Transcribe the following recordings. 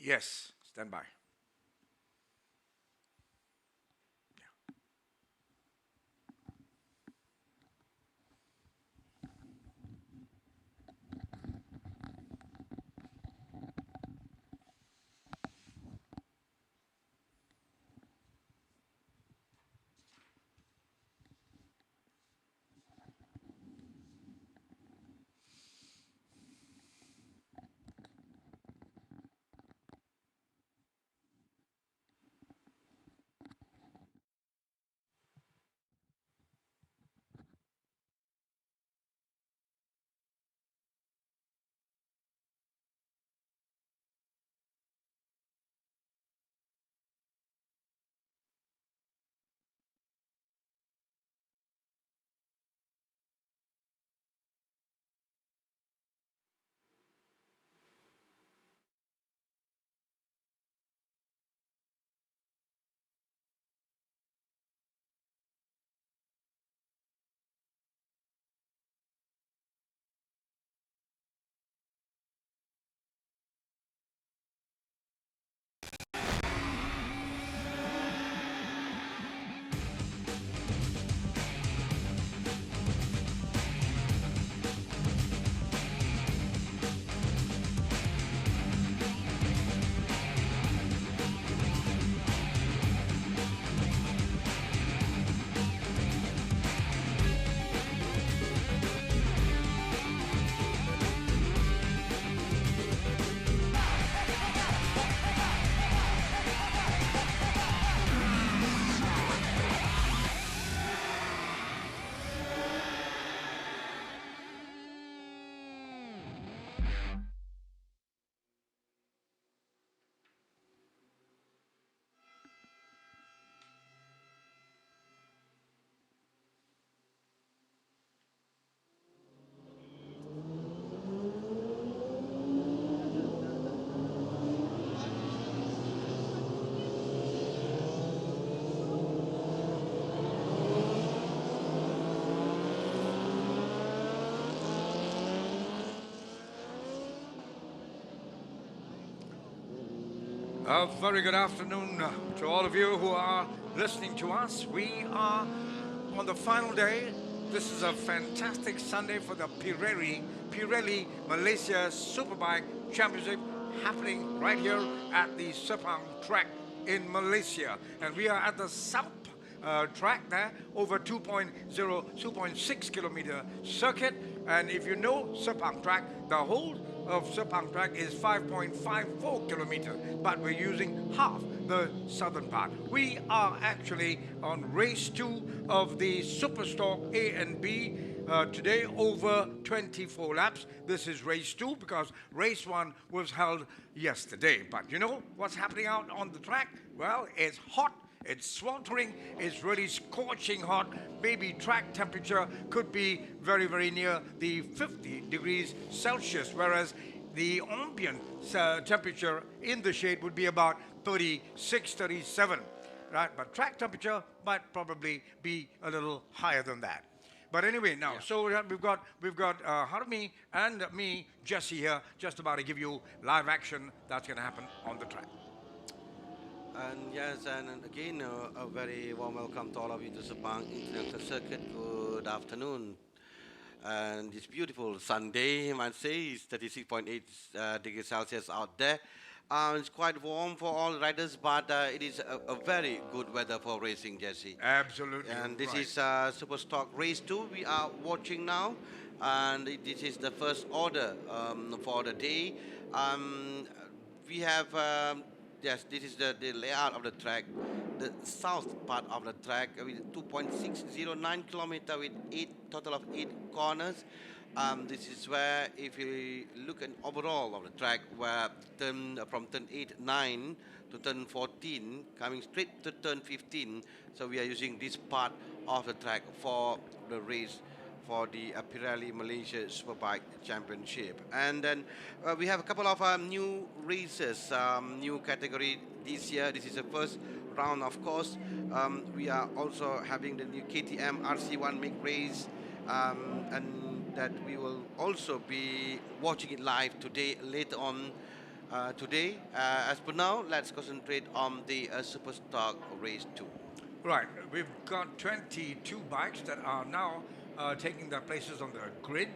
Yes, stand by. A very good afternoon to all of you who are listening to us. We are on the final day. This is a fantastic Sunday for the Pirelli Malaysia Superbike Championship happening right here at the Sepang track in Malaysia. And we are at the South track there, over 2.6 kilometer circuit. And if you know Sepang track, the whole of Sepang track is 5.54 kilometers, but we're using half the southern part. We are actually on race 2 of the Superstock A and B. Today over 24 laps. This is race 2 because race 1 was held yesterday. But you know what's happening out on the track? Well, it's hot. It's sweltering, it's really scorching hot. Maybe track temperature could be very, very near the 50 degrees Celsius, whereas the ambient temperature in the shade would be about 36, 37, right? But track temperature might probably be a little higher than that. But anyway, now, so we've got Harmi and me, Jesse here, just about to give you live action that's going to happen on the track. And yes, and again, a very warm welcome to all of you to Sepang International Circuit. Good afternoon. And it's beautiful Sunday, I might say. It's 36.8 degrees Celsius out there. It's quite warm for all riders, but it is a very good weather for racing, Jesse. Absolutely. And this right. is Super Stock Race 2 we are watching now. And this is the first order for the day. We have yes, this is the layout of the track. The south part of the track with 2.609 kilometer with total of 8 corners. This is where, if you look at overall of the track, where from turn 8, 9 to turn 14, coming straight to turn 15. So we are using this part of the track for the race for the Pirelli Malaysia Superbike Championship. And then we have a couple of new races, new category this year. This is the first round, of course. We are also having the new KTM RC1 make race, and that we will also be watching it live today later on. today. As per now, let's concentrate on the Superstock Race 2. Right, we've got 22 bikes that are now taking their places on the grid.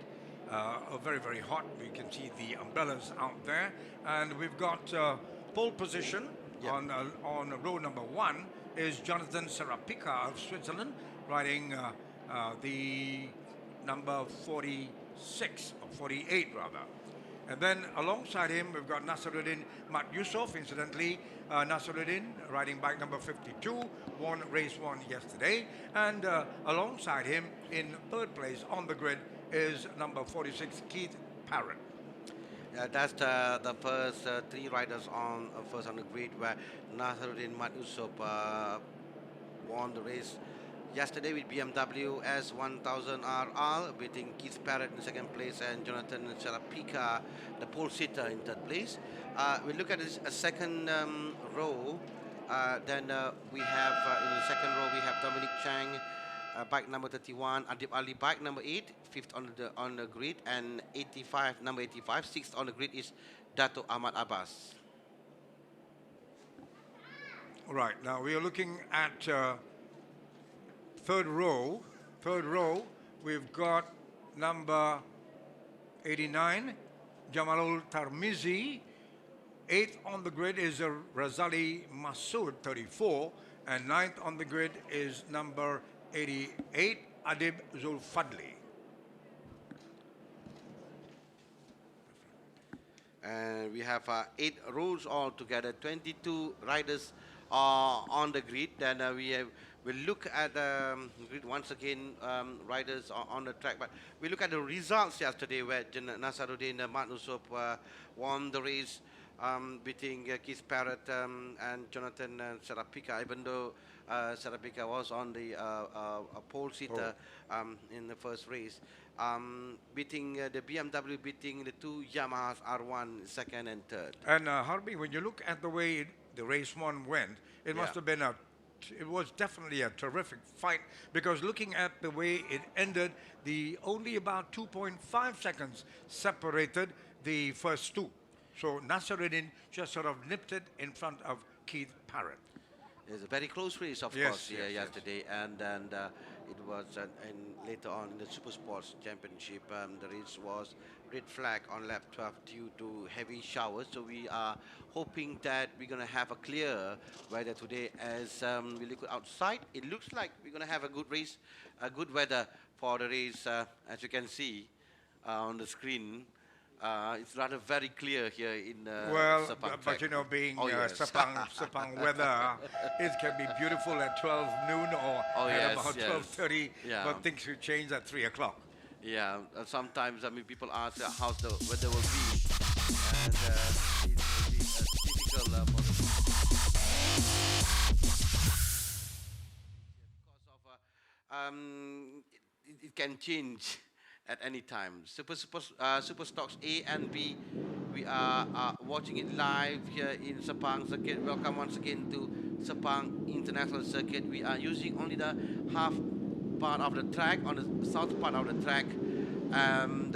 Very, very hot. We can see the umbrellas out there. And we've got pole position on row number 1 is Jonathan Serapika of Switzerland, riding the number 46, or 48 rather. And then alongside him, we've got Nasruddin Mat Yusof. Incidentally, Nasruddin riding bike number 52, won race 1 yesterday. And alongside him, in third place on the grid, is number 46, Keith Parrott. That's the first 3 riders on first on the grid, where Nasruddin Mat Yusof won the race yesterday with BMW S1000RR, beating Keith Parrott in second place and Jonathan Serapika, the pole sitter, in third place. We look at this second row. Then we have in the second row we have Dominic Chang, bike number 31, Adib Ali, bike number 8, fifth on the grid, and 85, number 85, sixth on the grid is Dato Ahmad Abbas. Right, now we are looking at third row, we've got number 89, Jamalul Tarmizi. 8th on the grid is Razali Masud, 34, and 9th on the grid is number 88, Adib Zulfadli. And we have 8 rows altogether, 22 riders on the grid. Then we'll look at the grid once again, riders on the track. But we look at the results yesterday, where Nasruddin Mat Yusof won the race, beating Keith Parrott and Jonathan Serapika, even though Serapika was on the pole sitter in the first race. Beating the BMW, beating the 2 Yamahas R1, second and third. And Harvey, when you look at the way the race 1 went, it must have been it was definitely a terrific fight, because looking at the way it ended, only about 2.5 seconds separated the first 2. So Nasruddin just sort of nipped it in front of Keith Parrott. It was a very close race, of course, yesterday, and it was, and later on in the Super Sports Championship, the race was red flag on lap 12 due to heavy showers. So we are hoping that we're going to have a clear weather today. As we look outside, it looks like we're going to have a good race, a good weather for the race. As you can see on the screen, it's rather very clear here in Sepang. But you know, being Sepang weather, it can be beautiful at 12 noon or at about 12:30, but things will change at 3 o'clock. Yeah, sometimes people ask how the weather will be, and it will be difficult for the because of it can change at any time. Super Stocks A and B, we are watching it live here in Sepang Circuit. Welcome once again to Sepang International Circuit. We are using only the half part of the track, on the south part of the track, and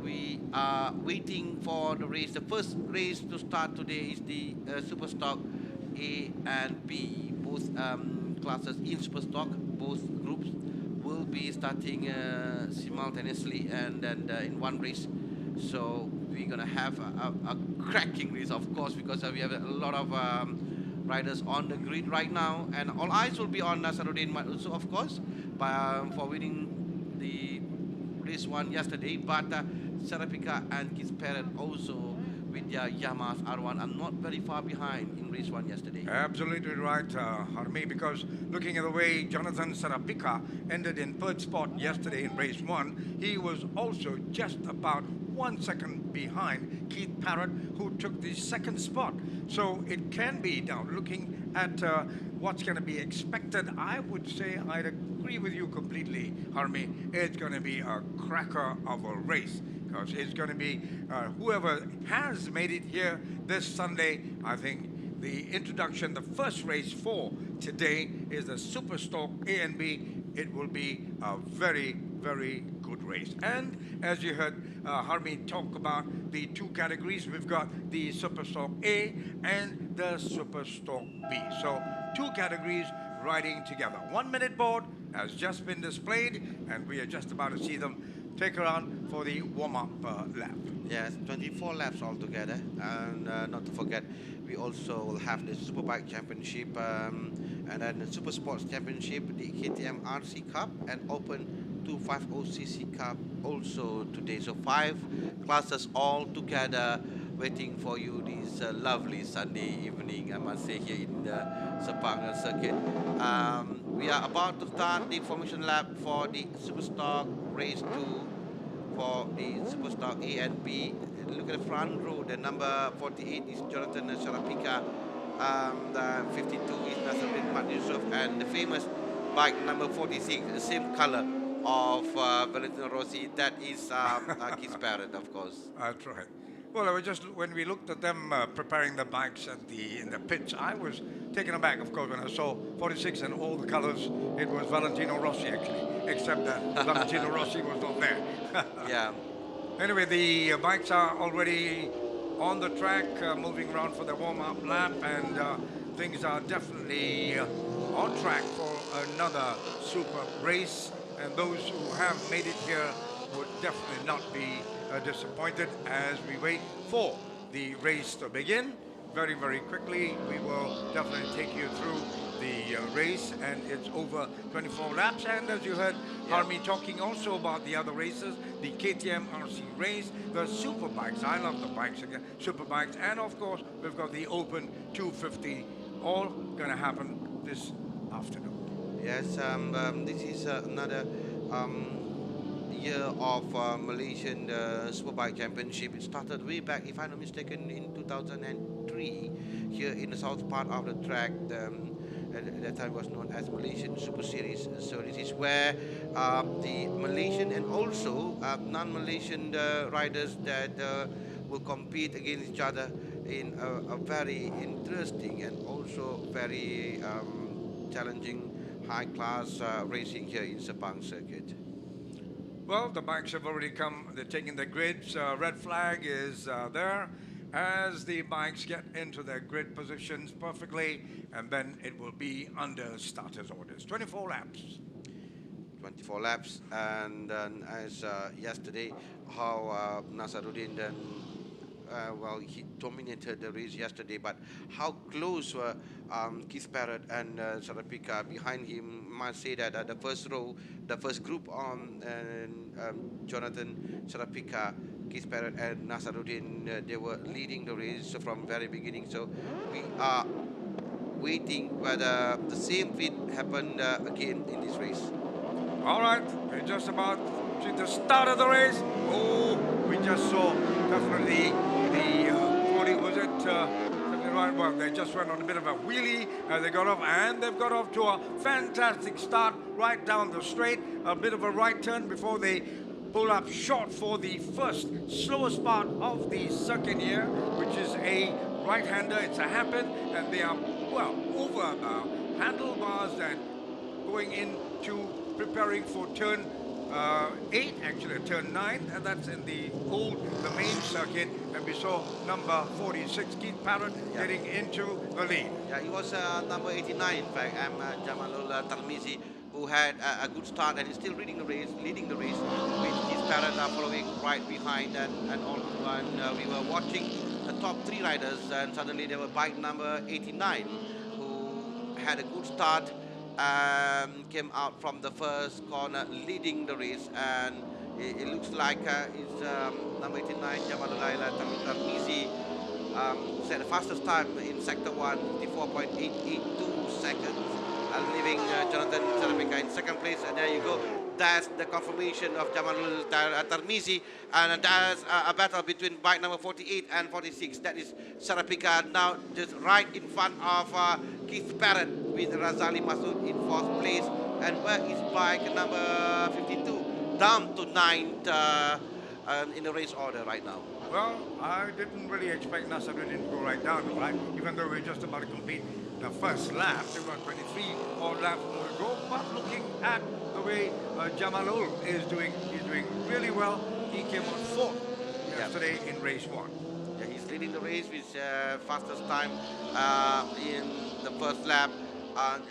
we are waiting for the race. The first race to start today is the Superstock A and B, both classes in Superstock. Both groups will be starting simultaneously and in one race. So we're gonna have a cracking race, of course, because we have a lot of riders on the grid right now, and all eyes will be on Nasruddin Mat Yusof, of course, for winning the race 1 yesterday. But Serapika and Keith Parrott also, with their Yamaha R1, are not very far behind in race 1 yesterday. Absolutely right, Harmi, because looking at the way Jonathan Serapika ended in third spot yesterday in race 1, he was also just about 1 second behind Keith Parrott, who took the second spot. So it can be now, looking at what's going to be expected, I would say I'd agree with you completely, Harmi. It's going to be a cracker of a race, because it's going to be whoever has made it here this Sunday. I think the introduction, the first race for today is the Superstock A and B. It will be a very, very good race. And as you heard Harmi talk about the two categories, we've got the Superstock A and the Superstock B. So two categories riding together. 1 minute board has just been displayed, and we are just about to see them take around for the warm-up lap. Yes, 24 laps altogether, and not to forget, we also will have the Superbike Championship, and then the Super Sports Championship, the KTM RC Cup, and Open 250cc Cup also today. So 5 classes all together waiting for you this lovely Sunday evening, I must say, here in the Sepang circuit. We are about to start the formation lap for the Superstock Race 2 for the Superstock A and B. Look at the front row. The number 48 is Jonathan Sharapika. The 52 is Nasruddin Mat Yusof, and the famous bike number 46, the same color of Valentino Rossi. That is Keith's parent, of course. That's right. Well, I was just when we looked at them preparing the bikes at in the pits, I was taken aback, of course, when I saw 46 and all the colors. It was Valentino Rossi, actually, except that Valentino Rossi was not there. Yeah. Anyway, the bikes are already on the track, moving around for the warm-up lap, and things are definitely on track for another super race. And those who have made it here would definitely not be disappointed as we wait for the race to begin. Very, very quickly, we will definitely take you through the race, and it's over 24 laps. And as you heard Harmi talking also about the other races, the KTM RC race, the Superbikes. I love the bikes again, Superbikes, and of course, we've got the Open 250, all going to happen this afternoon. Yes, this is another year of Malaysian Superbike Championship. It started way back, if I'm not mistaken, in 2003 here in the south part of the track. At that time was known as Malaysian Super Series. So this is where the Malaysian and also non-Malaysian riders that will compete against each other in a very interesting and also very challenging high-class racing here in Sepang circuit. Well, the bikes have already come. They're taking the grids. Red flag is there as the bikes get into their grid positions perfectly, and then it will be under starters orders. 24 laps. 24 laps, and as yesterday, how Nasruddin then, well, he dominated the race yesterday, but how close were Keith Parrott and Sharapika behind him. Must say that the first row, the first group on Jonathan Sharapika, Keith Parrott and Nasruddin, they were leading the race from very beginning. So we are waiting whether the same feat happened again in this race. All right, we're just about to the start of the race. Oh, we just saw definitely the 40, was it? Right, well, they just went on a bit of a wheelie as they got off, and they've got off to a fantastic start right down the straight. A bit of a right turn before they pull up short for the first slowest part of the circuit here, which is a right-hander. It's a hairpin, and they are, well, over the handlebars and going into preparing for turn 8, actually turn 9, and that's in the main circuit, and we saw number 46, Keith Parrott, getting into the lead. Yeah, he was number 89, in fact, Jamalul Tarmizi, who had a good start and is still leading the race, with Keith Parrott following right behind, and all and we were watching the top 3 riders, and suddenly there were bike number 89, who had a good start, came out from the first corner leading the race, and it looks like it's number 89 Jamalulaila Tarmizi set the fastest time in sector 1, 54.882 seconds, leaving Jonathan Sharapika in second place. And there you go, that's the confirmation of Jamalul Tarmizi, and that's a battle between bike number 48 and 46. That is Sharapika now just right in front of Keith Parrott, with Razali Masuk in 4th place. And where is bike number 52? Down to 9th in the race order right now. Well, I didn't really expect Nasruddin to go right down, right? Even though we're just about to compete the first lap. They've got 23 more laps more to go. But looking at the way Jamalul is doing, he's doing really well. He came on fourth yesterday in race 1. Yeah, he's leading the race with fastest time in the first lap.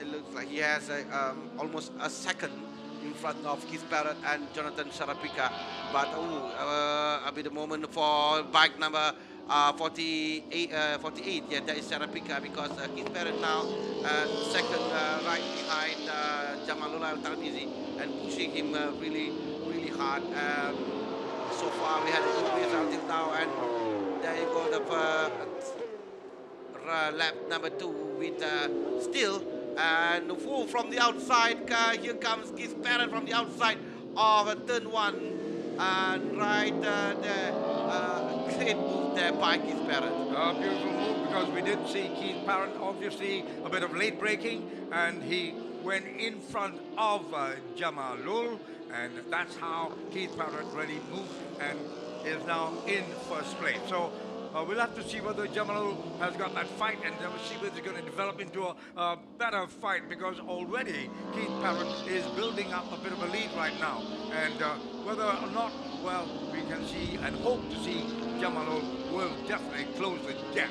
It looks like he has almost a second in front of Keith Parrott and Jonathan Sarapika. But a bit of moment for bike number 48. Yeah, that is Sarapika, because Keith Parrott now second right behind Jamalul Al-Tarmizi and pushing him really hard. So far we had a good race until now, and there you go, the lap number 2 with still and from the outside. Here comes Keith Parrott from the outside of turn 1, and right there, great move there by Keith Parrott. Beautiful move, because we did see Keith Parrott obviously a bit of late braking, and he went in front of Jamalul, and that's how Keith Parrott really moved and is now in first place. So we'll have to see whether Jamalul has got that fight, and we'll see whether it's going to develop into a better fight, because already Keith Parrott is building up a bit of a lead right now. And whether or not, well, we can see and hope to see Jamalul will definitely close the gap.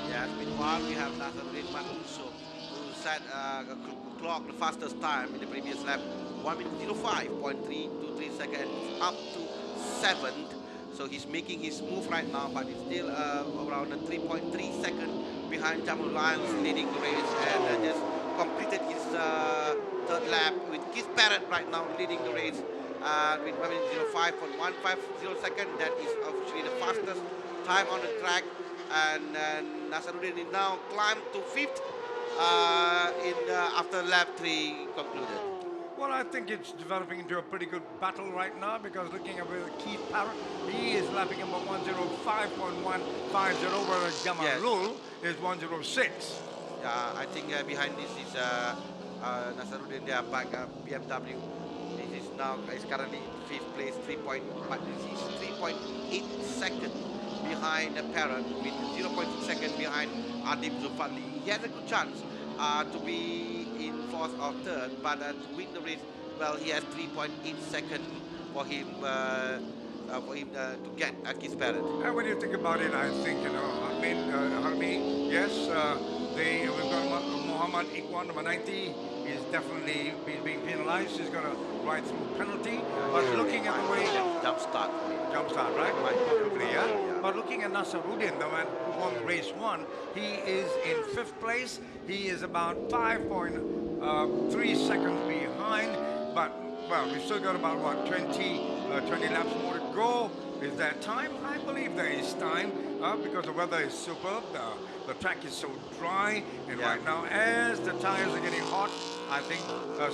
Yes, meanwhile we have Nazaruddin Manso, who set clock the fastest time in the previous lap, 1 minute 05.323 seconds, up to 7th. So he's making his move right now, but he's still around 3.3 seconds behind Jamal Lyons, leading the race, and just completed his third lap with Keith Parrott right now leading the race with 1 minute 05.150 seconds. That is officially the fastest time on the track, and Nasaruddin now climbed to 5th after lap 3 concluded. Well, I think it's developing into a pretty good battle right now, because looking at where Keith Parrott, he is lapping about 105.150, whereas Jamalul is 106. Yeah, I think behind this is Nasaruddin, their bike BMW. This is now is currently 5th place, 3.8 seconds behind Parrott, with 0.6 seconds behind Adib Zulfadli. He has a good chance to be in 4th or 3rd, but to win the race, well, he has 3.8 seconds for him to get Keith Parrott. And when you think about it, I think, you know, Harmi, yes, we've got Muhammad Iqwan, number 90, is definitely being penalized. He's got to ride through penalty. But looking at the way... Jump start, right? Probably, yeah. But looking at Nasaruddin, the man who won race 1, he is in 5th place. He is about 5.3 seconds behind. But, well, we've still got about, what, 20 laps more to go. Is there time? I believe there is time, because the weather is superb. The track is so dry, and right now, as the tires are getting hot, I think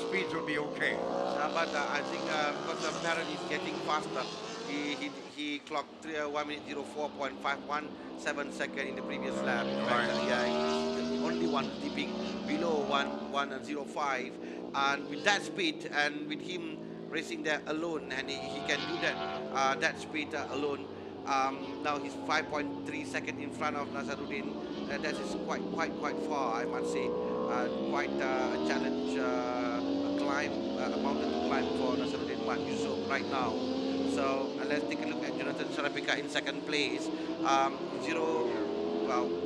speeds will be okay. But I think because Parrott is getting faster, he clocked 1 minute 04.517 seconds in the previous lap. Right. He's the only one dipping below 1:05, and with that speed, and with him racing there alone, and he can do that speed alone. Now he's 5.3 seconds in front of Nasaruddin. That is quite far, I must say. Quite a challenge, a mountain to climb for Nasaruddin Yusuf right now. So let's take a look at Jonathan Sarapika in 2nd place.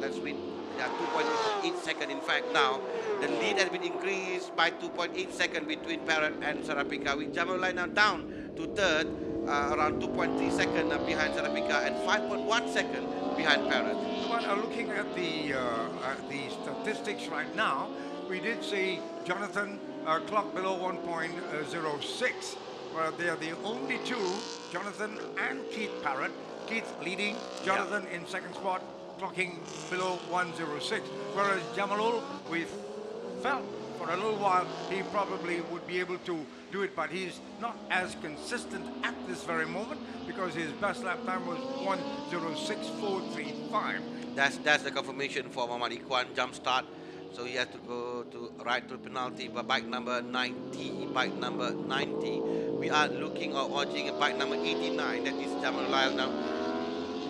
Let's win. 2.8 seconds in fact now. The lead has been increased by 2.8 seconds between Parrott and Sarapika, with Jamal now down to 3rd, around 2.3 seconds behind Sarapika and 5.1 seconds behind Parrott. But looking at the statistics right now, we did see Jonathan clock below 1.06. Well, they are the only two, Jonathan and Keith Parrott. Keith leading, Jonathan in 2nd spot, clocking below 106. Whereas Jamalul, we felt for a little while he probably would be able to do it, but he's not as consistent at this very moment, because his best lap time was 1:06.435. That's the confirmation for Muhammad Iqwan, jump start. So he has to go to right to penalty, but bike number 90. We are looking or watching a bike number 89, that is Jamal Lyle now.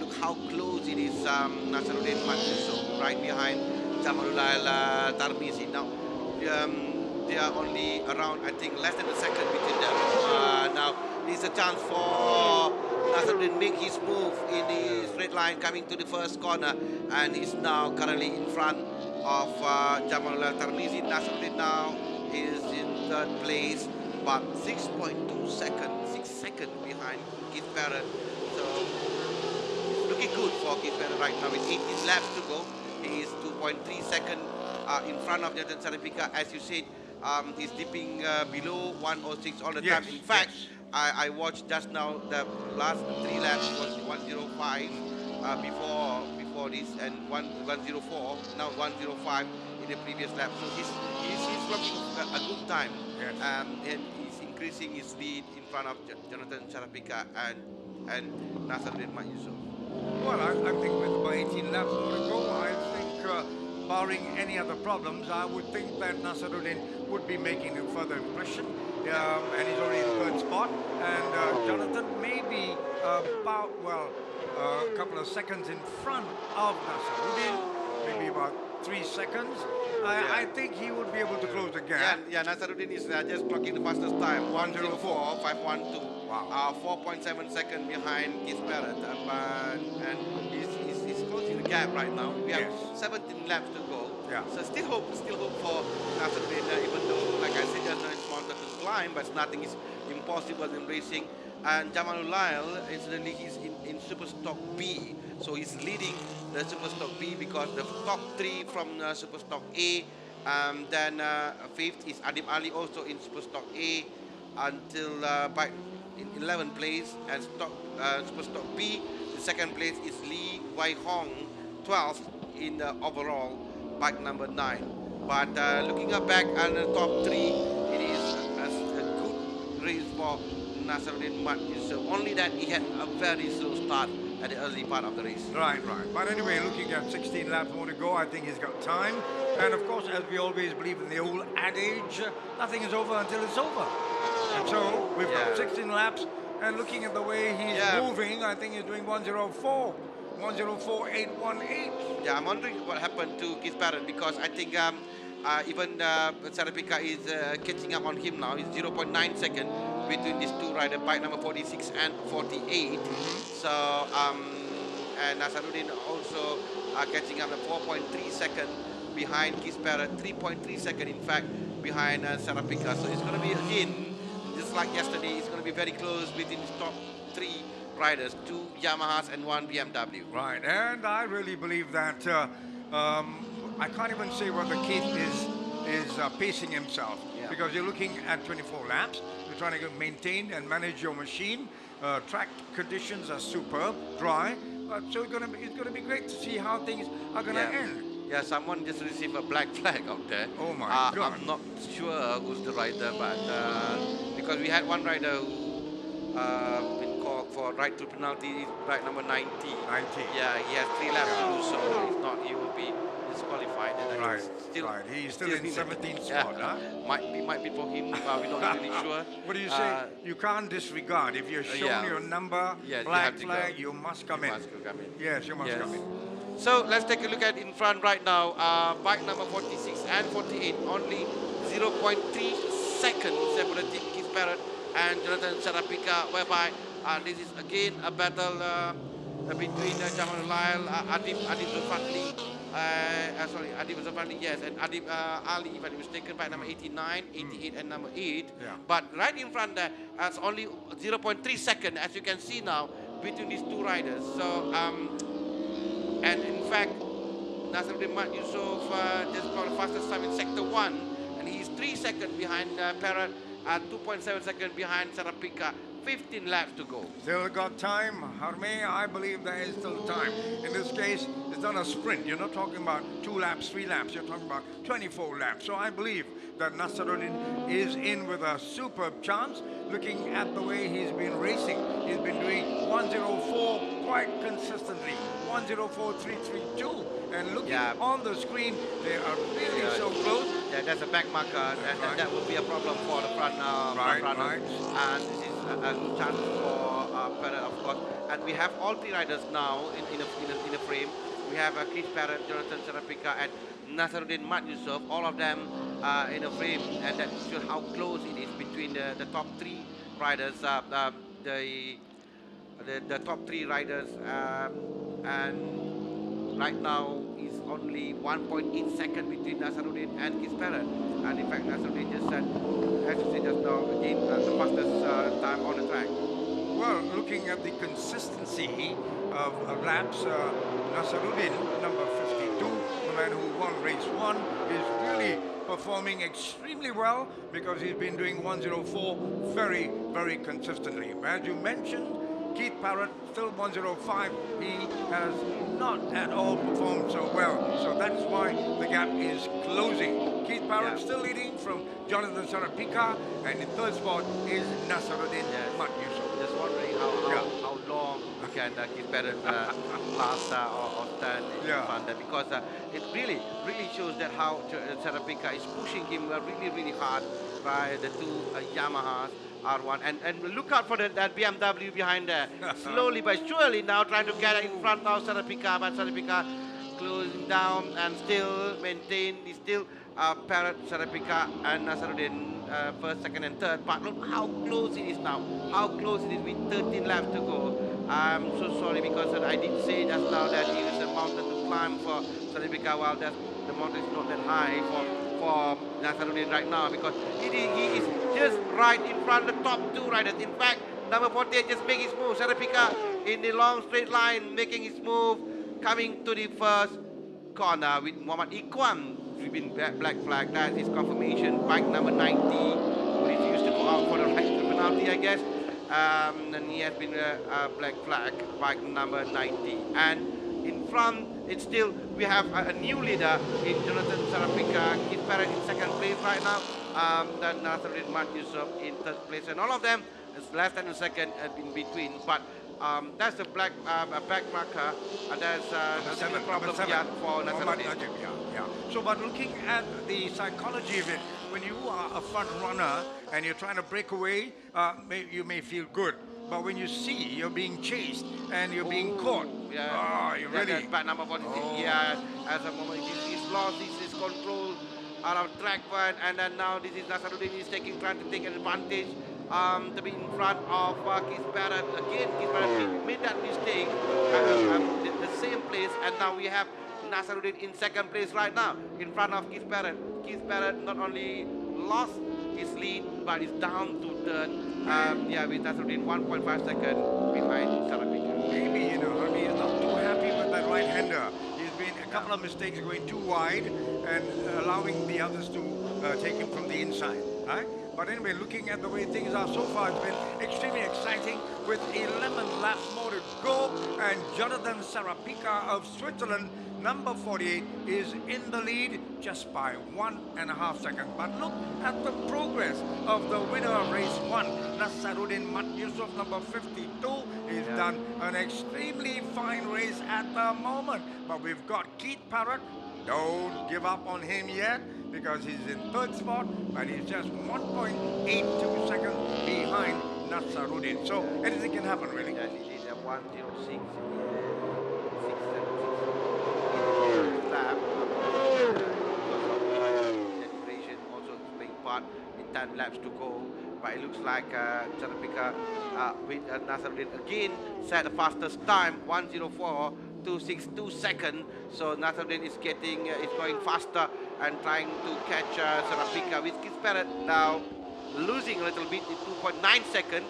Look how close it is, Nasaruddin Manso, right behind Jamalullah Tarmizi. Now, they are only around, I think, less than a second between them. Now, it's a chance for Nasruddin make his move in the straight line coming to the first corner, and he's now currently in front of Jamalullah Tarmizi. Nasruddin now is in third place, but 6.2 seconds, 6 seconds behind Keith Barrett. So it's looking good for Keith Barrett right now with 18 laps to go. He is 2.3 seconds in front of Jonathan Sarapika. As you said, he's dipping below 106 all the time. In fact, I watched just now the last 3 laps was 105 before this, and 104, now 105 in the previous lap. So he's looking a good time, and he's increasing his lead in front of Jonathan Sarapika and Nasruddin Yusuf. Well, I think with about 18 laps more to go, I think barring any other problems, I would think that Nasruddin would be making a further impression, and he's already in third spot, and Jonathan may be about, well, a couple of seconds in front of Nasruddin, maybe about 3 seconds. I think he would be able to close the gap. Yeah, Nasruddin is just clocking the fastest time, 1:04.512. Wow. 4.7 seconds behind Keith Barrett, and he's closing the gap right now. We have 17 laps to go. Yeah. So still hope for Nasruddin, even though, like I said, it's wanted to climb, but nothing is impossible in racing. And Jamalullah, incidentally, he's in Super Stock B, so he's leading the Super Stock B because the top 3 from Super Stock A, then 5th is Adib Ali, also in Super Stock A, until by in 11th place, and Super Stock B, the 2nd place is Lee Wai Hong, 12th in the overall bike number 9. But looking back at the top 3, it is a good race for Nasruddin Yusuf. Only that he had a very slow start at the early part of the race. Right. But anyway, looking at 16 laps more to go, I think he's got time. And of course, as we always believe in the old adage, nothing is over until it's over. And so we've got 16 laps, and looking at the way he's moving, I think he's doing 1:04, 1:04.818. Yeah, I'm wondering what happened to Keith Barrett, because I think even Sarapika is catching up on him now. It's 0.9 seconds between these two riders, bike number 46 and 48. So, and Nasruddin also catching up at 4.3 seconds behind Keith Barrett, 3.3 seconds in fact behind Sarapika. So it's going to be again, just like yesterday, it's going to be very close between the top 3 riders, 2 Yamahas and 1 BMW. Right, and I really believe that I can't even say whether Keith is pacing himself, because you're looking at 24 laps. You're trying to maintain and manage your machine. Track conditions are superb, dry. So it's going to be great to see how things are going to end. Yeah, someone just received a black flag out there. Oh my God! I'm not sure who's the rider, but because we had one rider who been called for right to penalty, right number 90. 90. Yeah, he has 3 laps to do, so if not, he will be disqualified. And He's still in 17th spot, huh? Might be for him. We're not really sure. What do you say? You can't disregard. If you're shown your number, black flag, you must come in. Yes, you must come in. So let's take a look at in front right now. Bike number 46 and 48, only 0.3 seconds separating Keith Barrett and Jonathan Sarapika, whereby this is again a battle between Jamalullah, Adib Zulfadli, Adib Zulfadli, yes, and Adib Ali, if I'm mistaken, by number 89, 88, and number 8. But right in front there, it's only 0.3 seconds, as you can see now, between these 2 riders. So, and in fact, Nasruddin Yusuf just got the fastest time in Sector 1, and he's 3 seconds behind Barrett, 2.7 seconds behind Sarapika. 15 laps to go. Still got time, Harme. I believe there is still time. In this case, it's not a sprint. You're not talking about 2 laps, 3 laps. You're talking about 24 laps. So I believe that Nasruddin is in with a superb chance. Looking at the way he's been racing, he's been doing 1:04 quite consistently. 1:04.332. And looking on the screen, they are really so close. Yeah, that's a back marker, and that would be a problem for the front runners. And this is a good chance for Barrett, of course. And we have all 3 riders now in a frame. we have Chris Parrott, Jonathan Sarapika, and Nasaruddin Mat Yusof, all of them in a frame, and that shows how close it is between the top three riders, the top three riders, and right now is only 1.8 seconds between Nasaruddin and Chris Parrott, and in fact Nasaruddin just said, as you said just now, again the fastest time on the track. Well, looking at the consistency of laps, Nasaruddin, number 52, the man who won race 1, is really performing extremely well because he's been doing 104 very, very consistently. As you mentioned, Keith Parrott, still 105. He has not at all performed so well. So that's why the gap is closing. Keith Parrott still leading from Jonathan Sarapika, and in third spot is Nasaruddin Mat Yusof. Just wondering how long can Keith Parrott last or stand in front there, because it really shows that how Sarapika is pushing him really hard by the two Yamahas R1, and look out for that BMW behind there. Slowly but surely now trying to get in front of Sarapika, but Sarapika closing down and still maintain. He's still Parrott, Sarapika, and Nasaruddin first, second, and third. But look how close it is now. How close it is with 13 laps to go. I'm so sorry because I did say just now that it is a mountain to climb for Sarapika, while the mountain is not that high for Nasaruddin right now, because he is just right in front of the top two riders. In fact, number 48 just make his move. Sarapika in the long straight line making his move, coming to the first corner with Muhammad Iqbal been black flag. That is confirmation. Bike number 90 refused to go out for the right penalty, I guess. And he has been black flag. Bike number 90. And in front, it's still, we have a new leader in Jonathan Sarapika. Keith Parrott in second place right now. Then Nasaruddin Mat Yusof in third place. And all of them is less than a second in between. But that's a back marker. There's a problem for Nasaruddin. So, but looking at the psychology of it, when you are a front runner and you're trying to break away, you may feel good. But when you see you're being chased and you're being caught, you're really... That's bad number 46. As a moment, he's lost his control out of track point, and then now this is Nasaruddin is trying to take advantage to be in front of Keith Parrott. Again, Keith Parrott made that mistake the same place, and now we have Nasaruddin in second place right now, in front of Keith Parrott. Keith Parrott not only lost his lead, but is down to third. With Nasaruddin 1.5 seconds behind Sarapika. Maybe, he's not too happy with that right-hander. He's been a couple of mistakes going too wide and allowing the others to take him from the inside, right? But anyway, looking at the way things are so far, it's been extremely exciting with 11 laps more to go, and Jonathan Sarapika of Switzerland, number 48, is in the lead just by 1.5 seconds. But look at the progress of the winner of race 1, Nasaruddin Mat Yusof, number 52. He's done an extremely fine race at the moment. But we've got Keith Parrott. Don't give up on him yet, because he's in third spot, but he's just 1.82 seconds behind Nasaruddin. So anything can happen, really. Yes, it is a 106. Lap. Acceleration also playing part in 10 laps to go. But it looks like Sarapika with Nasaruddin again set the fastest time, 1:04.262 seconds. So Nasaruddin is going faster and trying to catch Sarapika, with Keith Parrott now losing a little bit in 2.9 seconds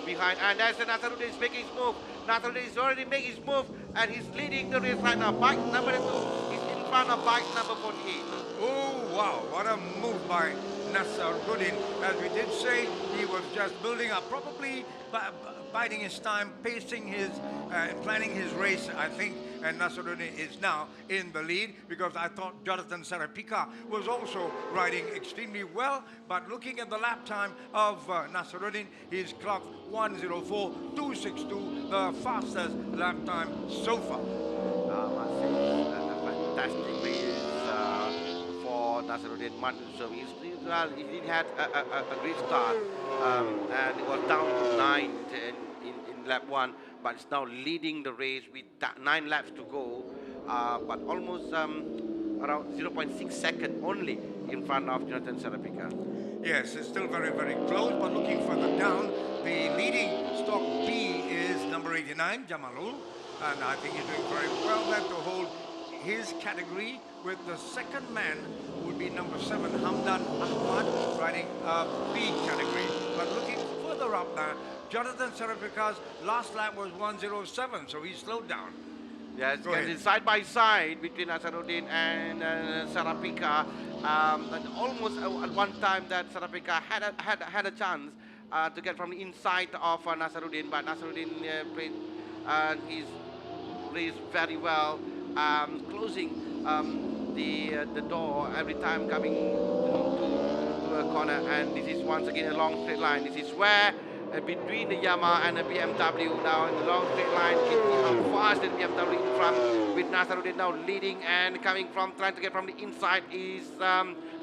behind. And as Nasaruddin is making his move, Nasaruddin is already making his move, and he's leading the race right now. Bike number 2 is in front of bike number 48. Oh, wow, what a move by Nasaruddin. As we did say, he was just building up, probably biding his time, pacing his, planning his race, I think, and Nasaruddin is now in the lead, because I thought Jonathan Sarapika was also riding extremely well, but looking at the lap time of Nasaruddin, he's clocked 1:04.262, the fastest lap time so far. I must say, a fantastic race for Nasaruddin Mat Yusof. He had a great start, and it was down to 9 in lap 1, but it's now leading the race with 9 laps to go. but almost around 0.6 second only in front of Jonathan Sarapika. Yes, it's still very, very close, but looking further down, the leading stock B is number 89, Jamalul, and I think he's doing very well there to hold his category, with the second man would be number 7, Hamdan Ahmad, riding B category. But looking further up now, Jonathan Sarapika's last lap was 1:07, so he slowed down. Yes, it's side by side between Nasaruddin and Sarapika. And almost at one time that Sarapika had a chance to get from the inside of Nasaruddin, but Nasaruddin played his race very well, closing the door every time coming to a corner. And this is once again a long straight line. This is where between the Yamaha and the BMW now in the long straight line, how fast the BMW in front, with Nasaruddin now leading, and coming from trying to get from the inside is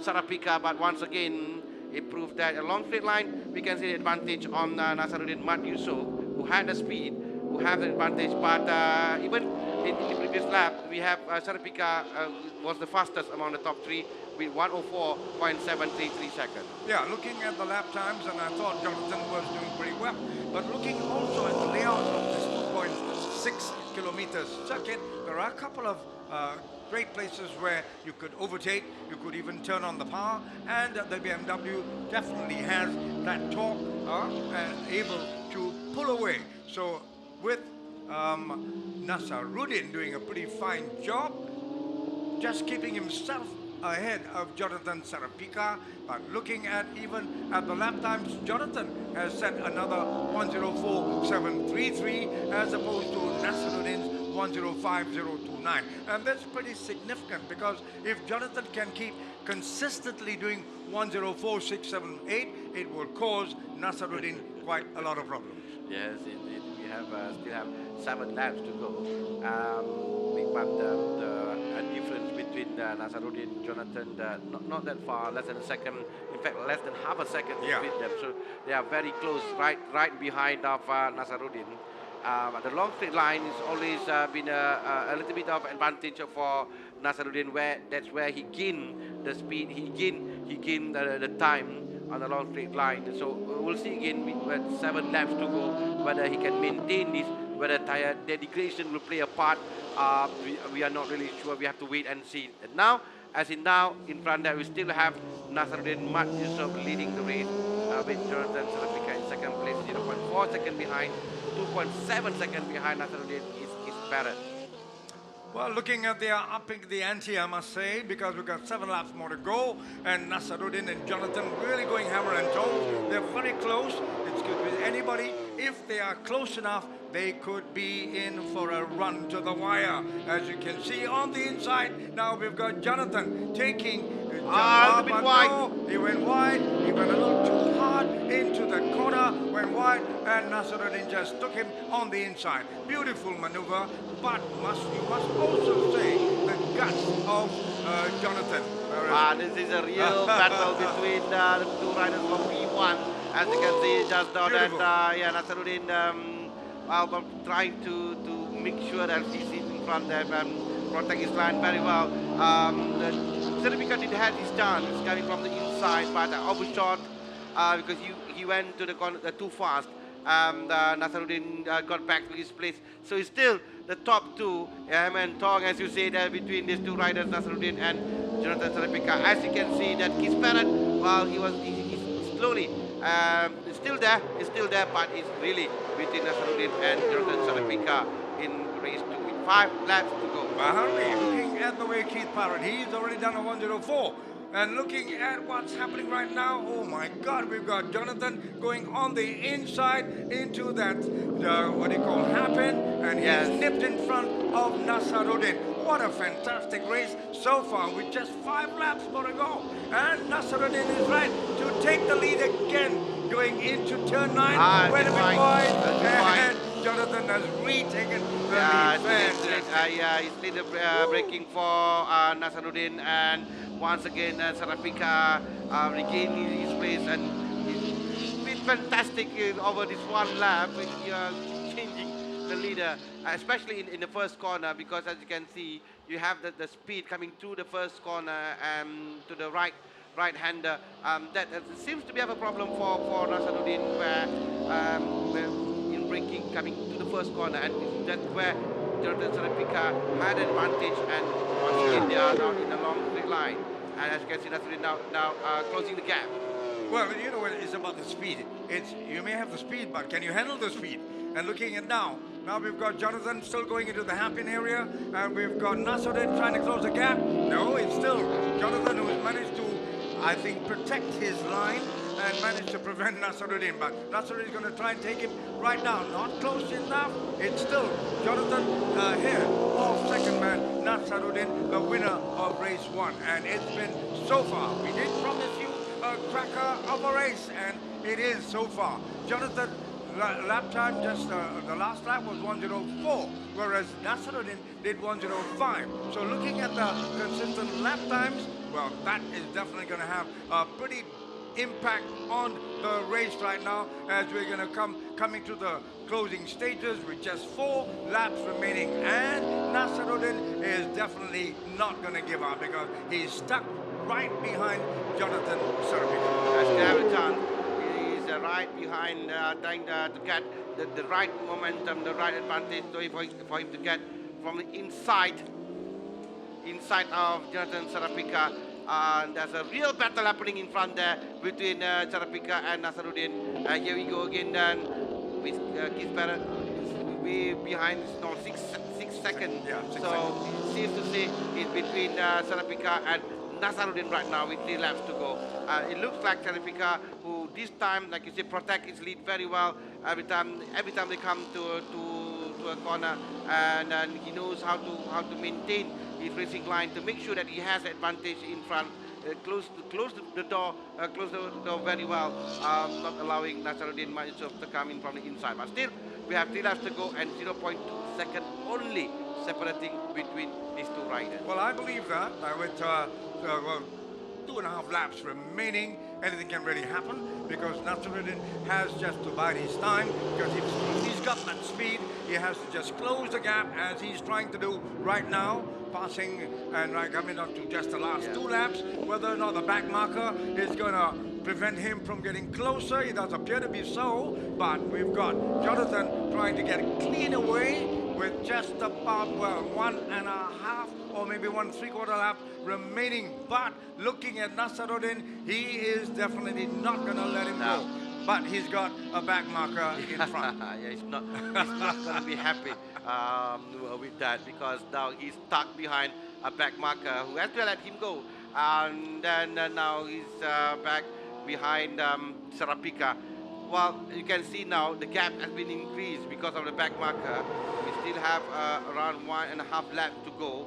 Sarapika. But once again, it proved that a long straight line, we can see the advantage on Nasaruddin Mat Yusof, who had the speed, who have the advantage. But even in the previous lap, we have Sarapika was the fastest among the top three with 1:04.733 seconds. Yeah, looking at the lap times, and I thought Jonathan was doing pretty well. But looking also at the layout of this 2.6 kilometers circuit, there are a couple of great places where you could overtake, you could even turn on the power, and the BMW definitely has that torque and able to pull away. So with Nasaruddin doing a pretty fine job, just keeping himself ahead of Jonathan Sarapika, but looking at even at the lap times, Jonathan has set another 1:04.733 as opposed to Nasaruddin's 1:05.029, and that's pretty significant, because if Jonathan can keep consistently doing 1:04.678, it will cause Nasaruddin quite a lot of problems. Yes, indeed. We have still have 7 laps to go. But the difference between Nasaruddin, Jonathan, not that far, less than a second. In fact, less than half a second between them. So they are very close, right behind of Nasaruddin. The long straight line has always been a little bit of advantage for Nasaruddin, that's where he gained the speed, he gained the time on the long straight line. So we'll see again with 7 laps to go whether he can maintain this, whether tire degradation will play a part. We are not really sure. We have to wait and see. And now, in front there, we still have Nasaruddin Mat Yusof leading the race with Jonathan Sarapika in second place, 0.4 seconds behind, 2.7 seconds behind Nasaruddin is better. Well, looking at upping the ante, I must say, because we've got 7 laps more to go, and Nasaruddin and Jonathan really going hammer and tongs. They're very close. It's good with anybody. If they are close enough, they could be in for a run to the wire. As you can see on the inside, now we've got Jonathan taking a bit wide. No, he went wide. He went a little too hard into the corner, went wide, and Nasaruddin just took him on the inside. Beautiful maneuver, but you must also say the guts of Jonathan. This is a real battle between the 2 riders from P1. As you can see, just now that Nasaruddin trying to make sure that he's in front there and protect his line very well. Sarapika did have his chance coming from the inside, but overshot because he went to the corner too fast. Nasaruddin got back to his place. So he's still the top 2. And Tong, as you say, there between these 2 riders, Nasaruddin and Jonathan Sarapika. As you can see, that Keith Parrott, well, he's slowly still there, but it's really between Nasaruddin and Jonathan Sarapika in race 2 with 5 laps to go. Looking at the way Keith Parrott, he's already done a 1:04. And looking at what's happening right now, oh my God, we've got Jonathan going on the inside into that, what do you call, hairpin, and he's nipped in front of Nasaruddin. What a fantastic race so far with just 5 laps more to go. And Nasaruddin is right to take the lead again, going into turn 9, went a bit wide, and Jonathen has retaken the lead. He's leader braking for Nasaruddin, and once again Sarapika regained his place, and he's been fantastic over this 1 lap, changing the leader, especially in the first corner, because as you can see, you have the speed coming through the first corner to the right-hander. That seems to be have a problem for Nasaruddin, where in braking coming to the first corner, and that's where Jonathan Sarapika had an advantage, and once again they are now in a long straight line. And as you can see, Nasaruddin now closing the gap. Well, you know, it's about the speed. You may have the speed, but can you handle the speed? And looking at now we've got Jonathan still going into the hairpin area, and we've got Nasaruddin trying to close the gap. No, it's still Jonathan who has managed to, I think, protect his line and managed to prevent Nasaruddin. But Nasaruddin is going to try and take him right now. Not close enough. It's still Jonathan here off second man. Nasaruddin, the winner of race 1. And it's been so far. We did promise you a cracker of a race, and it is so far. Jonathan, lap time, just the last lap was 1:04, whereas Nasaruddin did 1:05. So looking at the consistent lap times, well, that is definitely going to have a pretty impact on the race right now, as we're going to coming to the closing stages with just 4 laps remaining. And Nasaruddin is definitely not going to give up, because he's stuck right behind Jonathan Sarapika. That's every time. He's right behind, trying to get the right momentum, the right advantage for him to get from the inside of Jonathan Sarapika. There's a real battle happening in front there between Sarapika and Nasaruddin. Here we go again then with Keith Barrett way behind, no, 6 seconds. Yeah, 6 so seconds. it seems to say it's between Sarapika and Nasaruddin right now with 3 laps to go. It looks like Sarapika, who this time, like you say, protect his lead very well. Every time they come to a corner, and he knows how to maintain his racing line to make sure that he has advantage in front. Close the door very well, not allowing Nasaruddin Masuk to come in from the inside. But still, we have 3 laps to go and 0.2 seconds only separating between these 2 riders. Well, I believe that with 2.5 laps remaining, anything can really happen, because Nasaruddin has just to bide his time, because if he's got that speed, he has to just close the gap, as he's trying to do right now, passing and coming up to just the last 2 laps. Whether or not the back marker is going to prevent him from getting closer, it does appear to be so, but we've got Jonathan trying to get clean away with just about, well, 1.5 or maybe 1¾ lap remaining. But looking at Nasaruddin, he is definitely not going to let him go. But he's got a back marker in front. Yeah, he's not going to be happy with that, because now he's stuck behind a back marker who has to let him go. And then now he's back behind Sarapika. Well, you can see now the gap has been increased because of the back marker. We still have around 1.5 laps to go.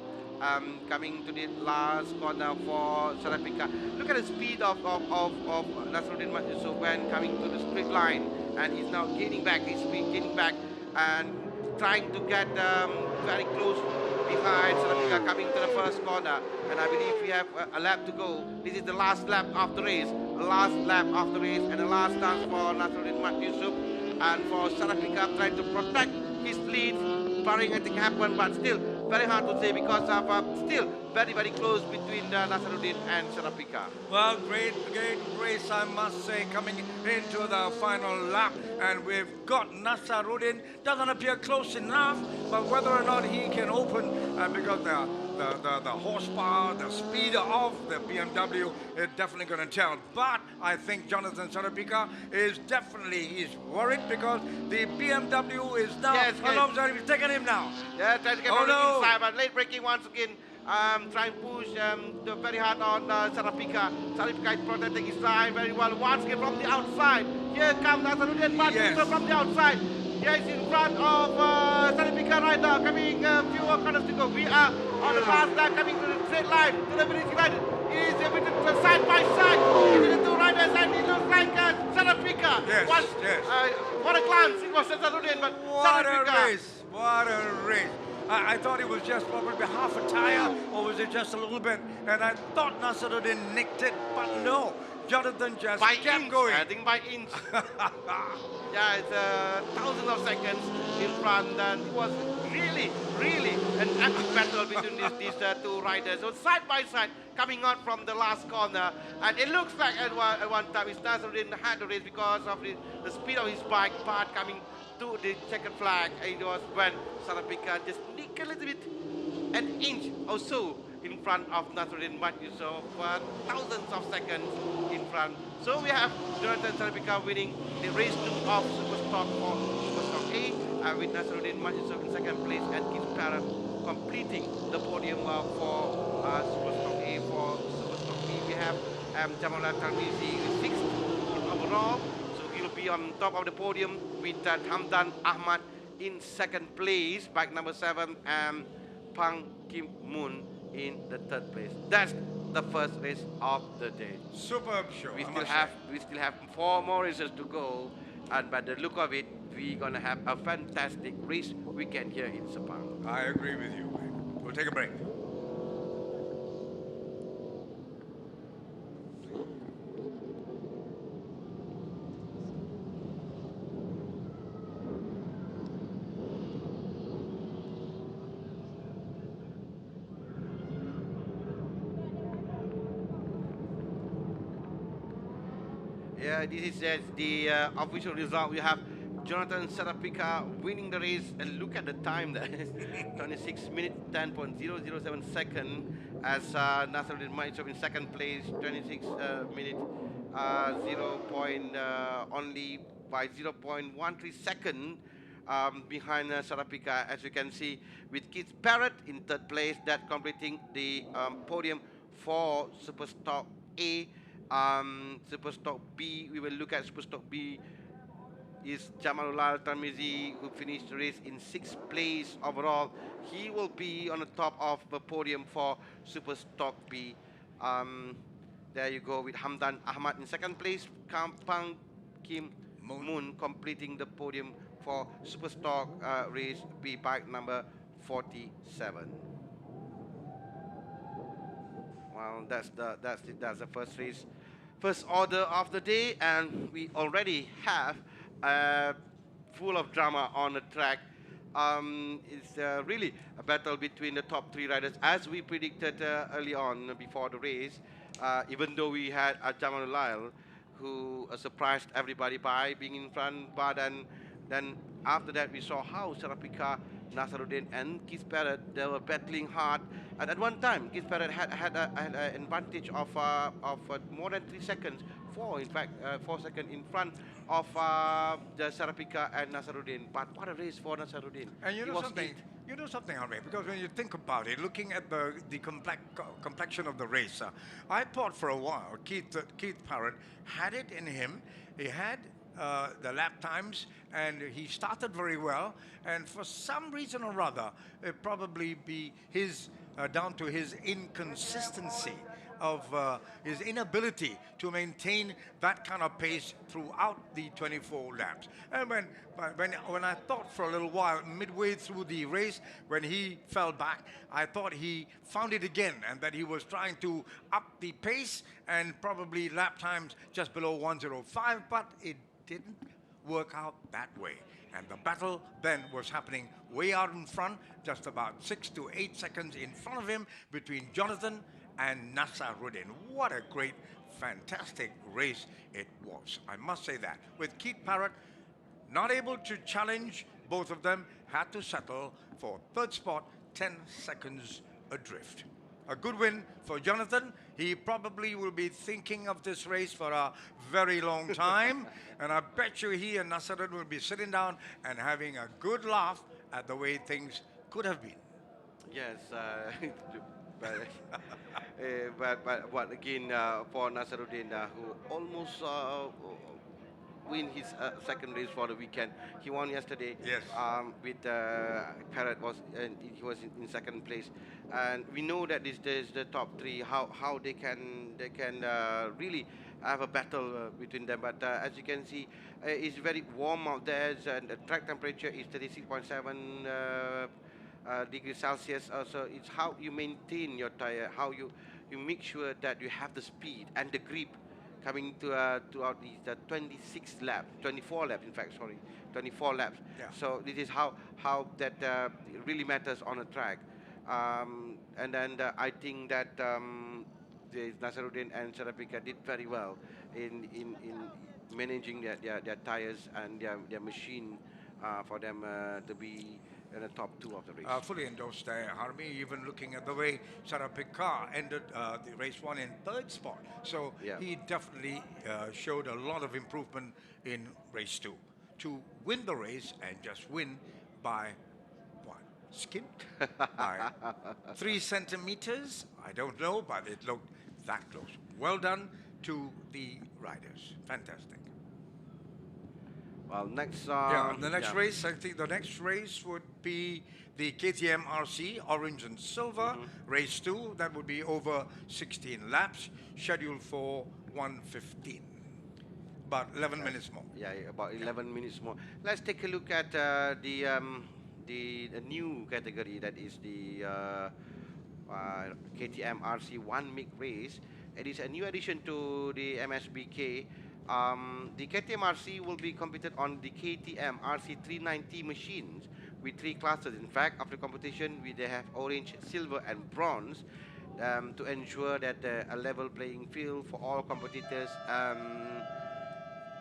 Coming to the last corner for Sarapika. Look at the speed of Nasaruddin Masuk when coming to the straight line, and he's now gaining back his speed, and trying to get very close behind Sarapika coming to the first corner. And I believe we have a lap to go. This is the last lap of the race. The last lap of the race, and the last chance for Nasaruddin Masuk and for Sarapika trying to protect his lead, barring anything happen, but still very hard to say because of still very, very close between Nasaruddin and Sarapika. Well, great race, I must say, coming into the final lap. And we've got Nasaruddin. Doesn't appear close enough, but whether or not he can open, because the horsepower, the speed of the BMW is definitely going to tell. But I think Jonathan Sarapika is definitely, he's worried, because the BMW is now, he's taking him now. Yeah, trying to get on the inside, but late braking once again. Trying to push very hard on Sarapika. Sarapika is protecting his line very well. Once again from the outside. Here comes Nasaruddin from the outside. Here is in front of Sarapika right now, coming few corners to go. We are on the last lap, coming to the straight line, to the finishing line. It is between the side by side, between the 2 riders, and it looks like Sarapika. Yes. What a glance, it was Nasaruddin, but what Sarapika. a race, what a race. I thought it was just probably half a tire, or was it just a little bit? And I thought Nasaruddin nicked it, but no. Jonathan just by kept inch, going. I think by inch. Yeah, it's thousands of seconds in front, and it was really, really an epic battle between these two riders. So side by side, coming out from the last corner, and it looks like at one time Nasruddin had the race because of the speed of his bike, but coming to the checkered flag, it was when Sarapika just nicked a little bit, an inch or so in front of Nasruddin Matthews, so thousands of seconds in front. So we have Jonathan Sarapika winning the race 2 of Superstock for Superstock A, with Nasruddin Matthews in second place and Keith Parrott completing the podium for Superstock A. For Superstock B, we have Jamal Tarmizi with 6th in overall, so he'll be on top of the podium with Hamdan Ahmad in second place, bike number 7, and Pang Kim Moon in the 3rd place. That's the first race of the day. Superb show. We still have 4 more races to go, and by the look of it, we're gonna have a fantastic race weekend here in Sepang. I agree with you. We'll take a break. Yeah, this is the official result. We have Jonathan Sarapika winning the race, and look at the time there. 26 minutes 10.007 second, as Nasruddin Maisov in second place, 26 minutes 0. Only by 0.13 second behind Sarapika, as you can see, with Keith Parrott in 3rd place, that completing the podium for Superstock A. Superstock B, we will look at Superstock B, is Jamalullah Tarmizi, who finished the race in 6th place overall. He will be on the top of the podium for Superstock B. There you go, with Hamdan Ahmad in 2nd place, Kampang Kim Moon completing the podium for Superstock race B, bike number 47. Well, that's the first race, first order of the day, and we already have full of drama on the track. It's really a battle between the top 3 riders, as we predicted early on before the race. Even though we had Jamal Lyle, who surprised everybody by being in front, but then after that we saw how Sarapika, Nasruddin, and Keith Parrott, they were battling hard. And at one time, Keith Parrott had an advantage of more than 3 seconds, 4 in fact, 4 seconds in front of the Sarapika and Nasruddin. But what a race for Nasruddin! And you He know was something? eighth. You know something, Harvey? Because when you think about it, looking at the complexion of the race, I thought for a while Keith Parrott had it in him. He had the lap times, and he started very well. And for some reason or other, it probably be his down to his inconsistency of his inability to maintain that kind of pace throughout the 24 laps. And when I thought for a little while, midway through the race, when he fell back, I thought he found it again, and that he was trying to up the pace and probably lap times just below 1:05, but it didn't work out that way. And the battle then was happening way out in front, just about 6 to 8 seconds in front of him, between Jonathan and Nasruddin. What a great, fantastic race it was. I must say that. With Keith Parrott not able to challenge, both of them had to settle for 3rd spot, 10 seconds adrift. A good win for Jonathan. He probably will be thinking of this race for a very long time. And I bet you he and Nasruddin will be sitting down and having a good laugh at the way things could have been. Yes, but again, for Nasruddin, who almost win his second race for the weekend. He won yesterday. Yes. With Parrott he was in second place, and we know that this is the top 3. How they can really have a battle between them. But as you can see, it's very warm out there, and the track temperature is 36.7 degrees Celsius. So it's how you maintain your tire, how you make sure that you have the speed and the grip coming throughout the 26 laps, 24 laps, in fact, sorry, 24 laps. Yeah. So this is how that really matters on a track. And then I think that the Nasaruddin and Sarapika did very well in managing their tires and their machine for them to be in the top two of the race. Fully endorsed there, Harmy, even looking at the way Sarapika ended the race one in third spot. So Yeah. he definitely showed a lot of improvement in race two. To win the race and just win by what? Skin? By 3 centimeters? I don't know, but it looked that close. Well done to the riders. Fantastic. Well, next. The next race, I think the next race would be the KTM RC, orange and silver, race 2. That would be over 16 laps, scheduled for 1:15. About 11 minutes more. Yeah, about 11 minutes more. Let's take a look at the new category, that is the KTM RC 1 MIG race. It is a new addition to the MSBK. The KTM RC will be competed on the KTM RC 390 machines with 3 classes. In fact, after competition, they have orange, silver, and bronze to ensure that a level playing field for all competitors.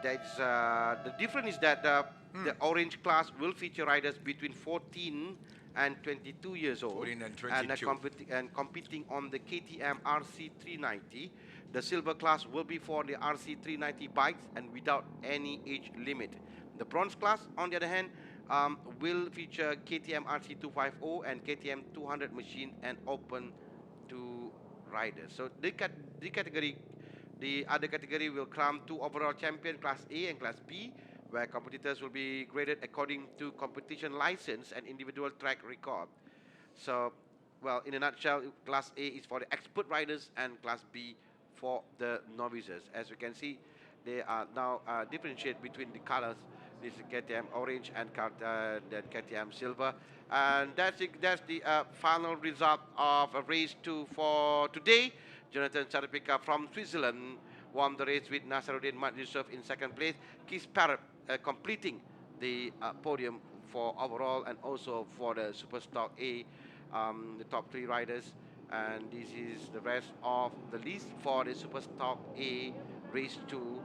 The difference is that the orange class will feature riders between 14 and 22 years old 14 and 22. and competing on the KTM RC 390. The silver class will be for the RC 390 bikes and without any age limit. The bronze class, on the other hand, will feature KTM RC 250 and KTM 200 machine and open to riders. So the other category will crown 2 overall champion, Class A and Class B, where competitors will be graded according to competition license and individual track record. So, well, in a nutshell, Class A is for the expert riders and Class B for the novices. As you can see, they are now differentiate between the colors. This is KTM orange and the KTM silver. And that's the final result of race 2 for today. Jonathan Sarapika from Switzerland won the race with Nasaruddin Mat Yusof in second place. Keith Parrott completing the podium for overall and also for the Super Stock A, the top 3 riders. And this is the rest of the list for the Super Stock A race 2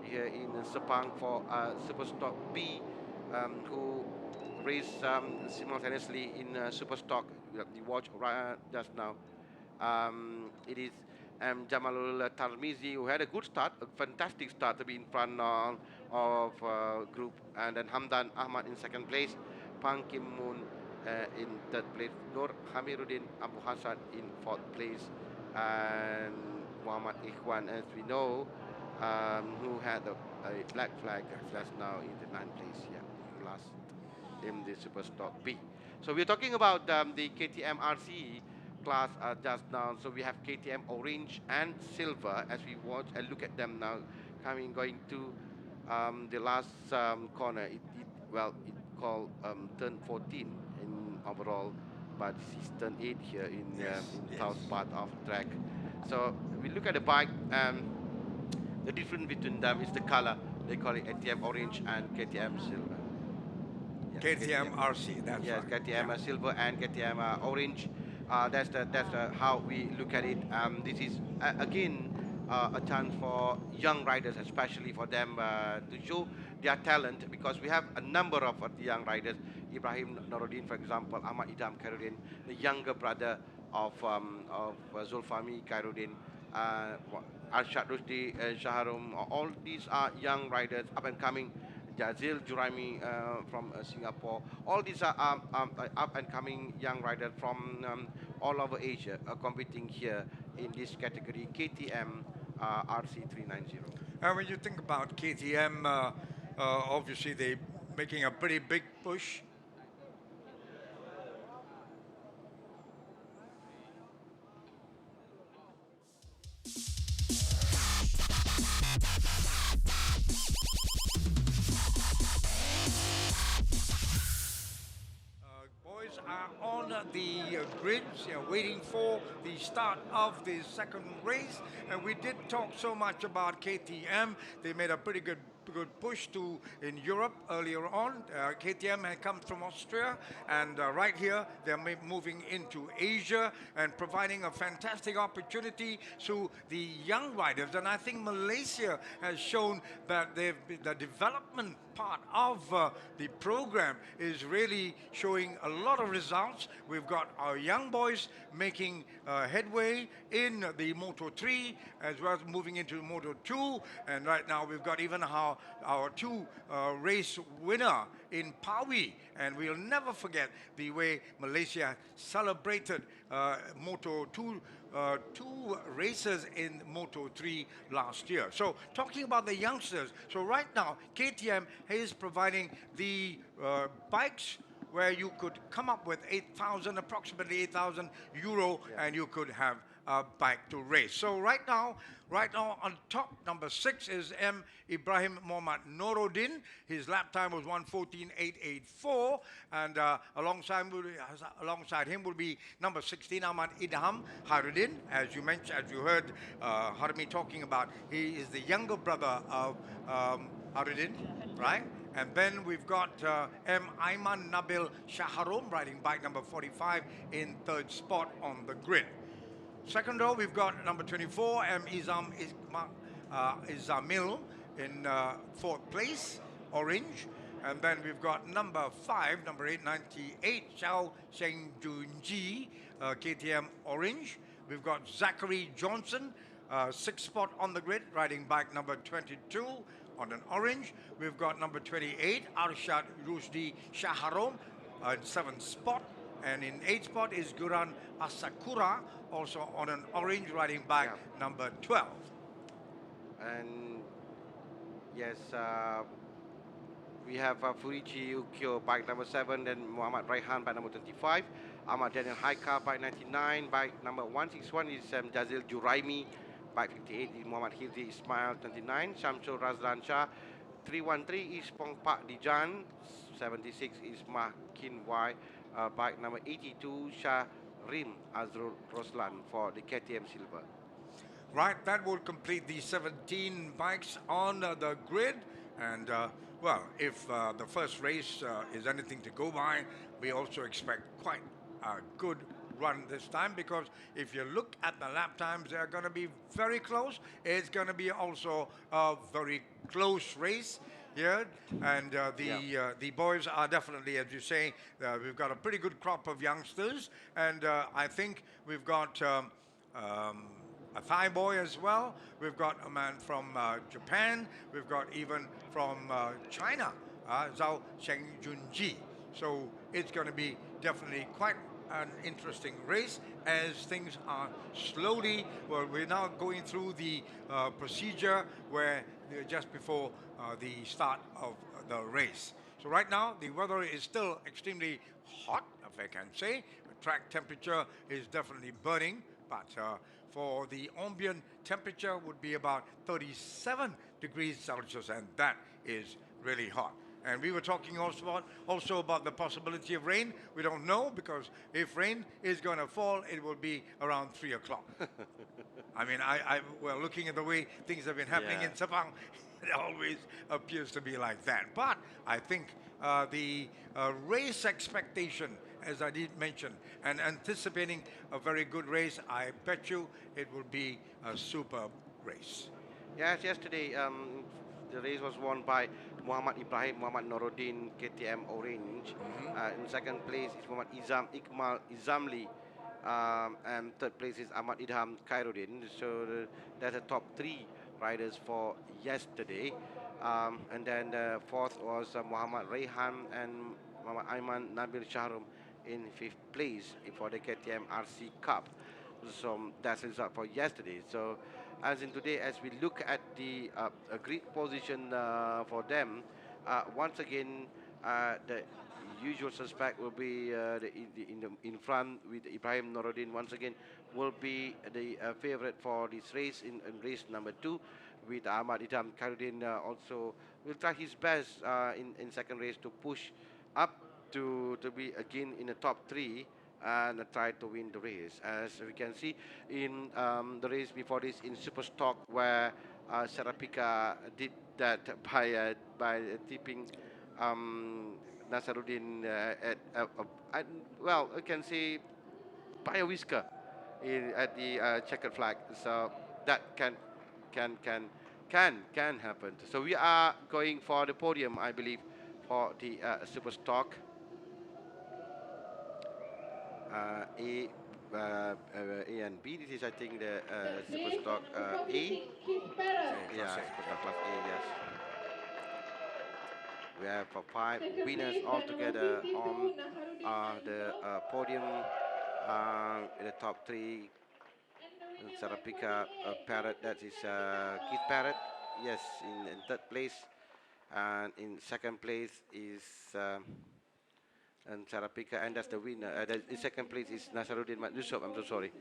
here in Sepang for Super Stock B, who raced simultaneously in Super Stock. You watch right just now. It is Jamalul Tarmizi, who had a good start, a fantastic start to be in front of group, and then Hamdan Ahmad in second place, Pang Kim Moon in third place, Nur Hamiruddin Abu Hassan in fourth place, and Muhammad Ikhwan, as we know, who had a black flag just now in the ninth place, last in the Super Stock B. So we're talking about the KTM RC class just now. So we have KTM orange and silver as we watch and look at them now going to the last corner. It called turn 14 in overall, but this is turn 8 here in south part of track. So we look at the bike, the difference between them is the color. They call it KTM orange and KTM silver. KTM RC, that's yes, right. KTM silver and KTM orange. That's how we look at it. This is again a chance for young riders, especially for them to show their talent, because we have a number of the young riders. Ibrahim Noruddin, for example, Ahmad Idham Khairuddin, the younger brother of Zulfami Khairuddin, Arshad Rusdi Shaharum. All these are young riders, up and coming. Jazil Juraimi from Singapore. All these are up and coming young riders from all over Asia competing here in this category, KTM RC 390. When you think about KTM, obviously they're making a pretty big push. Boys are on on the grids, waiting for the start of the second race. And we did talk so much about KTM. They made a pretty good push to in Europe earlier on. KTM had come from Austria, and right here they're moving into Asia and providing a fantastic opportunity to the young riders. And I think Malaysia has shown that the development part of the program is really showing a lot of results. We've got our young boys making headway in the Moto 3 as well as moving into Moto 2, and right now we've got even our two race winner in Pawi, and we'll never forget the way Malaysia celebrated Moto 2 two races in Moto 3 last year. So talking about the youngsters, so right now KTM is providing the bikes where you could come up with approximately 8,000 euro, and you could have a bike to race. So right now on top, number 6 is M. Ibrahim Muhammad Norodin. His lap time was 1:14.884, and alongside him will be number 16 Ahmad Idham Haruddin. As you mentioned, as you heard Harmi talking about, he is the younger brother of Haruddin, right? And then we've got M. Aiman Nabil Shaharom riding bike number 45 in third spot on the grid. Second row, we've got number 24, M. Izamil in fourth place, orange. And then we've got number 5, number 898, Xiao Shengjunji, KTM orange. We've got Zachary Johnson, sixth spot on the grid, riding bike number 22 on an orange. We've got number 28, Arshad Rusdi Shaharom, seventh spot. And in eighth spot is Guran Asakura, also on an orange, riding bike number 12. And yes, we have Furichi Ukyo, bike number 7, then Muhammad Raihan, bike number 25, Ahmad Daniel Haika, bike 99, bike number 161 is Jazil Juraimi, bike 58 is Muhammad Hirzi Ismail, 29, Shamsul Razlan Shah, 313 is Pong Pak Dijan, 76 is Makin Y, bike number 82, Shah Rim Azrul Roslan for the KTM Silver. Right, that will complete the 17 bikes on the grid. And, well, if the first race is anything to go by, we also expect quite a good run this time, because if you look at the lap times, they're going to be very close. It's going to be also a very close race here, and the boys are definitely, as you say, we've got a pretty good crop of youngsters, and I think we've got a Thai boy as well. We've got a man from Japan. We've got even from China, Zhao Shengjunji. So it's going to be definitely quite an interesting race as things are slowly, well, we're now going through the procedure where just before the start of the race. So right now the weather is still extremely hot, if I can say. The track temperature is definitely burning, but for the ambient temperature would be about 37 degrees Celsius, and that is really hot. And we were talking also about the possibility of rain. We don't know, because if rain is going to fall, it will be around 3 o'clock. I mean, well, looking at the way things have been happening in Sepang, it always appears to be like that. But I think the race expectation, as I did mention, and anticipating a very good race, I bet you it will be a superb race. Yes, yesterday the race was won by Muhammad Ibrahim Muhammad Norodin, KTM Orange. In second place is Muhammad Iqmal Izamli, and third place is Ahmad Idham Khairuddin. So that's the top 3 riders for yesterday. And then the fourth was Muhammad Raihan and Muhammad Aiman Nabil Shahrum in 5th place for the KTM RC Cup. So that's the result for yesterday. So as in today, as we look at the grid position for them, once again the usual suspect will be in front with Ibrahim Norodin. Once again will be the favorite for this race in race number 2, with Ahmad Idham Khairuddin also will try his best in second race to push up to be again in the top 3 and try to win the race. As we can see in the race before this in Super Stock, where Serapika did that by tipping Nasaruddin well, I can say by a whisker at the checkered flag. So that can can can happen. So we are going for the podium, I believe, for the Super Stock. A, A and B. This is, I think, the Super Stock A. Yeah, Super Stock Class A. Yes. We have five winners altogether on the podium. In the top three, Sarapika Parrot, that is Keith Parrot, yes, in third place. And in second place is and Sarapika, and that's the winner. In second place is Nasaruddin Mat Yusuf, I'm so sorry.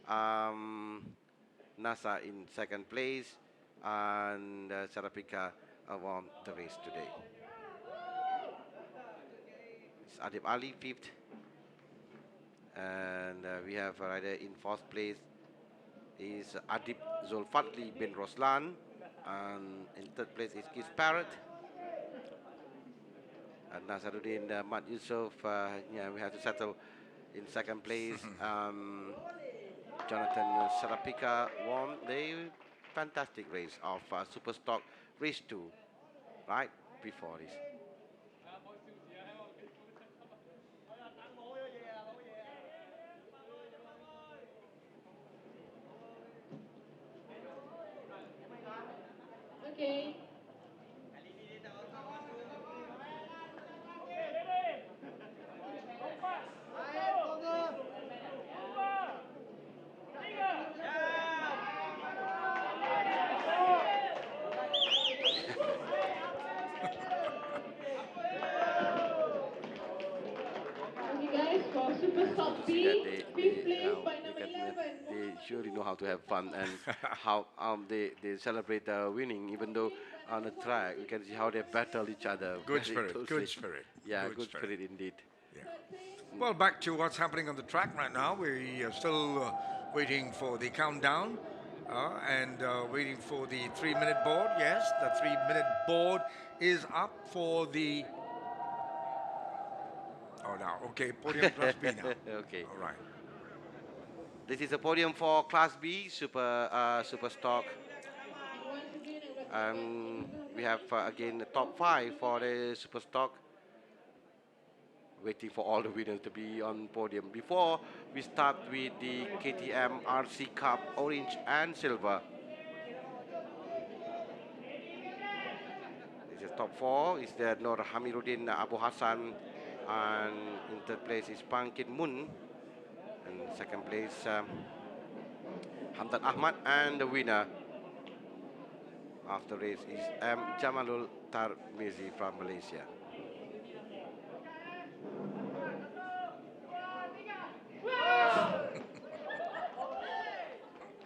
Nasa in second place, and Sarapika won the race today. It's Adib Ali, fifth. And we have a rider in fourth place is Adib Zulfatli bin Roslan, and in third place is Keith Parrot. And Nasaruddin Mat Yusuf, yeah, we have to settle in second place. Jonathan Sarapika won the fantastic race of Super Stock Race 2, right before this. Okay. Okay, guys, for Super Stock B, fifth place by number 11. They surely know how to have fun, and how they celebrate winning, even though on the track you can see how they battle each other. Good very spirit, closely. good spirit. Yeah, good spirit indeed. Yeah. Well, back to what's happening on the track right now. We are still waiting for the countdown and waiting for the 3-minute board. Yes, the 3-minute board is up for the... Oh, now, okay, podium class B now. Okay. All right. This is a podium for Class B, Super Stock. We have again the top 5 for the Super Stock. Waiting for all the winners to be on podium. Before we start with the KTM RC Cup Orange and Silver. This is top 4. Is there Nur Hamiruddin Abu Hassan, and in third place is Pangkit Mun, and second place Hamdan Ahmad, and the winner of the race is M. Jamalul Tarmizi from Malaysia.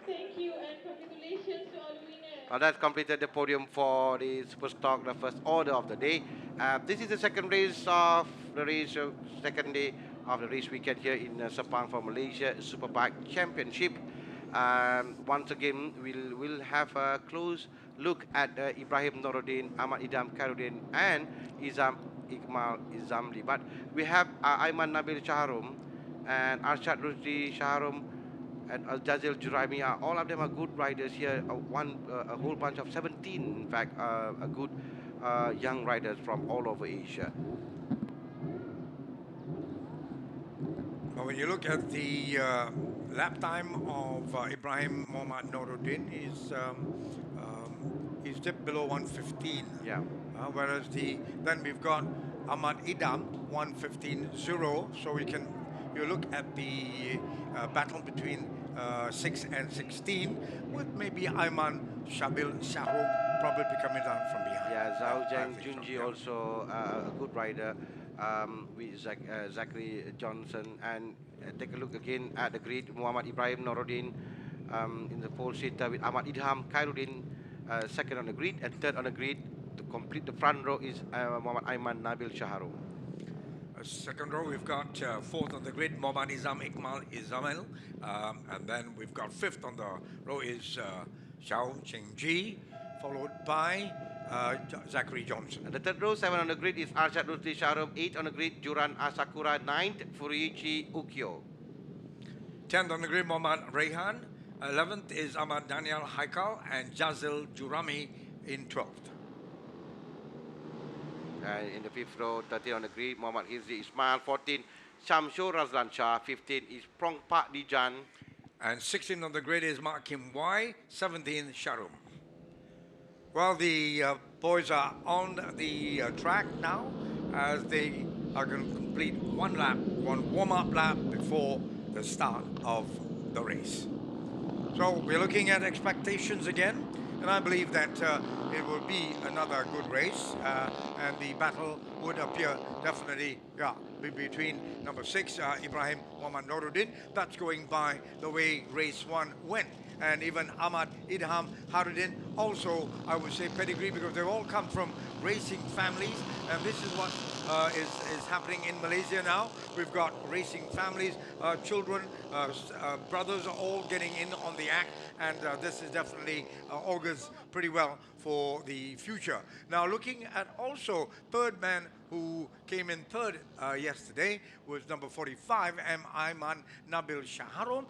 Thank you and congratulations to all the winners. That's completed the podium for the Super Stock, the first order of the day. This is the second race of the race, second day of the race weekend here in Sepang for Malaysia Superbike Championship. Once again, we'll have a close look at Ibrahim Noruddin, Ahmad Idham Khairuddin, and Iqmal Izamli. But we have Aiman Nabil Shaharum and Arshad Rusdi Shaharum and Jazil Juraimi. All of them are good riders here. A whole bunch of 17, in fact, a good young riders from all over Asia. Well, when you look at the lap time of Ibrahim Mohammad Noruddin, he's dipped below 115. Yeah. Whereas then we've got Ahmad Idham 115.0. So you look at the battle between 6 and 16, with maybe Ayman Shabil Shahrum probably coming down from behind. Yeah, Zhao I Zhang think so, Junji yeah. also a good rider with Zachary Johnson. And take a look again at the grid. Muhammad Ibrahim Noruddin in the pole seater with Ahmad Idham Khairuddin second on the grid, and third on the grid to complete the front row is Muhammad Aiman Nabil Shaharum. Second row, we've got fourth on the grid, Mohammad Izam Iqmal Izamel. And then we've got fifth on the row is Xiao Chengji, followed by Zachary Johnson. And the third row, 7 on the grid is Arshad Lutfi Sharum, 8 on the grid, Juran Asakura, 9th, Furiichi Ukyo. 10th on the grid, Mohammad Rehan. 11th is Ahmad Daniel Haikal and Jazil Jurami in 12th. And in the fifth row, 13 on the grid, Muhammad Hizri Ismail, 14, Shamsur Razlan Shah, 15 is Prongpak Dijan. And 16th on the grid is Mark Kim Wai, 17th Sharum. Well, the boys are on the track now as they are going to complete one warm-up lap before the start of the race. So we're looking at expectations again, and I believe that it will be another good race, and the battle would appear definitely be between number 6, Ibrahim Muhammad Noruddin. That's going by the way race 1 went. And even Ahmad Idham Harudin, also I would say pedigree, because they all come from racing families, and this is what is happening in Malaysia now. We've got racing families, children, brothers are all getting in on the act, and this is definitely augurs pretty well for the future. Now looking at also third man who came in third yesterday was number 45, M. Ayman Nabil Shaharom.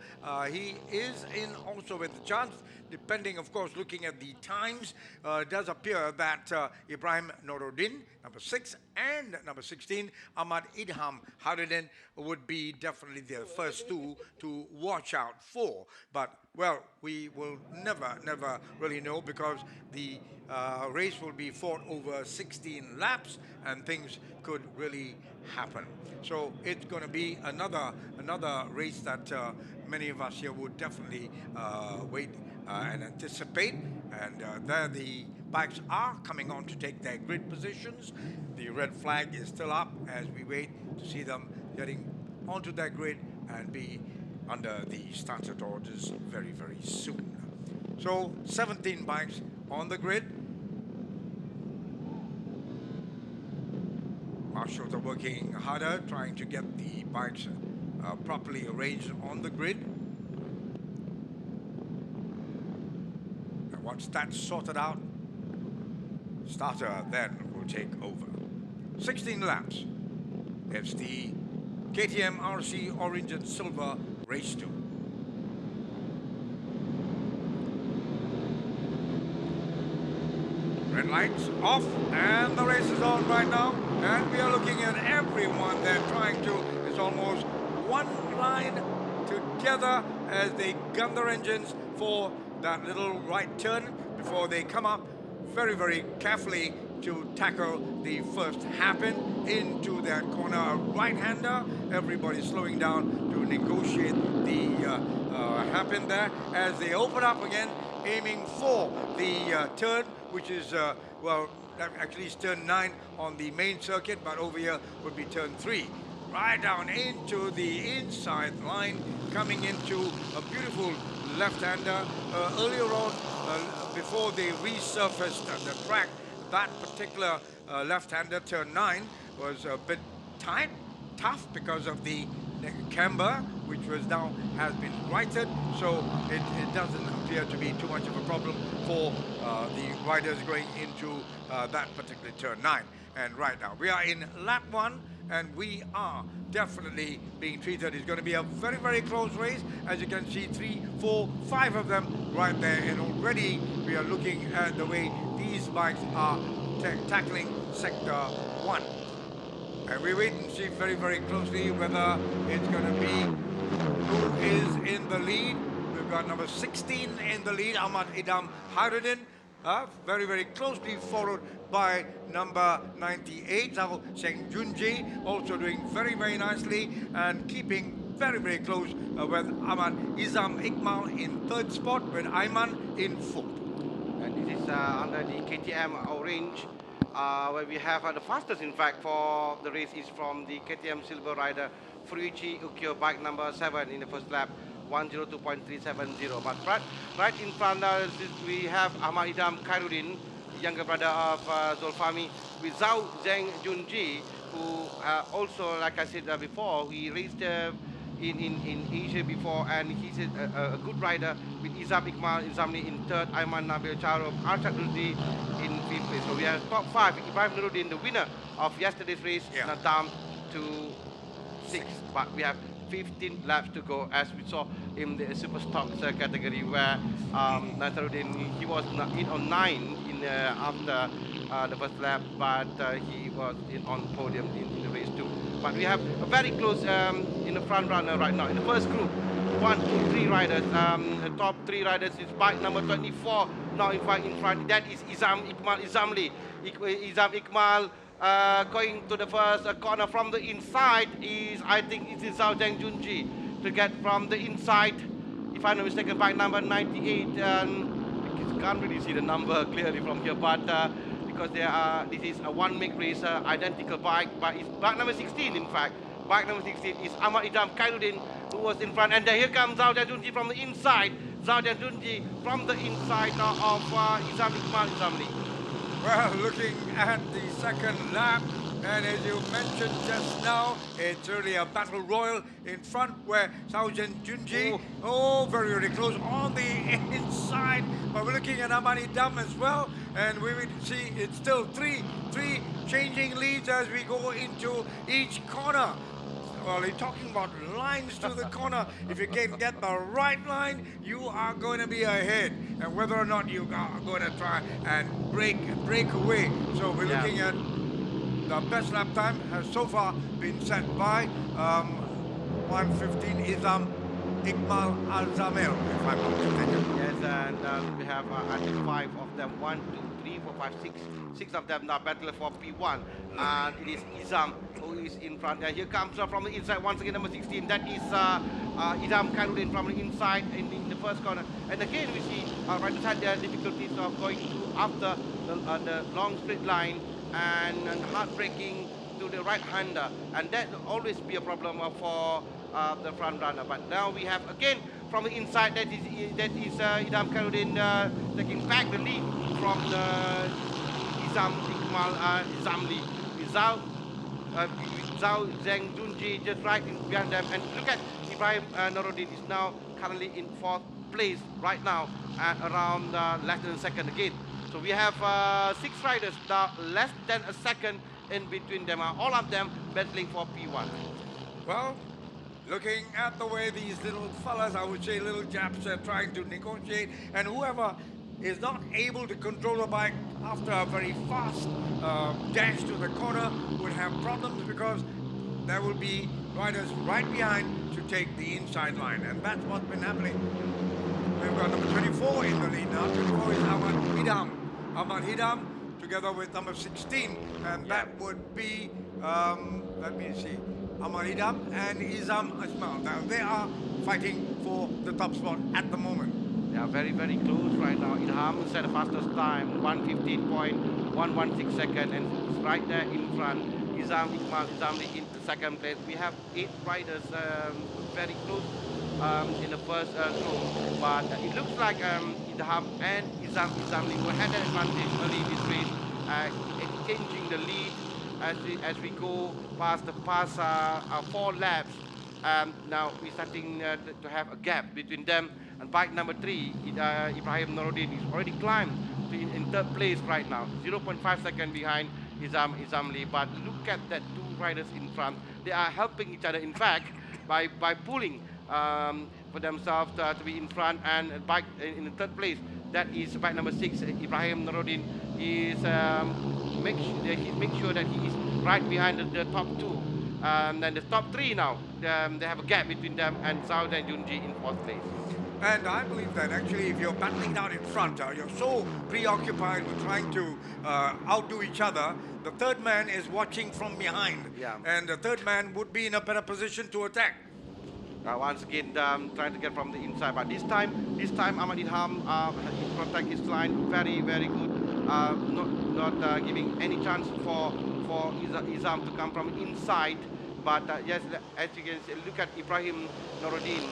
He is in also with the chance, depending, of course, looking at the times. It does appear that Ibrahim Noruddin, number 6, and number 16, Ahmad Idham Harudin, would be definitely the first two to watch out for. But, well, we will never really know, because the race will be fought over 16 laps and things could really happen. So it's going to be another race that many of us here would definitely wait and anticipate. And there the bikes are coming on to take their grid positions. The red flag is still up as we wait to see them getting onto their grid and be under the started orders very soon. So 17 bikes on the grid. Marshals are working harder, trying to get the bikes properly arranged on the grid. And once that's sorted out, starter then will take over. 16 laps. It's the KTM RC Orange and Silver Race 2. Red lights off, and the race is on right now. And we are looking at everyone there trying to, it's almost one line together as they gun their engines for that little right turn before they come up very carefully to tackle the first hairpin into that corner. A right-hander, everybody slowing down to negotiate the hairpin there as they open up again, aiming for the turn, which is, well, actually it's turn 9 on the main circuit, but over here would be turn 3. Right down into the inside line, coming into a beautiful left-hander. Earlier on, before they resurfaced the track, that particular left-hander, turn 9, was a bit tough because of the camber, which was now has been righted, so it doesn't appear to be too much of a problem for the riders going into that particular turn 9. And right now we are in lap 1, and we are definitely being treated. It's going to be a very close race. As you can see, 3, 4, 5 of them right there, and already we are looking at the way these bikes are tackling sector 1. And we wait and see very closely whether it's going to be who is in the lead. We've got number 16 in the lead, Ahmad Idham Harudin, very closely followed by number 98, Zhao Sheng Junji, also doing very nicely and keeping very close with Ahmad Izam Iqmal in 3rd spot, with Ayman in 4th. And this is under the KTM Orange, where we have the fastest, in fact, for the race is from the KTM Silver rider Furiichi Ukyo, bike number 7 in the first lap, 102.370. But right in front we have Ahmad Idham Khairuddin, younger brother of Zulfami, with Zhao Zheng Junji, who also, like I said before, he raced in Asia before, and he's a good rider with Izam Iqmal Izamli in third, Aiman Nabil Charum, Arshad Nurdi in fifth place. So we have top five. Ibrahim Nuruddin, the winner of yesterday's race, Yeah. now down to sixth. But we have 15 laps to go, as we saw in the super stocks category, where Nasaruddin, he was in on 9 in after the first lap, but he was on podium in the race too. But we have a very close in the front runner right now in the first group. 1, 2, 3 riders. The top 3 riders is bike number 24 now in front. That is Izam Iqmal Izamli. Izam Iqmal going to the first corner from the inside is, I think it is Zhao Zheng Junji to get from the inside. If I'm not mistaken, bike number 98. Can't really see the number clearly from here, but because this is a one-make race, identical bike, but it's bike number 16 in fact. Bike number 16 is Ahmad Idam Khairuddin, who was in front, and here comes Zhao Zheng Junji from the inside. Zhao Zheng Junji from the inside of Izam Iqmal Izamli. Well, looking at the second lap, and as you mentioned just now, it's really a battle royal in front where Saujan Junji, very, very close on the inside. But we're looking at Amani Dam as well, and we will see it's still three changing leads as we go into each corner. Well, you're talking about lines to the corner. If you can get the right line, you are going to be ahead. And whether or not you are going to try and break away. So we're looking at the best lap time has so far been set by 1:15 Izam Iqmal Al-Zamel, if I'm not mistaken. Yes, and we have I think 5 of them. 1, 2, 3, 4, 5, 6. 6 of them now battle for P1. And it is Izam who is in front. Here comes from the inside once again, number 16. That is Izam Khairuddin from the inside in the first corner. And again we see riders had their difficulties of going through after the long straight line and hard-braking to the right-hander. And that will always be a problem for the front runner. But now we have again from the inside, that is Izam Khairuddin taking back the lead from the Izam Iqmal Izamli. Zhao Zheng Junji just right behind them. And look at Ibrahim Nuruddin is now currently in 4th place right now at around less than a second again. So we have 6 riders now, less than a second in between them. All of them battling for P1. Well, looking at the way these little fellas, I would say little Japs, are trying to negotiate, and whoever is not able to control a bike after a very fast dash to the corner would have problems, because there will be riders right behind to take the inside line, and that's what's been happening. We've got number 24 in the lead now. 24 is Ahmad Hidam. Ahmad Hidam together with number 16, and that would be, let me see, Ahmad Hidam and Izam Ismail. Now they are fighting for the top spot at the moment. They are very, very close right now. Ilham set the fastest time, 1:15.116 seconds, and it's right there in front. Izam Iqmal Izamli in the second place. We have 8 riders very close in the first group, but it looks like Ilham and Izam Izamli will have an advantage early in this race, exchanging the lead as we go past 4 laps. Now we're starting to have a gap between them. And bike number 3, Ibrahim Nuruddin, is already climbed in 3rd place right now, 0.5 seconds behind Izamli. But look at that 2 riders in front. They are helping each other, in fact, by pulling for themselves to be in front. And bike in the 3rd place, that is bike number 6, Ibrahim Nuruddin, is make sure that he is right behind the top 2. And then the top 3 now, they have a gap between them and Zhao Zheng Junji in 4th place. And I believe that actually if you're battling down in front, you're so preoccupied with trying to outdo each other, the 3rd man is watching from behind. Yeah. And the 3rd man would be in a better position to attack. Once again, trying to get from the inside, but this time Ahmad Ilham protect his line very, very good, not giving any chance for Izam to come from inside. But yes, as you can see, look at Ibrahim Nuruddin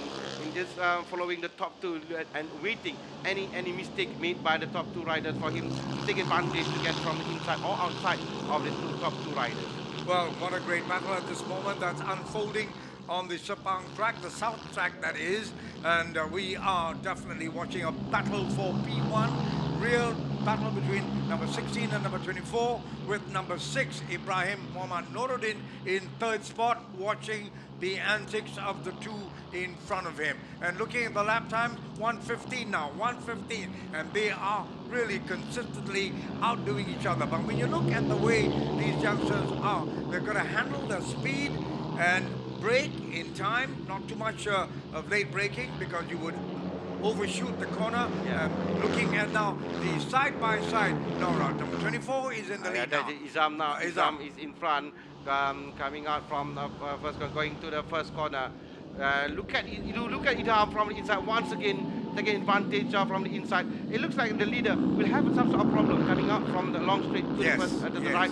in just following the top 2 and waiting any mistake made by the top 2 riders for him to take advantage to get from the inside or outside of the top 2 riders. Well, what a great battle at this moment that's unfolding on the Sepang track, the south track that is, and we are definitely watching a battle for P1, real battle between number 16 and number 24, with number 6, Ibrahim Muhammad Noruddin, in third spot, watching the antics of the two in front of him. And looking at the lap time, 1:15 now, 1:15, and they are really consistently outdoing each other. But when you look at the way these youngsters are, they're going to handle their speed and brake in time, not too much of late braking, because you would overshoot the corner. Looking at now the side by side, number 24 is in the lead now. Izam now. Izam is in front, coming out from first going to the first corner. Look at Idham from the inside once again, taking advantage from the inside. It looks like the leader will have some sort of problem coming out from the long straight to the first, to the right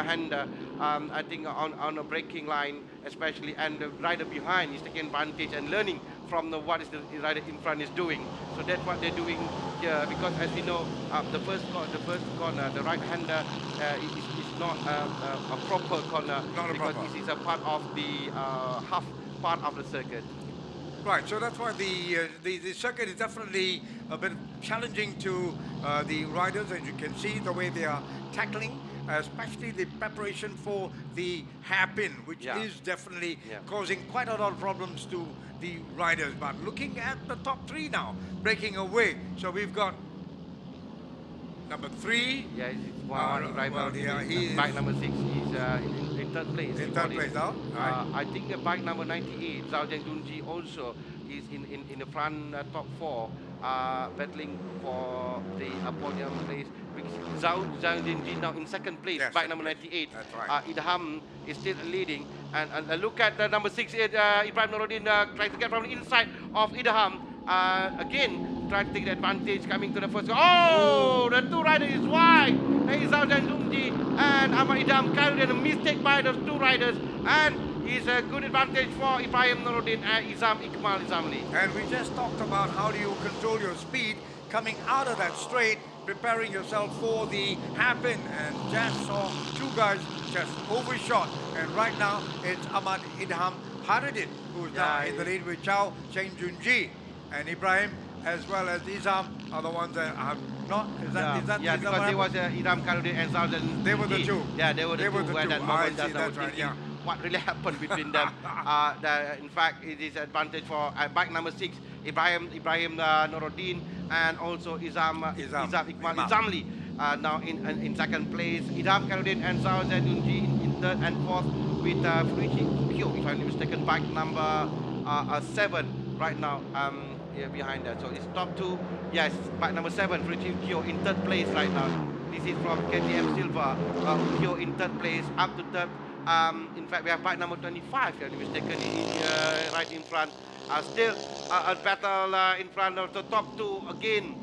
hander. I think on a braking line especially, and the rider behind is taking advantage and learning from what is the rider in front is doing. So that's what they're doing here, because as we know, the first corner, the right hander is not a proper corner, because this is a part of the half part of the circuit. Right, so that's why the circuit is definitely a bit challenging to the riders, as you can see the way they are tackling, especially the preparation for the hairpin, which is definitely causing quite a lot of problems to the riders. But looking at the top three now, breaking away. So we've got number 3. Yeah, he's bike number 6. He's in third place. In third place now. I think the bike number 98, Zhao Jiangjunji, also is in the front top 4, battling for the podium place. Zhao Jiangjunji now in second place, bike number 98. That's right. Idham is still leading. And look at the number 6, Ibrahim Noruddin trying to get from the inside of Idham. Again, trying to take the advantage, coming to the first. Oh, the two riders is wide. There is Zhao Jiangjunji and Ahmad Idham carried a mistake by the two riders, and it's a good advantage for Ibrahim Noruddin and Iqmal Izamli. And we just talked about how do you control your speed coming out of that straight, preparing yourself for the hairpin, and just saw two guys just overshot. And right now it's Ahmad Idham Haridin who's now in the lead with Zhao Jiangjunji, and Ibrahim as well as Izam are the ones that have not. Is that because there was Idham Khaludin and Zhao Jiangjunji. They were the two. Yeah, they were the two. At that moment, that's right. What really happened between them? In fact, it is advantage for bike number 6, Ibrahim Noruddin, and also Iqmal Izamli. Now in second place, Idham Khaludin and Zhao Jiangjunji in third and fourth, with Fuichi Kyo, if I'm not mistaken, bike number 7 right now. Here behind that. So it's top 2. Yes, bike number 7, Fuichi Kyo in third place right now. This is from KTM Silva. Kyo in third place, up to third. In fact, we have bike number 25, if I'm not mistaken, right in front. Still a battle in front of the top 2 again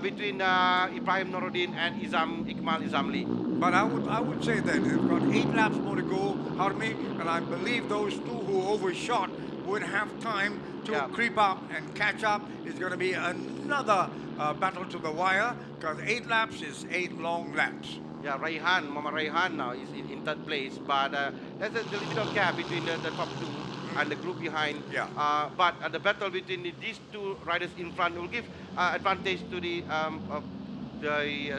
between Ibrahim Noruddin and Iqmal Izamli. But I would say that they've got 8 laps more to go, Harmi, and I believe those two who overshot would have time to creep up and catch up. It's going to be another battle to the wire, because 8 laps is 8 long laps. Yeah, Mama Raihan now is in third place, but there's a little bit of gap between the top 2 and the group behind. But the battle between these two riders in front will give advantage to the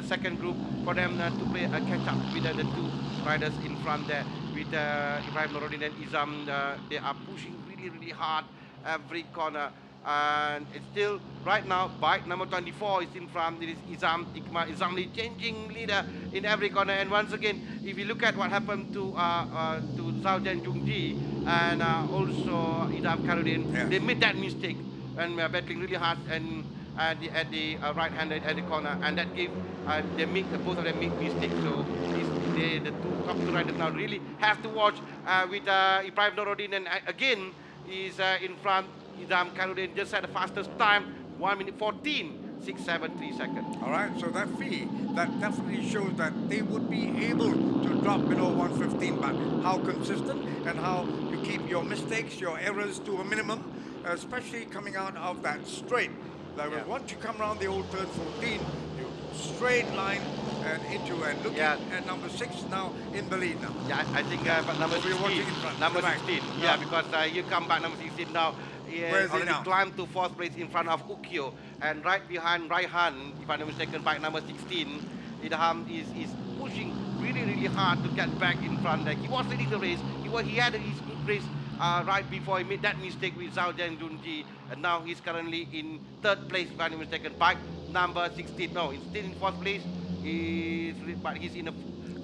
second group for them to play a catch-up with the two riders in front there. With Ibrahim Noruddin and Izam, they are pushing really hard every corner. And it's still right now bike number 24 is in front. It is Iqmal Izamli changing leader in every corner. And once again, if you look at what happened to Zhao Jiangjunji and also Idham Khaludin, they made that mistake and were battling really hard and at the right hand at the corner, and that gave both of them make mistakes. So the top 2 riders now really have to watch with Ibrahim Noruddin, and again is in front. Idham Khaludin just had the fastest time, 1 minute 14.673 seconds. All right, so that definitely shows that they would be able to drop below 1:15. But how consistent and how you keep your mistakes, your errors to a minimum, especially coming out of that straight. Like once you come around the old turn 14, you straight line and into and looking at number 6 now in the lead now. Yeah, I think but number So you're 16. watching in front, Number the back. 16. Yeah. Yeah, because you come back number 16 now. He Where is he already now? climbed to 4th place in front of Ukyo, and right behind Raihan, if I'm not mistaken, bike number 16. Idham is pushing really hard to get back in front. He was leading the race. He had his good race right before he made that mistake with Zhao Zhengjunji, and now he's currently in 3rd place, if I'm not mistaken, bike number 16. No, he's still in 4th place. But he's in the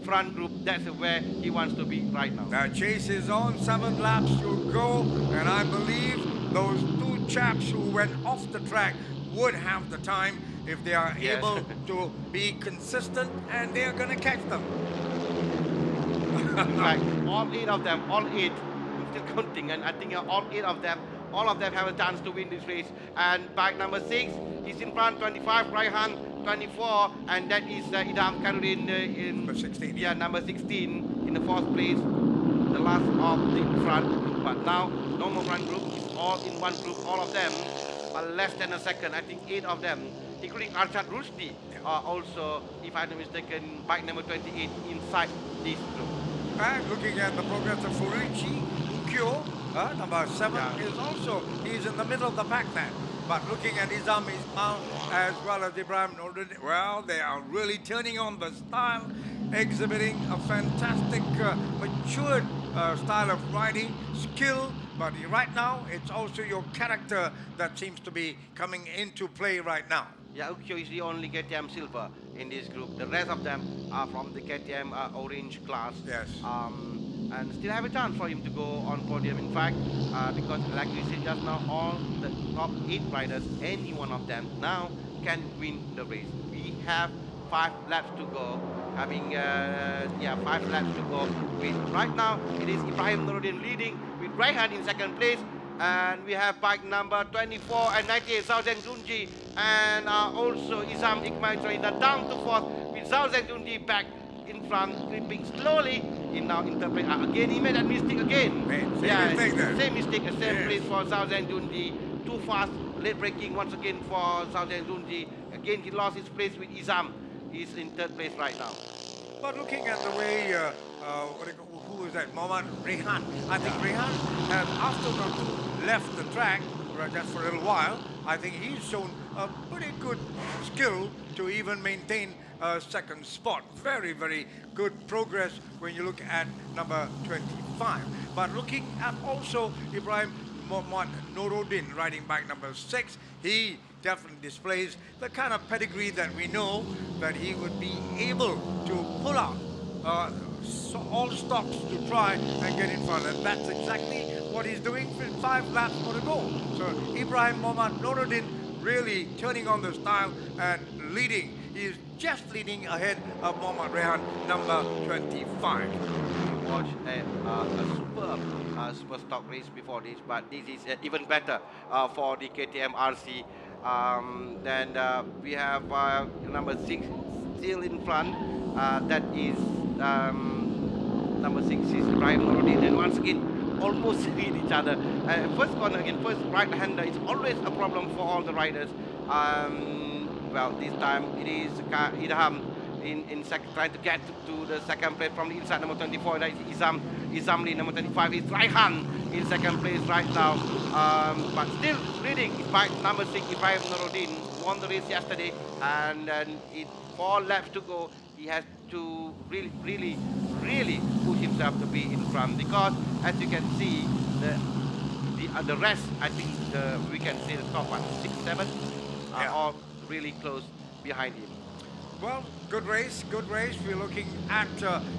front group. That's where he wants to be right now. The chase is on, 7 laps to go, and I believe those 2 chaps who went off the track would have the time if they are Yes. able to be consistent, and they are going to catch them. In fact, all 8 of them, all 8, I'm still counting, and I think all 8 of them, all of them have a chance to win this race. And bike number 6 is in front, 25, Raihan, 24, and that is Idham Kanurin in Number 16. Yeah, number 16 in the 4th place, the last of the front group. But now, no more front group, it's all in one group, all of them are less than a second. I think 8 of them, including Arshad Rushdie, are also, if I'm not mistaken, bike number 28 inside this group. And looking at the progress of Furuichi Ukyo, number 7 is also, he's in the middle of the pack there. But looking at Izam Ismail as well as Ibrahim Nordin, well, they are really turning on the style, exhibiting a fantastic, matured style of riding, skill. But right now, it's also your character that seems to be coming into play right now. Yeah, Ukyo is the only KTM silver in this group. The rest of them are from the KTM orange class. Yes. And still have a chance for him to go on podium. In fact, because like we said just now, all the top 8 riders, any one of them now can win the race. We have 5 laps to go. Having 5 laps to go. Right now, it is Ibrahim Nuruddin leading with Raihan in 2nd place. And we have bike number 24 and 98, Zhao Zhengjunji, and also Izam Ikmal down to 4th with Zhao Zhengjunji back in front, creeping slowly. In now interpret again. He made that mistake again. Same mistake there. Same mistake, same place for Zhao Zhengjunji. Too fast, late braking once again for Zhao Zhengjunji. Again, he lost his place with Izam. He's in 3rd place right now. But looking at the way, who is that? Mohammad Rehan. I think Rehan has, after the left the track, just for a little while, I think he's shown a pretty good skill to even maintain a 2nd spot. Very good progress when you look at number 25. But looking at also Ibrahim Mohammad Nuruddin riding bike number 6, he definitely displays the kind of pedigree that we know that he would be able to pull out all stops to try and get in front, and that's exactly what he's doing with 5 laps more to go. So Ibrahim Mohammad Nuruddin really turning on the style and leading. He is just leading ahead of Mohammad Rehan, number 25. Watch a super stock race before this, but this is even better for the KTM RC. Then we have number 6 still in front. That is number 6 is Ibrahim Nuruddin, and once again almost hit each other. First corner again, first right-hander is always a problem for all the riders. Well, this time it is Idham trying to get to the 2nd place from the inside, number 24. That is Izamli, number 25 is Raihan in 2nd place right now. But still leading by number 6, Ibrahim Nuruddin. Won the race yesterday, and then 4 laps to go. He has to really push himself to be in front, because as you can see, the rest, I think we can see the top 6, 7 are all really close behind him. Well, good race. We're looking at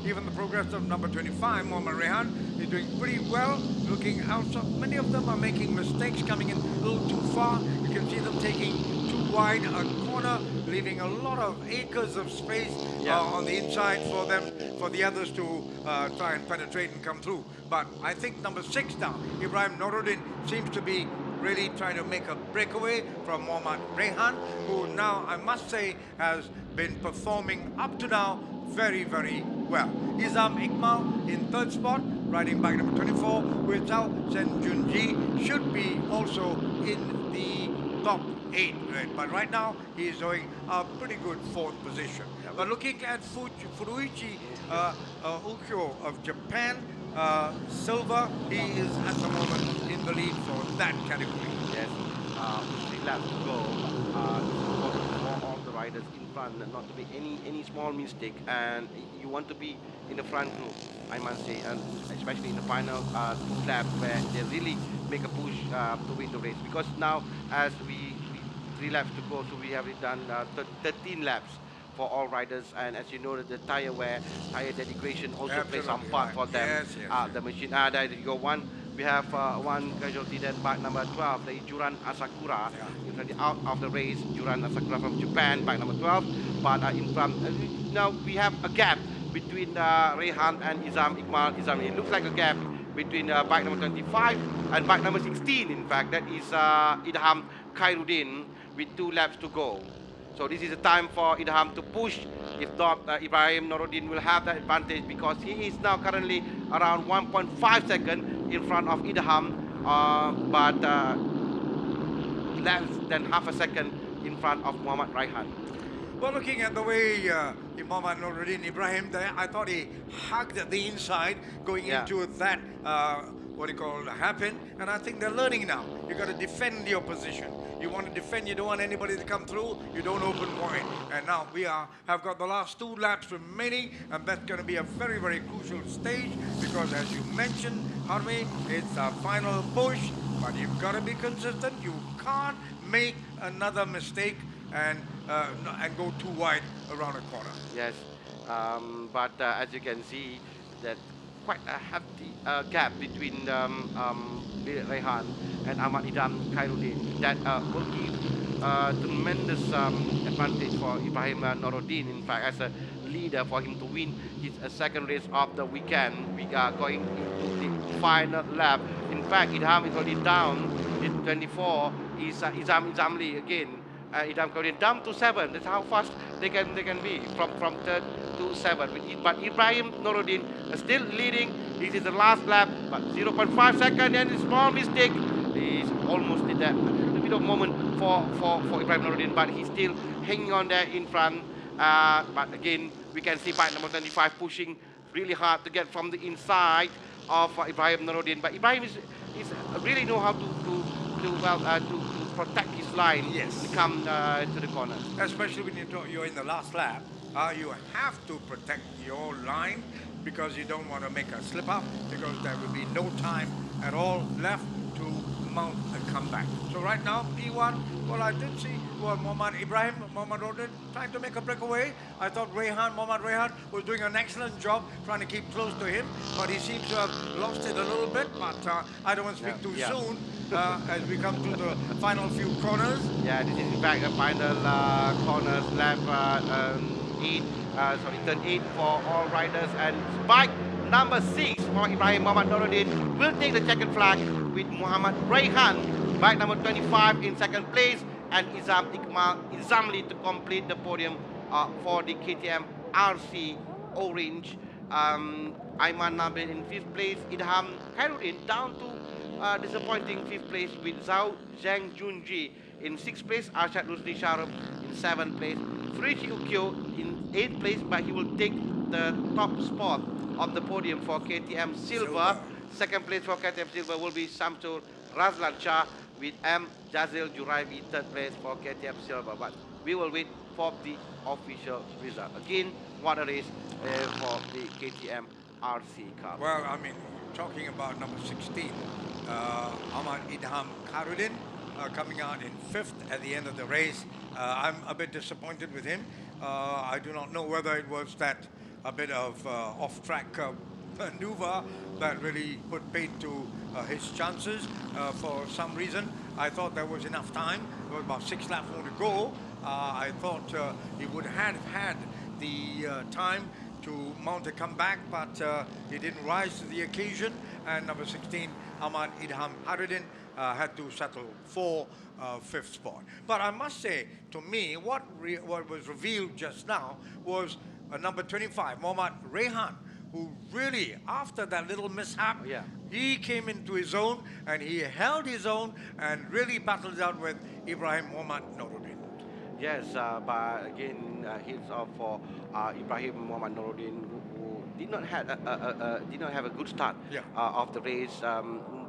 even the progress of number 25, Mohammad Rehan. He's doing pretty well. Looking out, so many of them are making mistakes, coming in a little too far. You can see them taking too wide a corner, leaving a lot of acres of space on the inside for the others to try and penetrate and come through. But I think number 6 now, Ibrahim Nuruddin, seems to be really trying to make a breakaway from Mohammad Rehan, who now, I must say, has been performing up to now very well. Izam Ikmal in 3rd spot, riding bike number 24, with Zhao Zhengjunji should be also in the top 8, right? But right now he is doing a pretty good 4th position. But looking at Furuichi Ukyo of Japan, silver, he is at the moment in the lead for that category. Yes, 3 laps to go. It's important for all the riders in front not to make any small mistake, and you want to be in the front group, I must say, and especially in the final 2 laps where they really make a push to win the race. Because now, as we 3 laps to go, so we have done 13 laps for all riders, and as you know, the tire wear, tire dedication also plays some Absolutely part right. for them. Yes, yes, The machine. There you go. We have one casualty. Then bike number 12, the Juran Asakura, in front out of the race. Juran Asakura from Japan, bike number 12. But in front, now we have a gap between Rehan and Iqmal Izam. It looks like a gap between bike number 25 and bike number 16. In fact, that is Idham Khairuddin with 2 laps to go. So this is the time for Idham to push. If not, Ibrahim Noruddin will have that advantage because he is now currently around 1.5 seconds in front of Idham, but less than half a second in front of Muhammad Raihan. Well, looking at the way Muhammad Noruddin Ibrahim there, I thought he hugged the inside going into that, what do you call, happen. And I think they're learning now. You got to defend your position. You want to defend, you don't want anybody to come through, you don't open wide. And now we have got the last 2 laps remaining, and that's going to be a very, very crucial stage because as you mentioned, Harvey, it's a final push, but you've got to be consistent. You can't make another mistake and go too wide around a corner. Yes, but as you can see, that quite a hefty gap between Rehan and Ahmad Idham Khairuddin that will give tremendous advantage for Ibrahim Noruddin, in fact, as a leader for him to win his second race of the weekend. We are going into the final lap. In fact, Idham is already down. It's 24. Izamli again. Idham Khairuddin down to 7. That's how fast they can be from 3rd to 7. But Ibrahim Noruddin is still leading. This is the last lap, but 0.5 seconds and a small mistake. He's almost did that. A little bit of moment for Ibrahim Noruddin, but he's still hanging on there in front. But again, we can see bike number 25 pushing really hard to get from the inside of Ibrahim Noruddin. But Ibrahim is really know how to protect his line to come to the corner. Especially when you're in the last lap, you have to protect your line because you don't want to make a slip up because there will be no time at all left to mount a comeback. So right now, P1, well, I did see Muhammad Noruddin trying to make a breakaway. I thought Muhammad Raihan was doing an excellent job trying to keep close to him, but he seems to have lost it a little bit, but I don't want to speak too soon as we come to the final few corners. Yeah, this is in fact the final corners, lap turn 8 for all riders, and bike number 6 for Muhammad Noruddin will take the checkered flag with Muhammad Raihan, bike number 25 in 2nd place, and Izamli to complete the podium for the KTM RC Orange. Ayman Nabil in 5th place, Idham Khairuddin down to disappointing 5th place with Zhao Zhang Junji in 6th place, Arshad Rusdi Sharum in 7th place, Furuichi Ukyo in 8th place, but he will take the top spot on the podium for KTM Silver. 2nd place for KTM Silver will be Samsul Razlan Shah with M. Jazil Juraibi, 3rd place for KTM Silver. But we will wait for the official result. Again, what a race for the KTM RC car. Well, I mean, talking about number 16, Ahmad Idham Khairuddin coming out in 5th at the end of the race. I'm a bit disappointed with him. I do not know whether it was that a bit of off-track maneuver that really put paid to his chances for some reason. I thought there was enough time. There was about 6 laps more to go. I thought he would have had the time to mount a comeback, but he didn't rise to the occasion. And number 16, Ahmad Idham Khairuddin, had to settle for 5th spot. But I must say, to me, what was revealed just now was number 25, Muhammad Raihan, who really, after that little mishap, he came into his own and he held his own and really battled out with Ibrahim Muhammad Noruddin. Yes, but again, hits off for Ibrahim Muhammad Noruddin, who did not have a good start Yeah. of the race.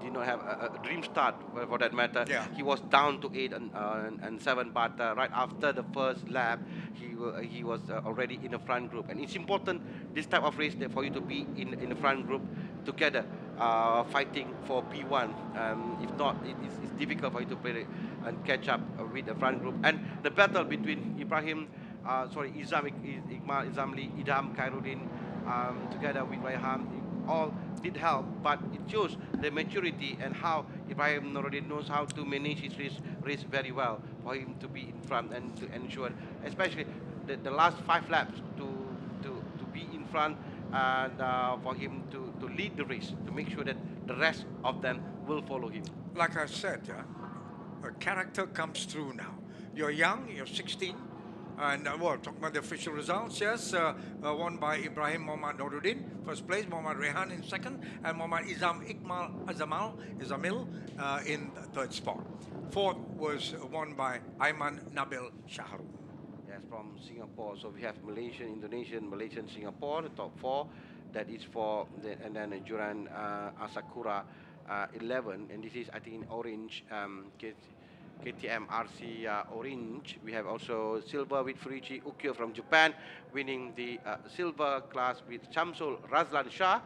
Did not have a dream start for that matter. Yeah. He was down to 8 and 7, but right after the first lap, he was already in the front group. And it's important this type of race that for you to be in the front group together, fighting for P1. If not, it's difficult for you to play and catch up with the front group. And the battle between Iqmal, Izamli, Idham, Khairuddin, together with Rayhan, all did help, but it shows the maturity and how Ibrahim Noruddin knows how to manage his race very well for him to be in front and to ensure, especially the last 5 laps, to be in front and for him to lead the race, to make sure that the rest of them will follow him. Like I said, character comes through now. You're young, you're 16, and well, talking about the official results, yes, won by Ibrahim Muhammad Noruddin, first place, Muhammad Rehan in second, and Muhammad Izamil in third spot. Fourth was won by Aiman Nabil Shahrul. Yes, from Singapore. So we have Malaysian, Indonesian, Malaysian, Singapore, the top four. That is for and then Juran Asakura 11, and this is I think in orange. KTM RC orange. We have also silver with Furichi Ukyo from Japan, winning the silver class with Chamsul Razlan Shah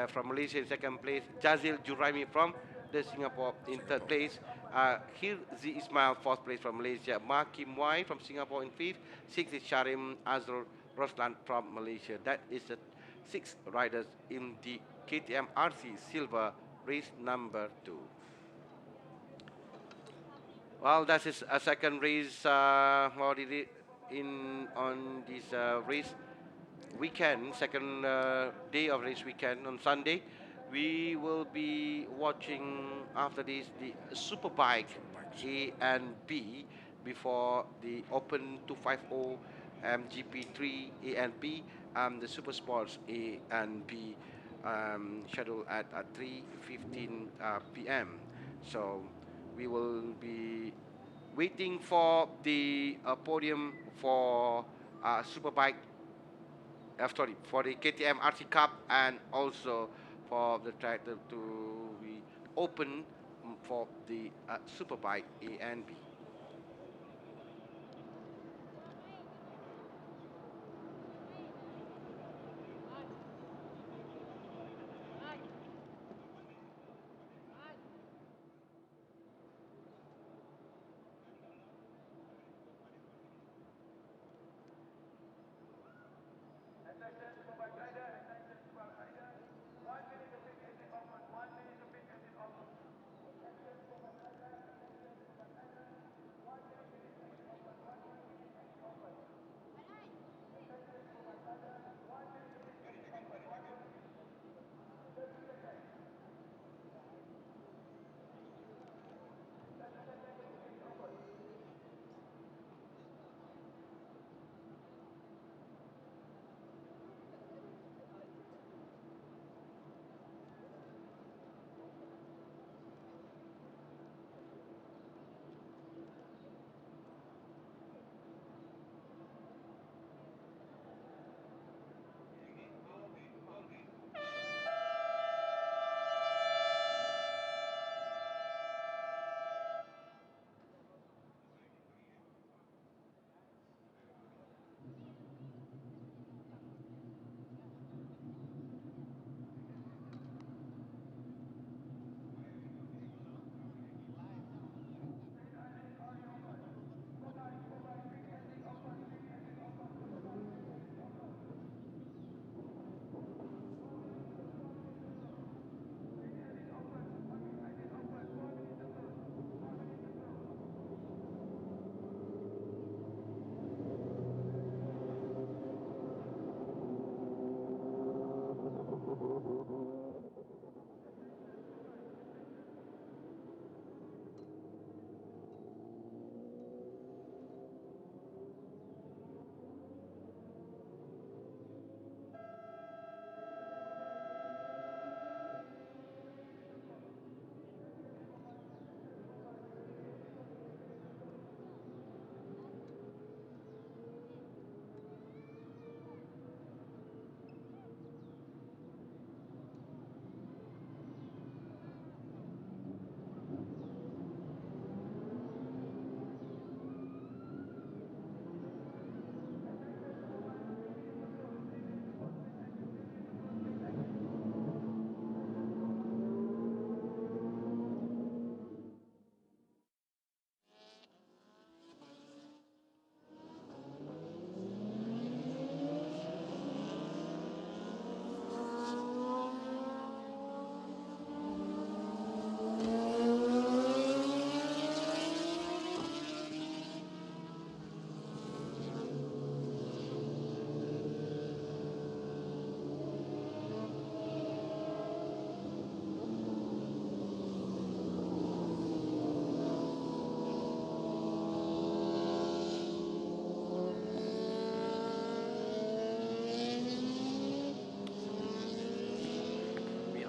from Malaysia in second place. Jazil Juraimi from the Singapore in third place. Hirzi Ismail fourth place from Malaysia. Ma Kim Wai from Singapore in fifth. Sixth is Sharim Azrul Roslan from Malaysia. That is the 6 riders in the KTM RC silver race number 2. Well, that is a second race on this race weekend, second day of race weekend on Sunday. We will be watching after this the Superbike A and B before the Open 250 GP3 A and B, the Super Sports A and B scheduled at 3:15 p.m. So we will be waiting for the podium for Superbike, for the KTM RC Cup, and also for the track to be open for the Superbike A and B.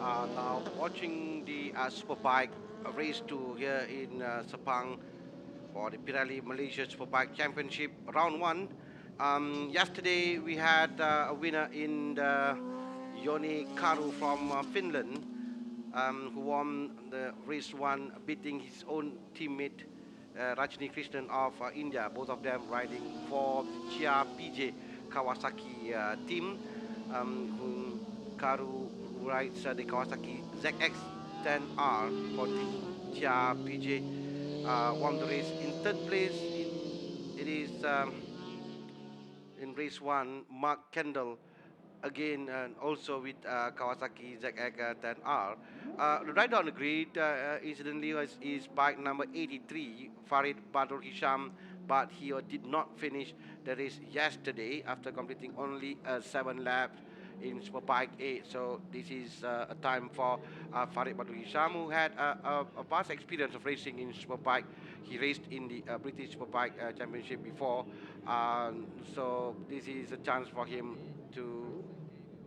are now watching the Superbike race 2 here in Sepang for the Pirelli Malaysia Superbike Championship round 1. Yesterday we had a winner in the Joni Karu from Finland, who won the race 1, beating his own teammate Rajni Krishnan of India, both of them riding for the Chia PJ Kawasaki team. Whom Karu rides the Kawasaki ZX-10R for Team Chia PJ. Won the race in third place. It is in race 1, Mark Kendall again, and also with Kawasaki ZX-10R. The rider on the grid, incidentally, was his bike number 83, Farid Badr Hisham, but he did not finish the race yesterday after completing only 7 laps in Superbike 8. So this is a time for Farid Badr Hisham, who had a vast experience of racing in Superbike. He raced in the British Superbike Championship before, so this is a chance for him to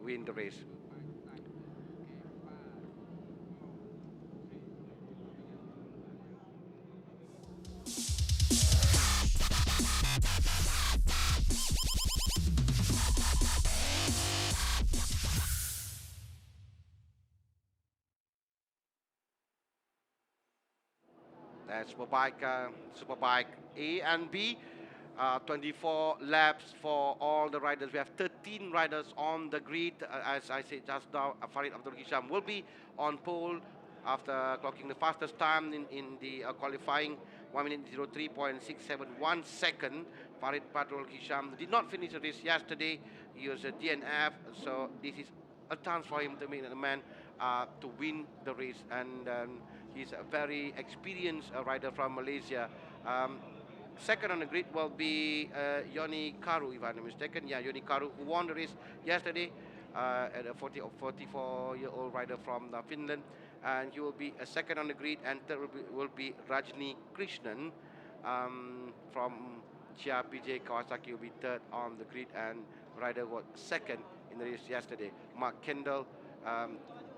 win the race. That's Superbike A and B. 24 laps for all the riders. We have 13 riders on the grid. As I said just now, Farid Abdul Hisham will be on pole after clocking the fastest time in the qualifying, 1 minute 03.671 second. Farid Abdul Hisham did not finish the race yesterday. He was a DNF, so this is a chance for him to make the man to win the race. And he's a very experienced rider from Malaysia. Second on the grid will be Joni Karu, if I'm not mistaken. Yeah, Joni Karu, who won the race yesterday, at a 44-year-old rider from Finland. And he will be a second on the grid, and third will be Rajni Krishnan from Chia PJ Kawasaki will be third on the grid, and rider was second in the race yesterday. Mark Kendall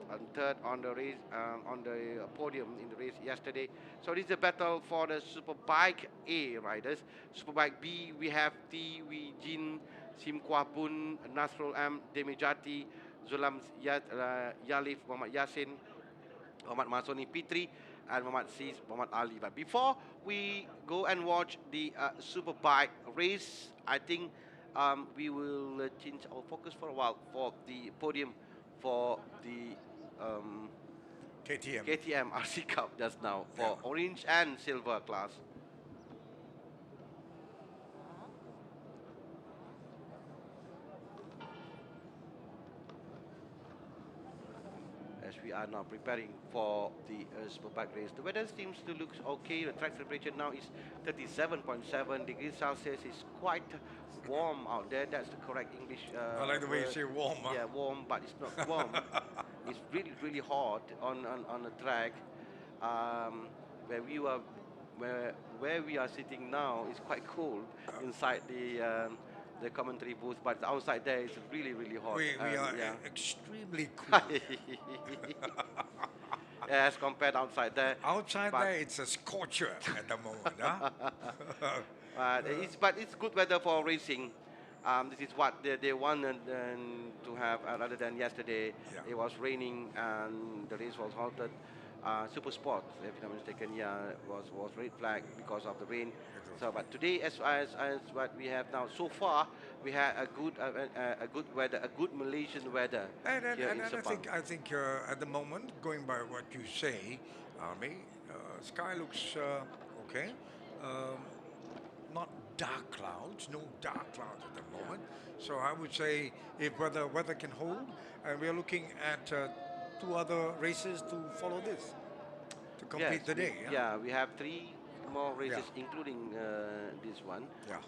and third on the race, on the podium in the race yesterday. So this is a battle for the Superbike A riders. Superbike B, we have T. Wee Jin, Sim Kwa Pun, Nasrul M, Demijati, Zulam Yalif, Muhammad Yasin, Muhammad Masoni Pitri, and Muhammad Sis, Muhammad Ali. But before we go and watch the Superbike race, I think we will change our focus for a while for the podium for the KTM RC Cup just now for orange and silver class. As we are now preparing for the Superbike race, the weather seems to look okay. The track temperature now is 37.7 degrees Celsius. It's quite warm out there. That's the correct English. I like the way you say warm. Huh? Yeah, warm, but it's not warm. It's really, really hot on the track. Where we are sitting now is quite cold inside the commentary booth, but outside there is really, really hot. We are extremely cool. As compared outside there. Outside there, it's a scorcher at the moment. Huh? But it's good weather for racing. This is what they wanted to have rather than yesterday. Yeah. It was raining and the race was halted. Super Sport, if I'm not mistaken, was red flag because of the rain. So, but today, as what we have now, so far, we had a good weather, a good Malaysian weather here in Sepang. I think at the moment, going by what you say, Army, sky looks okay. Not dark clouds, no dark clouds at the moment. So I would say if weather can hold, and we are looking at 2 other races to follow this, to complete the day. We have 3 more races, including this one. Yeah.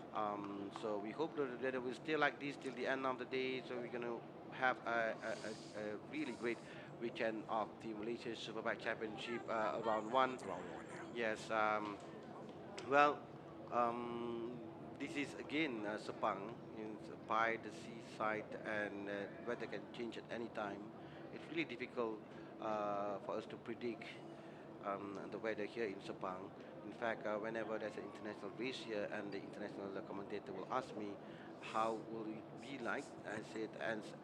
So we hope that it will stay like this till the end of the day. So we're going to have a really great weekend of the Malaysia Superbike Championship round 1. Round 1, yeah. Yes. This is again Sepang, by the seaside, and weather can change at any time. it's really difficult for us to predict the weather here in Sepang. In fact, whenever there's an international race here and the international commentator will ask me how will it be like, I said,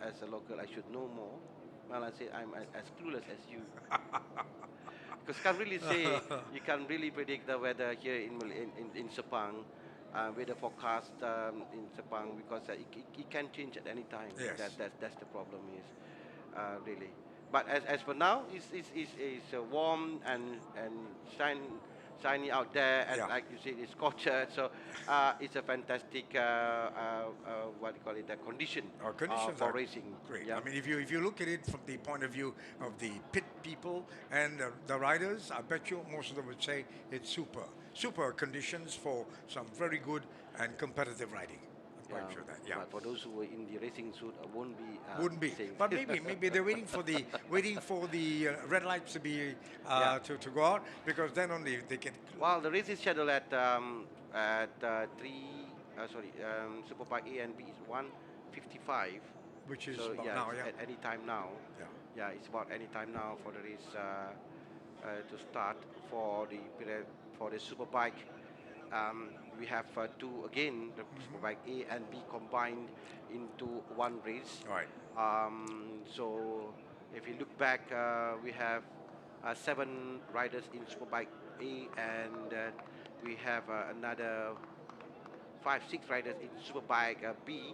as a local, I should know more. Well, I said, I'm as clueless as you. Because can't really say, you can't really predict the weather here in Sepang, weather forecast in Sepang, because it can change at any time. Yes. That's the problem is, really. But as for now, it's warm and shiny out there, and Yeah. like you said, it's scorcher. So it's a fantastic what do you call it, the condition Our conditions for are racing. great. Yeah. I mean, if you look at it from the point of view of the pit people and the riders, I bet you most of them would say it's super conditions for some very good and competitive riding. I'm quite sure that. Yeah. But for those who were in the racing suit, won't be Wouldn't be, safe. but maybe they're waiting for the red lights to be Yeah. to go out, because then only they can. Well, the race is scheduled at three. Sorry, Superbike A and B is 1:55. Which is So about yeah, now, it's yeah. at any time now. Yeah. Yeah, it's about any time now for the race to start for the Superbike. We have two again, the Superbike A and B combined into one race. All right. So if you look back, we have 7 riders in Superbike A, and we have another 5, 6 riders in Superbike B.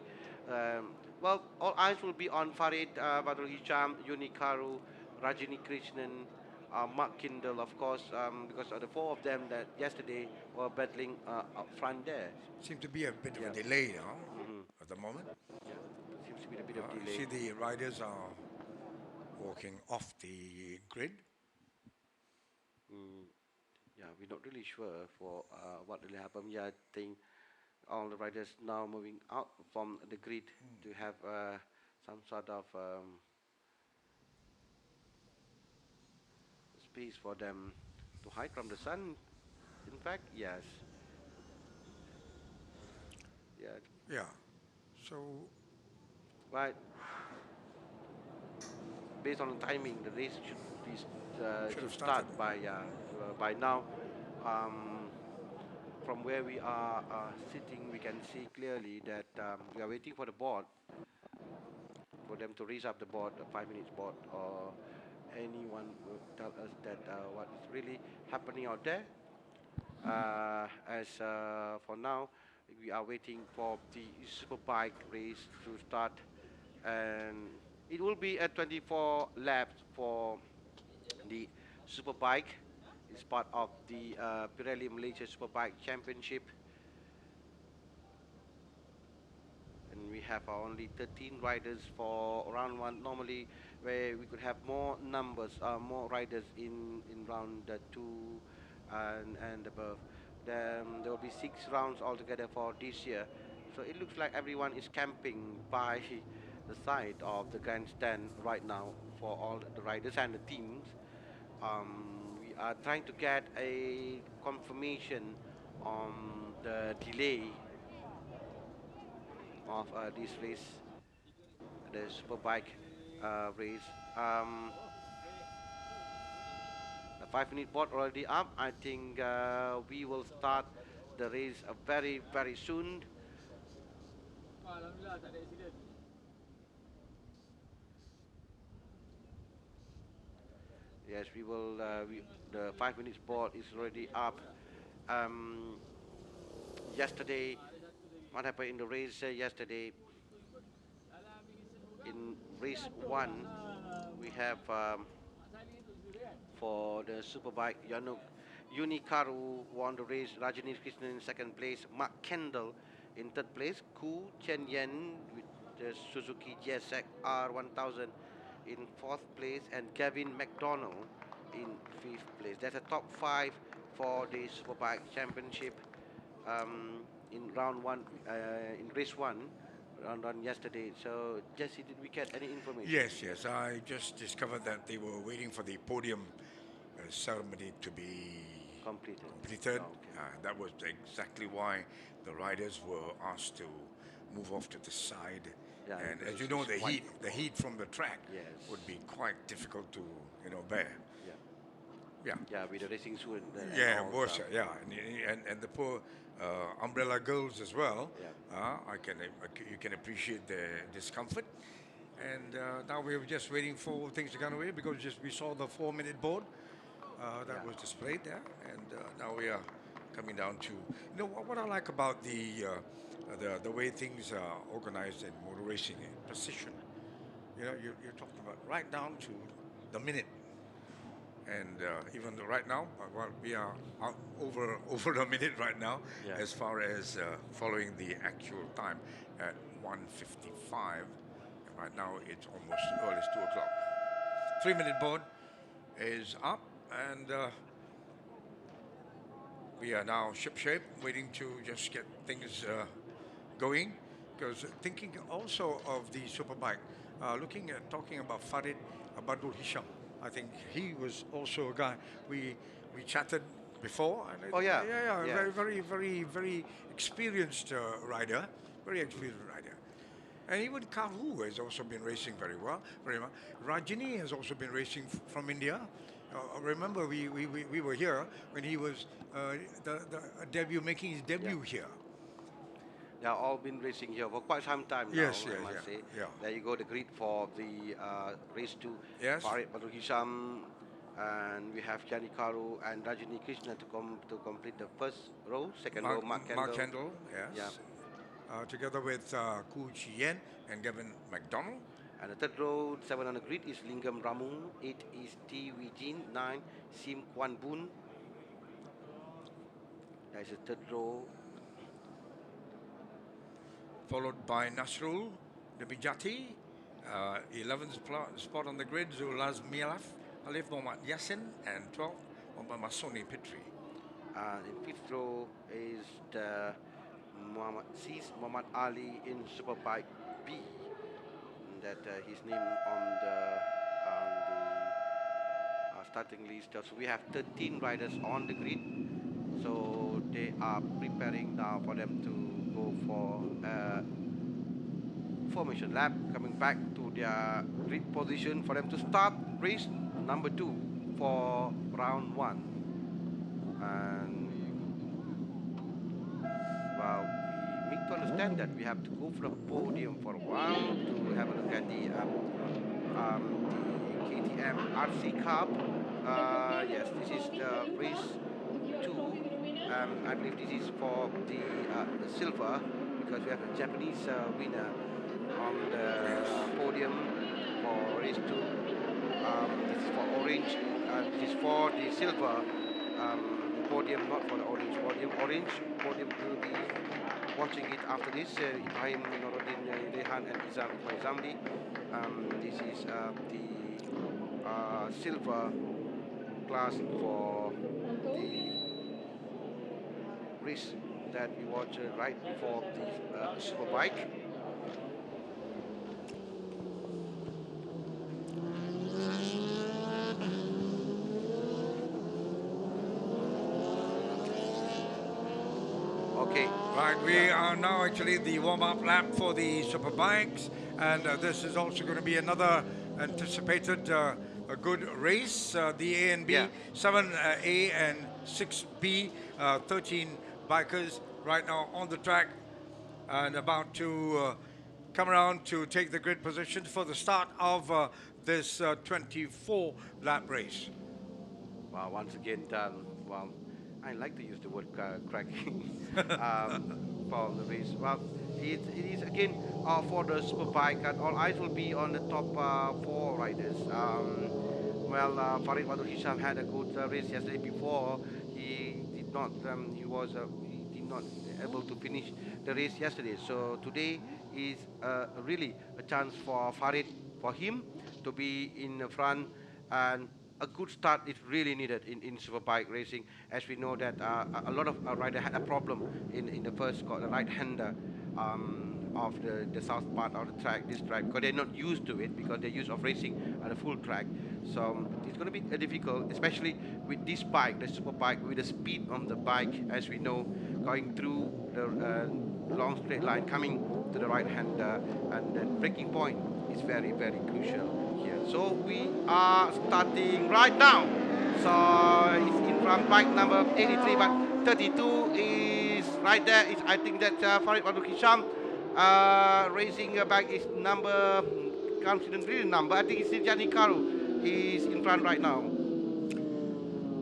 Well, all eyes will be on Farid Badrul Hisham, Unikaru, Rajini Krishnan, Mark Kindle, of course, because the 4 of them that yesterday were battling up front there. Seems to be a bit of Yeah. a delay now Mhm. at the moment. Yeah, seems to be a bit of You delay. see, the riders are walking off the grid. Mm, yeah, we're not really sure for what will happen. Yeah, I think all the riders now moving out from the grid to have some sort of space for them to hide from the sun. In fact, yes. Yeah, Yeah. So right. Based on the timing, the race should be should have should started. start by now. Um, from where we are sitting, we can see clearly that we are waiting for the board, for them to raise up the board, the 5 minutes board, or anyone will tell us that what is really happening out there. As for now, we are waiting for the Superbike race to start, and it will be at 24 laps for the Superbike. It's part of the Pirelli Malaysia Superbike Championship, and we have only 13 riders for round one. Normally, where we could have more numbers, more riders in round two and above. Then there will be 6 rounds altogether for this year. So it looks like everyone is camping by the side of the grandstand right now for all the riders and the teams. We are trying to get a confirmation on the delay of this race, the Superbike race. The 5 minute board already up. I think we will start the race very soon. Yes, we will. The 5 minutes board is already up. Um, Yesterday, what happened in the race yesterday? In race one, we have for the Superbike, Unikaru won the race, Rajini Krishnan in second place, Mark Kendall in third place, Ku Chen Yen with the Suzuki GSX R1000 in fourth place, and Gavin McDonald in fifth place. That's a top 5 for the Superbike Championship in round one, in race one, round one yesterday. So, Jesse, did we get any information? Yes. I just discovered that they were waiting for the podium ceremony to be Completed. completed. Oh, okay. That was exactly why the riders were asked to move off to the side Yeah, and because as you know, it's the heat from the track Yes. would be quite difficult to bear. Yeah. Yeah. Yeah, with the racing suit. Yeah, all worse. stuff. Yeah, and the poor umbrella girls as well. Yeah. You can appreciate their discomfort. And now we're just waiting for things to get away because just we saw the 4-minute board that Yeah. was displayed there, and now we are coming down to what I like about the way things are organized in motor racing, precision. You're talking about right down to the minute. And even though right now, well, we are out over a minute right now, Yeah. as far as following the actual time at 1:55. And right now, it's almost early, it's 2 o'clock. 3-minute board is up, and we are now shipshape, waiting to just get things going. Because thinking also of the superbike, talking about Farid Abadul Hisham, I think he was also a guy we chatted before. And Oh, yeah. yeah, Yeah. very experienced rider, very experienced rider. And even Kahu has also been racing very well, very well. Rajini has also been racing from India. Remember, we were here when he was making his debut here. They have all been racing here for quite some time now, Yes, I yes, must say. yeah. There you go, the grid for the race 2. Yes. Farid Badrul Hisham, and we have Gianni Karu and Rajini Krishna to complete the first row. Second row, Mark Kendall. Yes. Yeah. Together with Ku Chi Yen and Gavin McDonald. And the third row, 7 on the grid, is Lingam Ramu. 8 is T Wee Jin. 9, Sim Kwan Boon. That is the third row. Followed by Nasrul Nabijati. 11th spot on the grid, Zulaz Mialaf, Alif Mohammad Yassin, and 12th, Mohammad Masoni Pitri. And in fifth row is the Muhammad Ali in Superbike B. That his name on the starting list. So we have 13 riders on the grid. So they are preparing now for them to go for formation lap, coming back to their grid position for them to start race number 2 for round 1. And well, we need to understand that we have to go for the podium for a while to have a look at the KTM RC Cup. Yes, this is the race 2. I believe this is for the silver because we have a Japanese winner on the podium for race 2. This is for orange. This is for the silver podium, not for the orange podium. Orange podium will be watching it after this. Ibrahim Norodin Rehan and Ismail Zamli. This is the silver class for the race that we watched right before the Superbike. Okay. Right, we are now actually the warm-up lap for the Superbikes, and this is also going to be another anticipated a good race. The A and B, Yeah. 7A and 6B, 13 bikers right now on the track and about to come around to take the grid positions for the start of this 24-lap race. Well, once again done. Well, I like to use the word cracking for the race. Well, it is again for the Superbike, and all eyes will be on the top 4 riders. Farid Wadul Hisham had a good race yesterday before. He did not. He did not able to finish the race yesterday. So today is really a chance for Farid, for him to be in the front, and a good start is really needed in Superbike racing, as we know that a lot of riders had a problem in the first the right-hander of the south part of the track, this track, because they're not used to it, because they're used of racing at a full track. So it's going to be difficult, especially with this bike, the Superbike, with the speed on the bike, as we know, going through the long straight line, coming to the right hander, and then braking point is very, very crucial here. So we are starting right now. So it's in front bike number 83, but 32 is right there. It's, I think that Farid Wadul Hisham racing back is number, can't see the real number. I think it's Jani Karu is in front right now.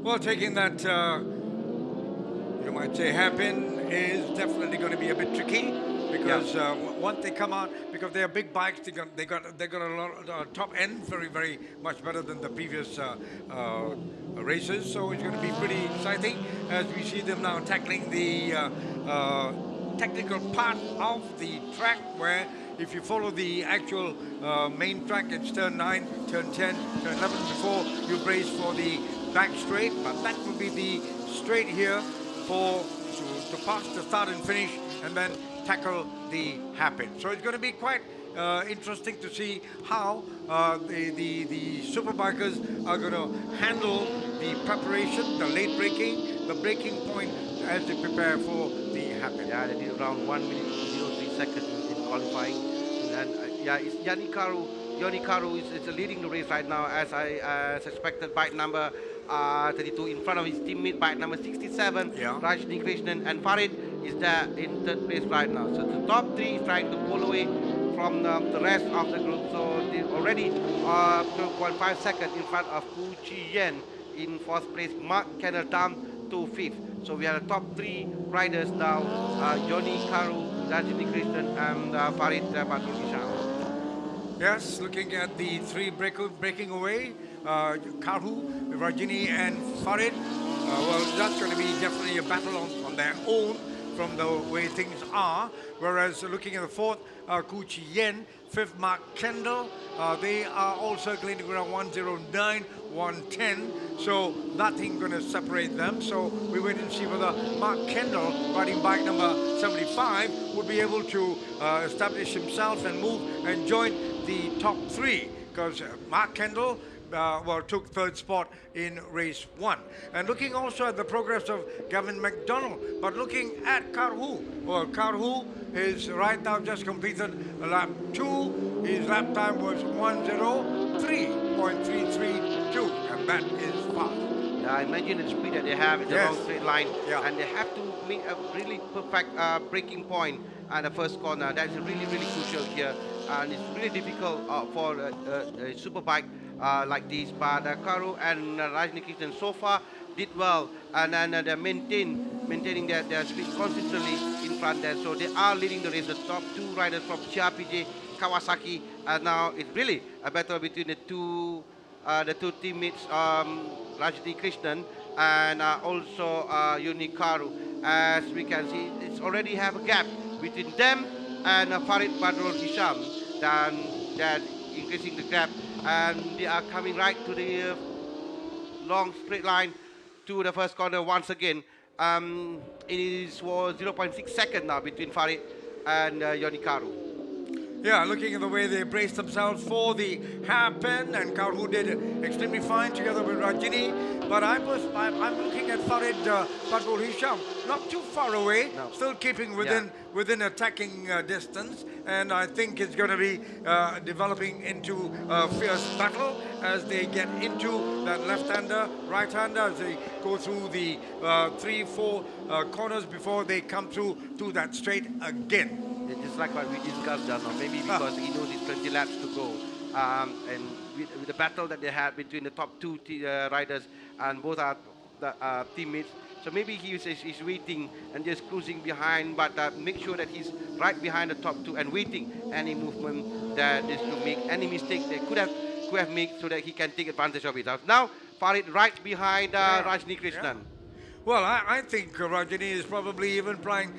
Well, taking that, you might say, hairpin is definitely going to be a bit tricky because once they come out, because they are big bikes, they got a lot top end, very much better than the previous races. So it's going to be pretty exciting as we see them now tackling the technical part of the track, where if you follow the actual main track, it's turn 9, turn 10, turn 11 before you brace for the back straight, but that will be the straight here to pass the start and finish and then tackle the hairpin. So it's going to be quite interesting to see how the superbikers are going to handle the preparation, the late braking, the braking point as they prepare for the hairpin. Yeah, they did around 1 minute 03 seconds in qualifying, and yeah, it's Yoni Karu is leading the race right now, as I suspected. Bike number 32 in front of his teammate, bike number 67, Rajni Krishnan, and Farid is there in third place right now. So the top three is trying to pull away from the rest of the group. So they already 2.5 seconds in front of Ku Chi Yen in fourth place, Mark Kennel down to fifth. So we have the top three riders now, Yoni Karu, Rajni Krishnan, and Farid Badrul Hisham. Yes, looking at the three breaking away, Karu, Rajini and Farid. Well, that's going to be definitely a battle on their own from the way things are. Whereas looking at the fourth, Ku Chi Yen, fifth, Mark Kendall, they are all circling around 109, 110. So nothing going to separate them. So we wait and see whether Mark Kendall, riding bike number 75, would be able to establish himself and move and join the top three. Because Mark Kendall took third spot in race 1. And looking also at the progress of Gavin McDonald, but looking at Karhu, well, Karhu is right now just completed lap 2. His lap time was 1:03.332, and that is fast. Yeah, imagine the speed that they have in the long straight line, and they have to make a really perfect braking point at the first corner. That's really crucial here, and it's really difficult for a superbike like this. But Karu and Rajni Krishnan so far did well, and then they're maintaining their speed consistently in front there. So they are leading the race. The top two riders from CRPJ, Kawasaki, and now it's really a battle between the two teammates, Rajni Krishnan and also Yoni Karu. As we can see, it's already have a gap between them and Farid Badrul Hisham. Then they're increasing the gap, and they are coming right to the long straight line to the first corner once again. It is 0.6 seconds now between Farid and Yoni Karu. Yeah, looking at the way they braced themselves for the hairpin, and Karu did extremely fine together with Rajini. But I'm looking at Farid Badrul Hisham, not too far away, still keeping within attacking distance, and I think it's going to be developing into a fierce battle as they get into that left-hander, right-hander, as they go through the 3-4 corners before they come through to that straight again. Just like what we discussed, or maybe because he knows it's 20 laps to go, and with the battle that they had between the top two riders, and both are the teammates, so maybe he's waiting and just cruising behind, but make sure that he's right behind the top two and waiting any movement that is to make any mistake they could have made, so that he can take advantage of it. Now Farid right behind Rajni Krishnan. Well, I think Rajini is probably even trying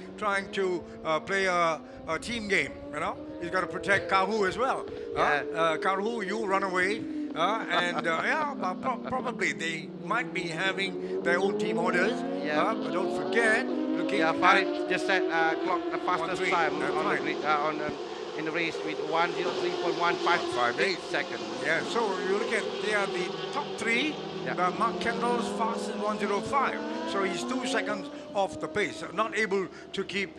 to play a team game, you know. He's got to protect Karu as well. Karu, you run away. Probably they might be having their own team orders. But don't forget, looking at Farid just set clock the fastest time in the race with 1:03.158 seconds. Yeah, so you look at, they are the top three. Mark Kendall's fastest 1:05. So he's 2 seconds off the pace, not able to keep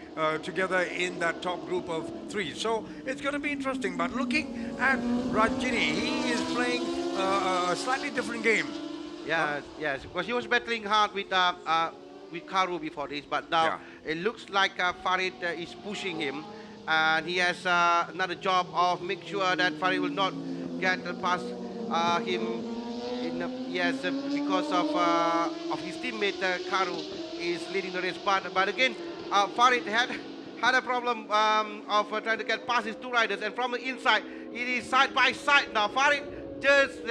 together in that top group of 3. So it's going to be interesting. But looking at Rajini, he is playing a slightly different game. Yes, yes, because he was battling hard with Karu before this, but now it looks like Farid is pushing him, and he has another job of make sure that Farid will not get past him. Yes, because of his teammate Karu is leading the race, but again, Farid had a problem of trying to get past his 2 riders, and from the inside, it is side by side now. Farid just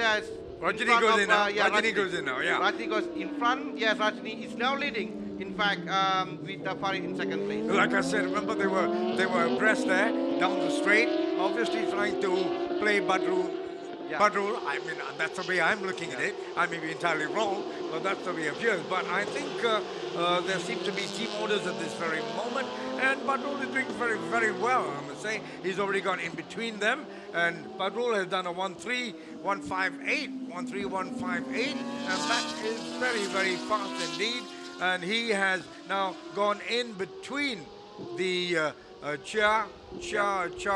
Rajini goes in now. Rajini goes in now, yeah. Rajini goes in front. Yes, Rajini is now leading. In fact, with Farid in 2nd place. Like I said, remember they were abreast there down the straight, obviously trying to play Badrul. Badrul, I mean, that's the way I'm looking at it. I may be entirely wrong, but that's the way it appears. But I think there seem to be team orders at this very moment, and Badrul is doing very, very well, I must say. He's already gone in between them, and Badrul has done a 1.3.158, 1.3.158, and that is very, very fast indeed. And he has now gone in between the Chia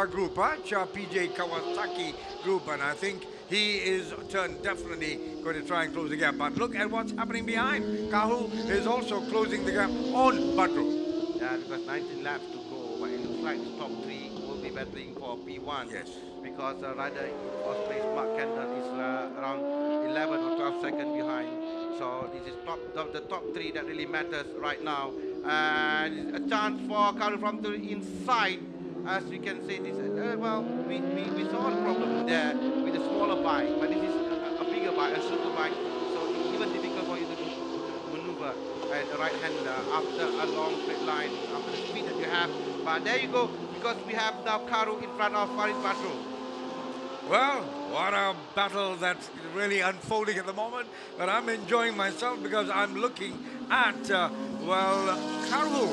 group, Chia PJ Kawasaki group, and I think he is definitely going to try and close the gap. But look at what's happening behind. Kahu is also closing the gap on Badrul. Yeah, because 19 laps to go, but it looks like the top 3 will be battling for P1. Yes. Because rider in 1st place, Mark Kendall, is around 11 or 12 seconds behind. So this is the top 3 that really matters right now. And a chance for Karu from the inside. As we can say, this well, we saw a problem there with a smaller bike, but this is a bigger bike, a super bike. So it's even difficult for you to maneuver and a right-hander after a long straight line, after the speed that you have. But there you go, because we have now Karu in front of Farid Badrul. Well, what a battle that's really unfolding at the moment. But I'm enjoying myself because I'm looking at, Karu,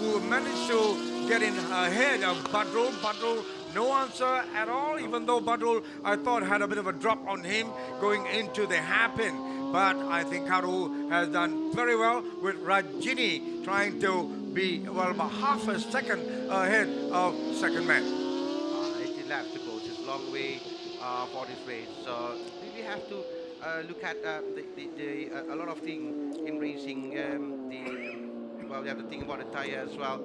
who managed to get in ahead of Badrul. Badrul, no answer at all, even though Badrul, I thought, had a bit of a drop on him going into the hairpin. But I think Karu has done very well with Rajini trying to be, well, about half a second ahead of second man. 18 laps to go, it's a long way for this race. So we have to look at a lot of things in racing. We have to think about the tire as well.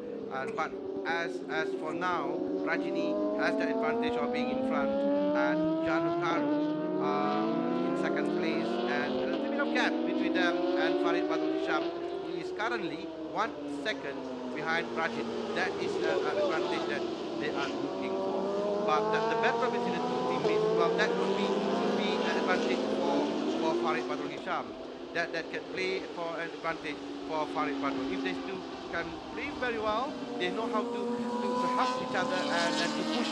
But as for now, Rajini has the advantage of being in front, and Janu Karu in 2nd place, and a little bit of gap between them and Farid Badrul Hisham, who is currently 1 second behind Rajini. That is the advantage that they are looking for. But the battle between the 2 teammates, well, that would be an advantage for Farid Badrul Hisham. That can play for an advantage for Farid Badrul. If they still can play very well, they know how to help each other and to push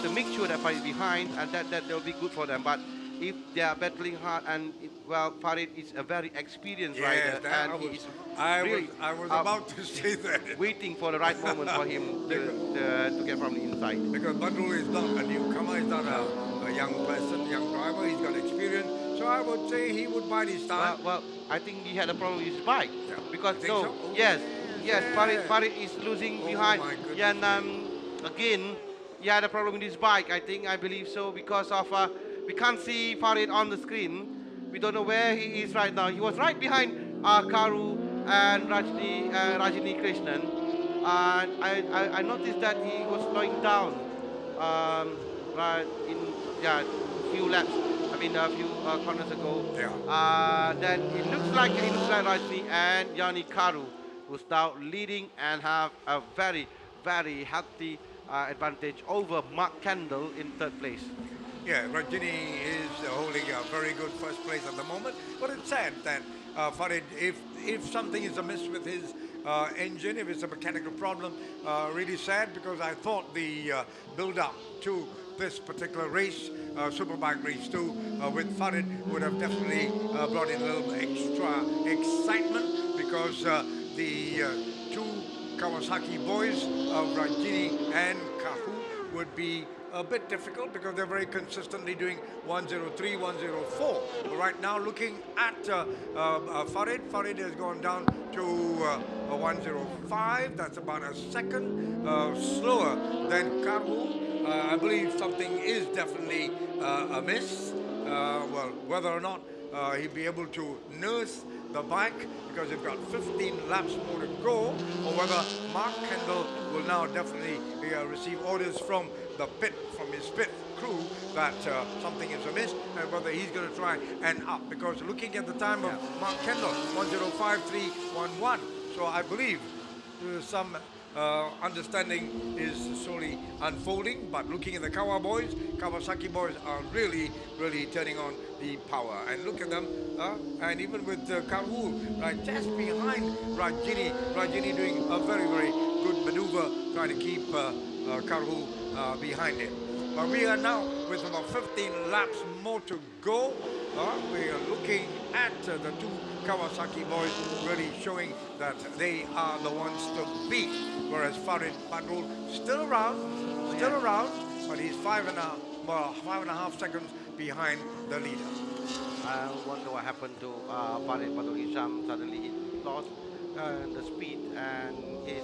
to make sure that Farid is behind, and that will be good for them. But if they are battling hard, and Farid is a very experienced rider, and I was about to say that. Waiting for the right moment for him to get from the inside. Because Badrul is not a newcomer, he's not a young person, young driver, he's got experience. So I would say he would bide his time. Well, I think he had a problem with his bike. Yeah. Because So? yes, Farid is losing behind. My goodness. Yeah, and again, he had a problem with his bike. I believe so, because of we can't see Farid on the screen. We don't know where he is right now. He was right behind Karu and Rajini Krishnan. And I noticed that he was slowing down right in a few laps. A few corners ago. Yeah. Then it looks like Rajni and Yanni Karu, who's now leading and have a very, very healthy advantage over Mark Kendall in 3rd place. Yeah, Rajini is holding a very good 1st place at the moment. But it's sad that Farid, if something is amiss with his engine, if it's a mechanical problem, really sad, because I thought the build-up to this particular race, Superbike Race 2, with Farid would have definitely brought in a little extra excitement, because the 2 Kawasaki boys of Rajini and Kahu would be a bit difficult, because they're very consistently doing 103, 104. But right now, looking at Farid has gone down to a 105. That's about a second slower than Karhu. I believe something is definitely amiss. Well, whether or not he'll be able to nurse the bike because they've got 15 laps more to go, or whether Mark Kendall will now definitely receive orders from the pit, from his pit crew, that something is amiss, and whether he's going to try and up. Because looking at the time of Mark Kendall, 1:05.311, so I believe some understanding is slowly unfolding, but looking at the Kawasaki boys are really turning on the power. And look at them, and even with Karhu, right, just behind Rajini doing a very good maneuver, trying to keep Karhu behind him. But we are now with about 15 laps more to go. We are looking at the two Kawasaki boys really showing that they are the ones to beat. Whereas Farid Badrul still around, but he's 5.5 seconds behind the leader. I wonder what happened to Farid Badrul Hisham. Suddenly he lost the speed and he's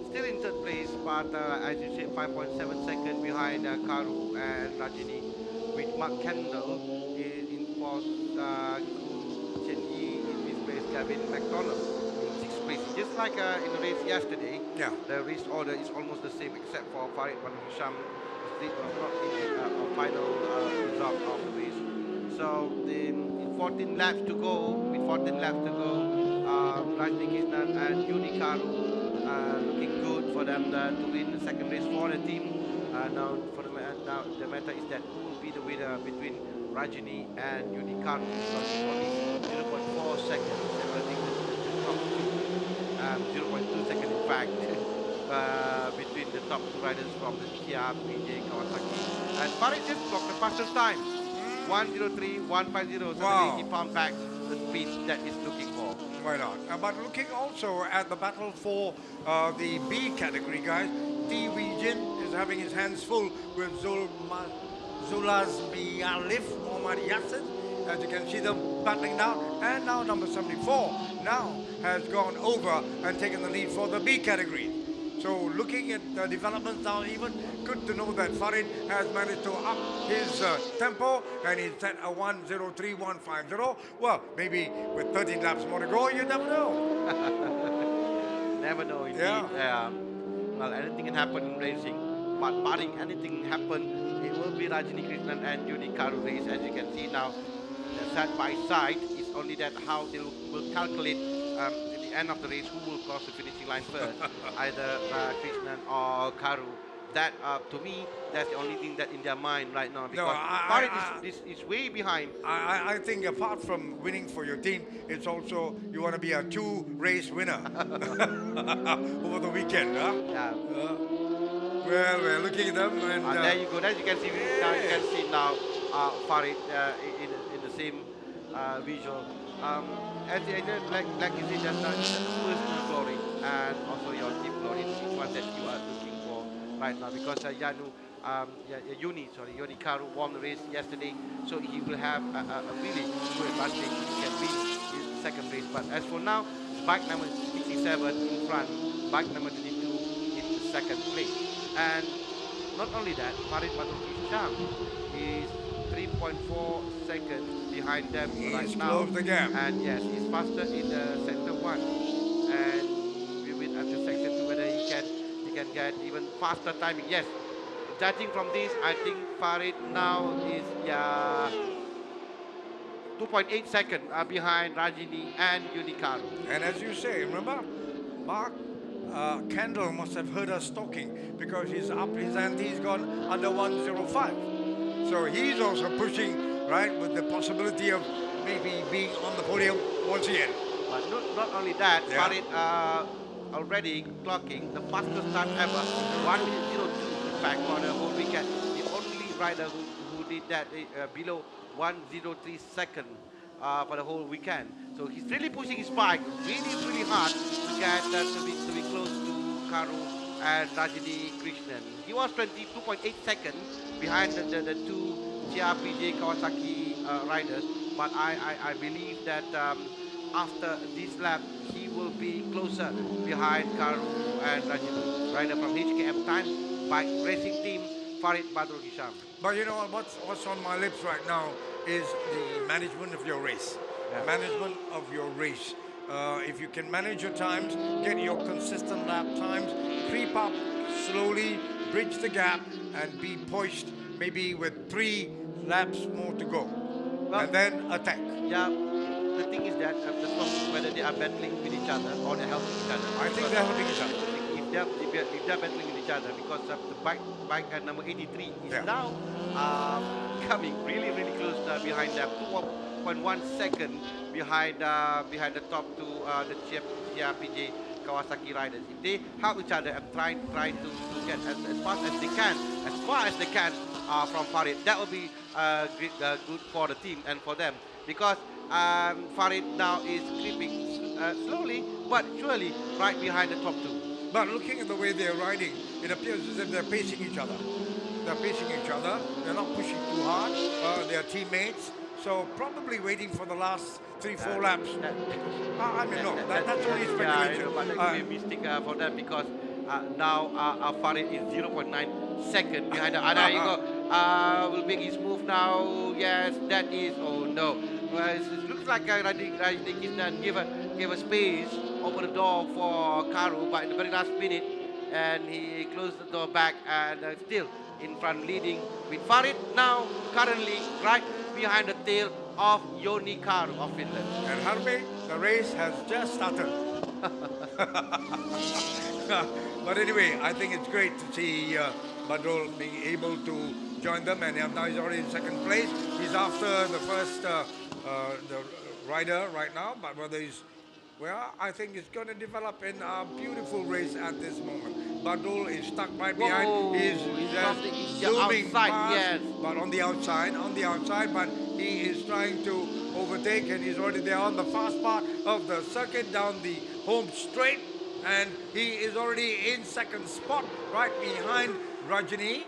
still in third place, but as you said, 5.7 seconds behind Karu and Rajini, with Mark Kendall in fourth, Chen Yi in fifth place, Gavin McDonald in sixth place. Just like in the race yesterday, the race order is almost the same except for Farid Badrul Hisham not in a final result of the race. So in 14 laps to go, Rajni Krishnan and Yuni Karu looking good for them to win the second race for the team. Now the matter is that who will be the winner between Rajini and Yuni Karu. Only 0.4 seconds separating the top two, 0.2 seconds in fact, between the top two riders from the Kia, PJ, Kawasaki. And Farid just blocked the fastest time, 1:03.150. Suddenly he found back the speed that he's looking for. Why not? But looking also at the battle for the B category, guys, T. Jin is having his hands full with Zulaz Bialif, Muhammad Yassin. As you can see them battling now. And now number 74 now has gone over and taken the lead for the B category. So looking at the developments now, even good to know that Farid has managed to up his tempo and he's set a 1:03.150. Well, maybe with 13 laps more to go, you never know. Never know indeed. Well, anything can happen in racing, but barring anything happen, it will be Rajini Krishnan and Yuni Karu race. As you can see now, side by side. It's only that how they will calculate at the end of the race who will cross the finishing line first, either Krishnan or Karu. That, to me, that's the only thing that in their mind right now, because Farid is way behind. I think apart from winning for your team, it's also you want to be a two-race winner over the weekend, huh? Yeah. Well, we're looking at them, and there you go. As you can see, now Farid in the same visual. As like you said, just personal glory and also your team glory is one that you are looking for right now, because Yuni Karu won the race yesterday, so he will have a really good advantage. He can win his second race. But as for now, bike number 67 in front, bike number 22 in the second place. And not only that, Farid Badrul Hisham is 3.4 seconds behind them right now. Closed the gap. And yes, he's faster in the sector 1. And we will at the section 2 whether he can get even faster timing. Yes, judging from this, I think Farid now is 2.8 seconds behind Rajini and Yuni Karu. And as you say, remember, Mark Kendall must have heard us talking, because he's up his ante, he's gone under 1:05. So he's also pushing, right, with the possibility of maybe being on the podium once again. But not only that, Farid already clocking the fastest time ever, 1:02. In fact, for the whole weekend, the only rider who did that below 1:03 second for the whole weekend. So he's really pushing his bike really hard to get to be close to Karu and Rajini Krishnan. He was 22.8 seconds behind the two JRPJ Kawasaki riders, but I believe that after this lap, he will be closer behind Karu and Rajin, rider from HKM Time Bike Racing Team, Farid Badrul Hisham. But you know what's on my lips right now is the management of your race. Yeah. Management of your race. If you can manage your times, get your consistent lap times, creep up slowly, bridge the gap, and be poised maybe with 3 laps more to go. Well, and then attack. Yeah, the thing is that the problem whether they are battling with each other or they're helping each other. I think they're helping each other. If they're battling with each other, because the bike at number 83 is Yeah. now coming really close behind them, 2.1 second behind the top two the CRPJ Kawasaki riders. If they help each other and trying to get as fast as they can from Farid, that will be good for the team and for them, because Farid now is creeping slowly but surely right behind the top two. But looking at the way they're riding, it appears as if they're pacing each other. They're pacing each other. They're not pushing too hard. They're teammates. So probably waiting for the last 3-4 laps. I mean, no, that's only speculation. Yeah, but that could be a mistake for them, because now Farid is 0.9 second behind the other. You go. Will make his move now. Yes, that is. Oh no. Well, it looks like Rajnik gave a space, open the door for Karu, but in the very last minute, and he closed the door back, and still in front, leading with Farid now currently right behind the tail of Joni Karu of Finland. And Harvey, the race has just started. But anyway, I think it's great to see Badrul being able to join them, and now he's already in second place. He's after the first the rider right now, but whether he's, well, I think it's going to develop in a beautiful race at this moment. Badrul is stuck right behind. Whoa, He's zooming outside, past, yes. but on the outside, but he is trying to overtake, and he's already there on the fast part of the circuit down the home straight, and he is already in second spot right behind Rajini.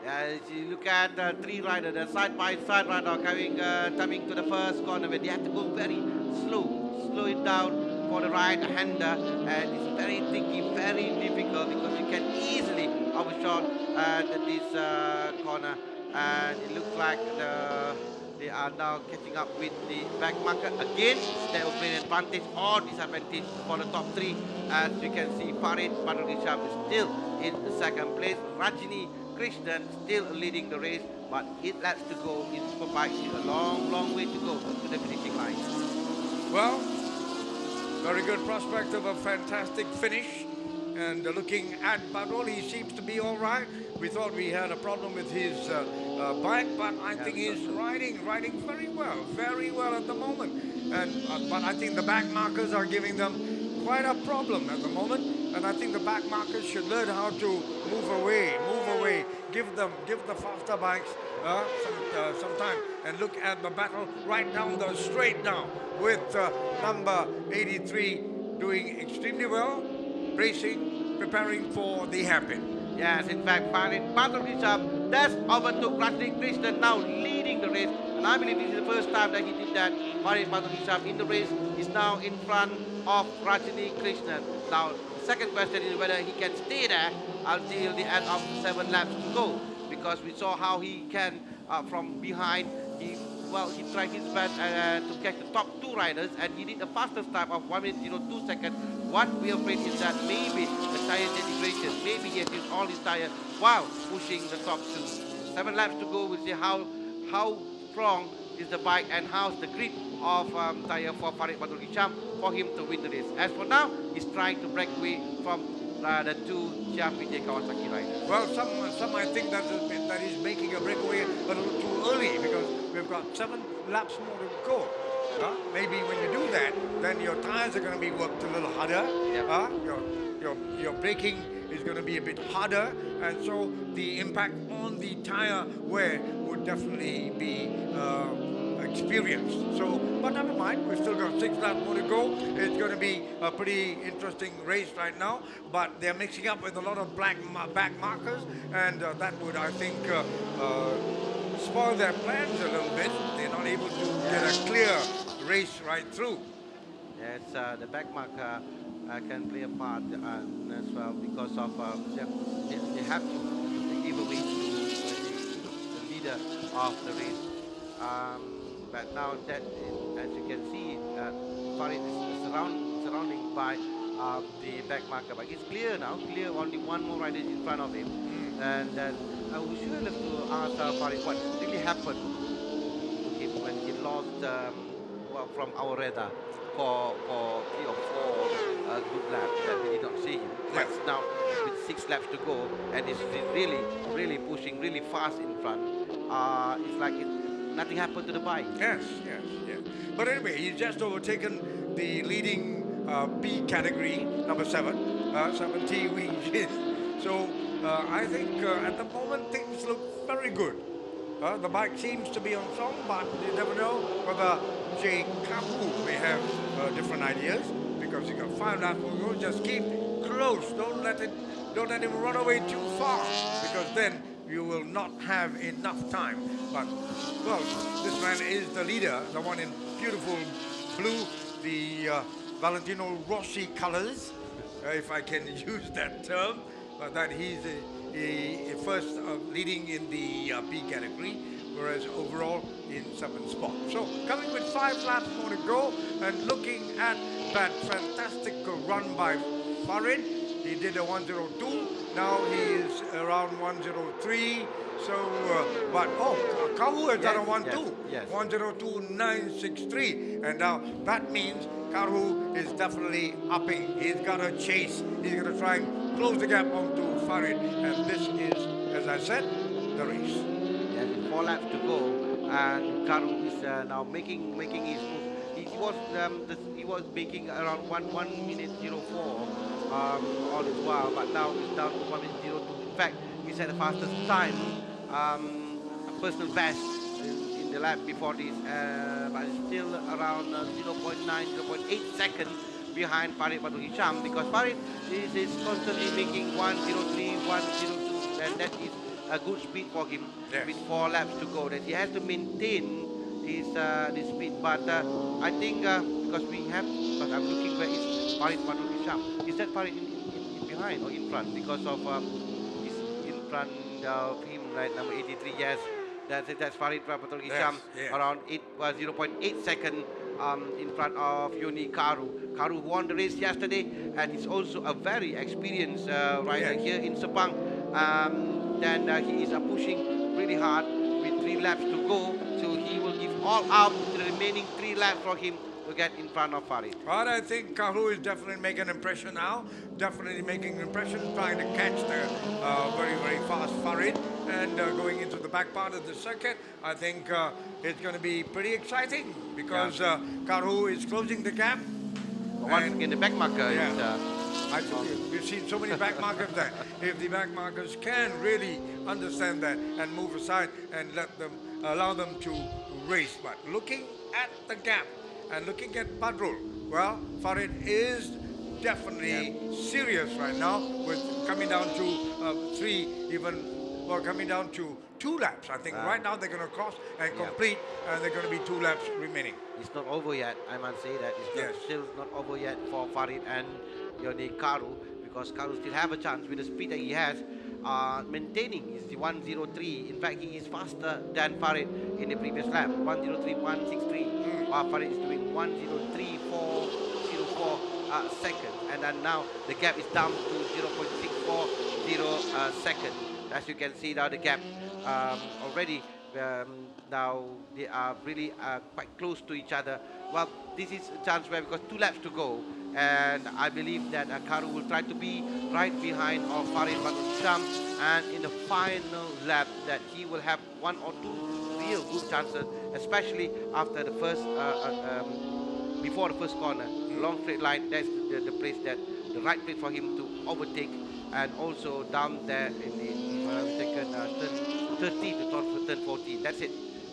Yeah, if you look at the 3 riders, they're side by side right now, coming to the first corner, where they have to go very slow it down for the right-hander, and it's very tricky, very difficult, because you can easily overshot this corner, and it looks like they are now catching up with the back marker again. That will be an advantage or disadvantage for the top 3. As you can see, Farid Badrul Hisham is still in second place. Rajini Krishnan still leading the race, but 8 laps to go in Superbike. Still a long way to go to the finishing line. Well, very good prospect of a fantastic finish. And looking at Badrul, he seems to be all right. We thought we had a problem with his bike, but I think he's riding very well at the moment. And but I think the back markers are giving them quite a problem at the moment. And I think the back markers should learn how to move away, give the faster bikes some time, and look at the battle right down the straight now with number 83 doing extremely well, racing, preparing for the hairpin. Yes, in fact, Farid Badrul Hisham that's overtook Rajni Krishnan, now leading the race. And I believe this is the first time that he did that. Farid Badrul Hisham in the race is now in front of Rajni Krishnan. Now, the second question is whether he can stay there until the end of 7 laps to go. Because we saw how he can, from behind, he tried his best to catch the top 2 riders, and he did the fastest time of 1 minute 02 seconds. What we are afraid is that maybe the tire degradation, maybe he has used all his tire while pushing the top 2. 7 laps to go. We'll see how strong is the bike and how's the grip of tire for Farid Badrul Hisham for him to win the race. As for now, he's trying to break away from the 2 CRPJ Kawasaki riders. Well, some might think that he's making a breakaway a little too early, because we've got 7 laps more to go. Maybe when you do that, then your tires are going to be worked a little harder. Yep. Your braking is going to be a bit harder, and so the impact on the tire wear would definitely be experienced. So, but never mind, we've still got 6 laps more to go. It's going to be a pretty interesting race right now, but they're mixing up with a lot of back markers, and that would, I think, spoil their plans a little bit. They're not able to get a clear race right through. Yes, the back marker can play a part as well because of they have to give away to the leader of the race. But now that, as you can see, Farid is surrounding by the back marker. But it's clear now, clear, only one more rider in front of him. And we should have to ask Farid what really happened to him when he lost well, from our radar for 3 or 4 good laps that we did not see him. But now with 6 laps to go and he's really pushing really fast in front. It's like nothing happened to the bike. Yes. But anyway, he's just overtaken the leading B category, number 7, 70 Wing Jin. So I think at the moment things look very good. The bike seems to be on song, but you never know whether Jay Kapu may have different ideas, because you got 5 laps to go. Just keep close. Don't let him run away too far, because then you will not have enough time. But well, this man is the leader, the one in beautiful blue, the Valentino Rossi colors, if I can use that term. But that he's first leading in the B category, whereas overall in 7th spot. So coming with 5 laps more to go, and looking at that fantastic run by Farid. He did a 102. Now he is around 103. So, but Kahu has done a 1-2. Yes. 102.963. And now that means Kahu is definitely upping. He's got to chase. He's going to try and close the gap onto Farid. And this is, as I said, the race. Yes, 4 laps to go, and Karu is now making his move. He was making around 1 minute 04 all this while, but now he's down to 1 minute 02. In fact, he's at the fastest time, a personal best in the lap before this, but it's still around 0.9, 0.8 seconds behind Farid Badrul Hisham, because Farid is constantly making 103, 102, and that is a good speed for him. Yes. With 4 laps to go, that he has to maintain his speed. But I think because I'm looking where is Farid Badrul Hisham. Is that Farid in behind or in front? Because of he's in front of him, right, number 83. Yes, that's Farid Badrul Hisham, yes. around 0.8 seconds in front of Yoni Karu. Karu won the race yesterday, and he's also a very experienced rider here in Sepang. Then he is pushing really hard with 3 laps to go, so he will give all out the remaining 3 laps for him to get in front of Farid. But I think Karu is definitely making an impression now. Definitely making an impression, trying to catch the very fast Farid, and going into the back part of the circuit. I think it's going to be pretty exciting, because Karu is closing the gap. Once again, the back marker is... I think we've seen so many back markers there. If the back markers can really understand that and move aside and allow them to race. But looking at the gap and looking at Badrul, well, Farid is definitely serious right now, with coming down to coming down to 2 laps. I think right now they're going to cross and complete, and they're going to be 2 laps remaining. It's not over yet, I must say that. It's still not over yet for Farid and Yoni Karu, because Karu still have a chance with the speed that he has. Maintaining is the 103. In fact, he is faster than Farid in the previous lap, 103.163. While Farid is doing 103.404 seconds. And then now the gap is down to 0.640 seconds. As you can see now, the gap already, now they are really quite close to each other. Well, this is a chance where, because 2 laps to go, and I believe that Karu will try to be right behind of Farid Badrul Hisham, and in the final lap that he will have 1 or 2 real good chances, especially after the first, before the first corner, long straight line. That's the place, that the right place for him to overtake, and also down there in the turn 13 to turn 14. That's it.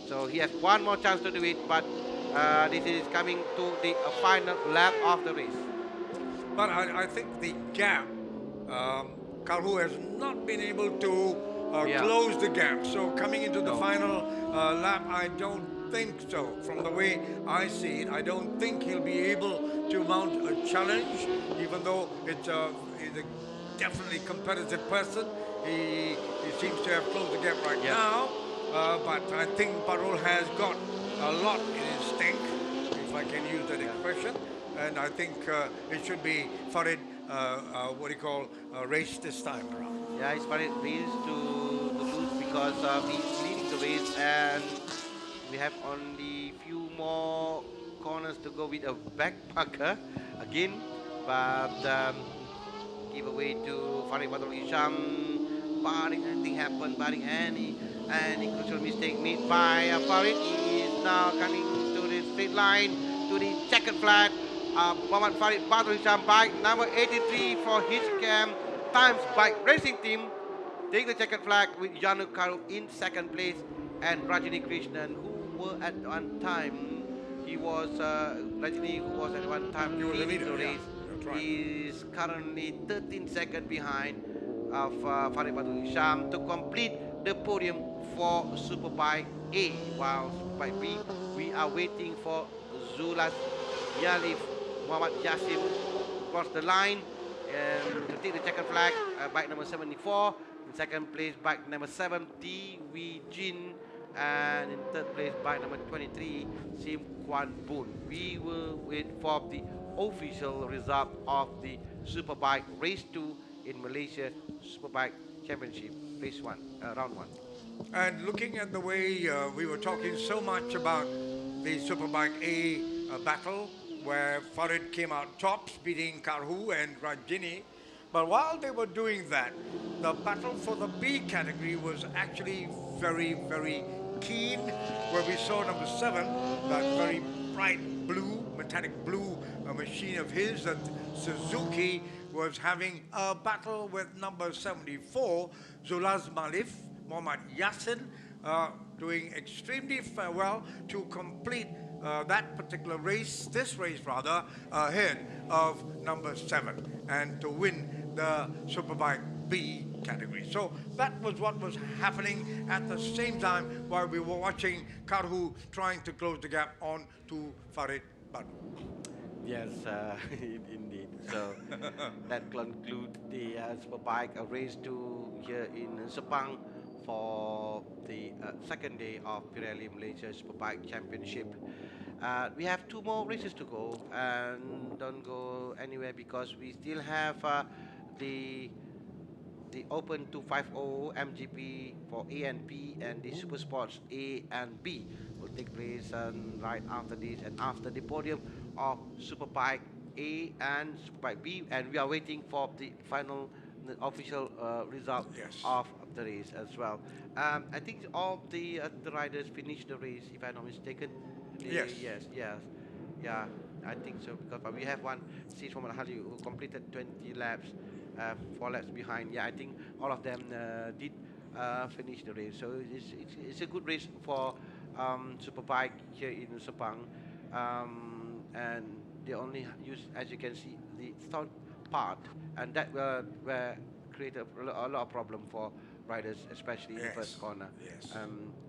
So he has 1 more chance to do it, but this is coming to the final lap of the race. But I think the gap, Karu has not been able to close the gap. So coming into the final lap, I don't think so. From the way I see it, I don't think he'll be able to mount a challenge, even though he's a definitely competitive person. He seems to have closed the gap right now, but I think Parul has got a lot in his tank, if I can use that expression, and I think it should be Farid, what do you call, race this time around. Yeah, it's Farid race to lose because he's leading the race and we have only few more corners to go with a backpacker again, but give away to Farid Badrul Hisham. Barring anything happen, barring any crucial mistake made by Farid, he is now coming to the straight line to the checkered flag. Muhammad Farid Badrul Hisham, bike number 83 for his camp Times Bike Racing Team. Take the checkered flag with Janu Karu in second place and Rajini Krishnan, who were at one time, Rajini, who was at one time leading the race. He is currently 13 seconds behind of Farid Badrul Hisham to complete the podium for Superbike A. While Superbike B, we are waiting for Zulas Yalif Muhammad Yasin to cross the line and to take the checkered flag. Bike number 74. In second place, bike number 70, Wee Jin. And in third place, bike number 23, Sim Kwan Boon. We will wait for the official result of the Superbike Race 2 in Malaysia Superbike Championship, Race 1, Round 1. And looking at the way we were talking so much about the Superbike A battle, where Farid came out tops, beating Karhu and Rajini. But while they were doing that, the battle for the B category was actually very, very keen, where we saw number 7, that very bright blue, metallic blue machine of his, that Suzuki was having a battle with number 74, Zulaz Malif, Muhammad Yasin, doing extremely well to complete that particular race, this race rather, ahead of number 7 and to win the Superbike B category. So that was what was happening at the same time while we were watching Karhu trying to close the gap on to Farid Badru. Yes, indeed. So that concludes the Superbike race 2 here in Sepang for the second day of Pirelli Malaysia Superbike Championship. We have 2 more races to go, and don't go anywhere because we still have the Open 250 MGP for A and B, and the Super Sports A and B will take place right after this and after the podium of Superbike A and Superbike B, and we are waiting for the final official result of the race as well. I think all the riders finished the race, if I'm not mistaken. Yes. Yeah, I think so, because we have one, Sis Muhammad Hali, who completed 20 laps, 4 laps behind. Yeah, I think all of them did finish the race. So it's a good race for Superbike here in Sepang. And they only use, as you can see, the front part, and that will create a lot of problem for riders, especially in the first corner. Yes.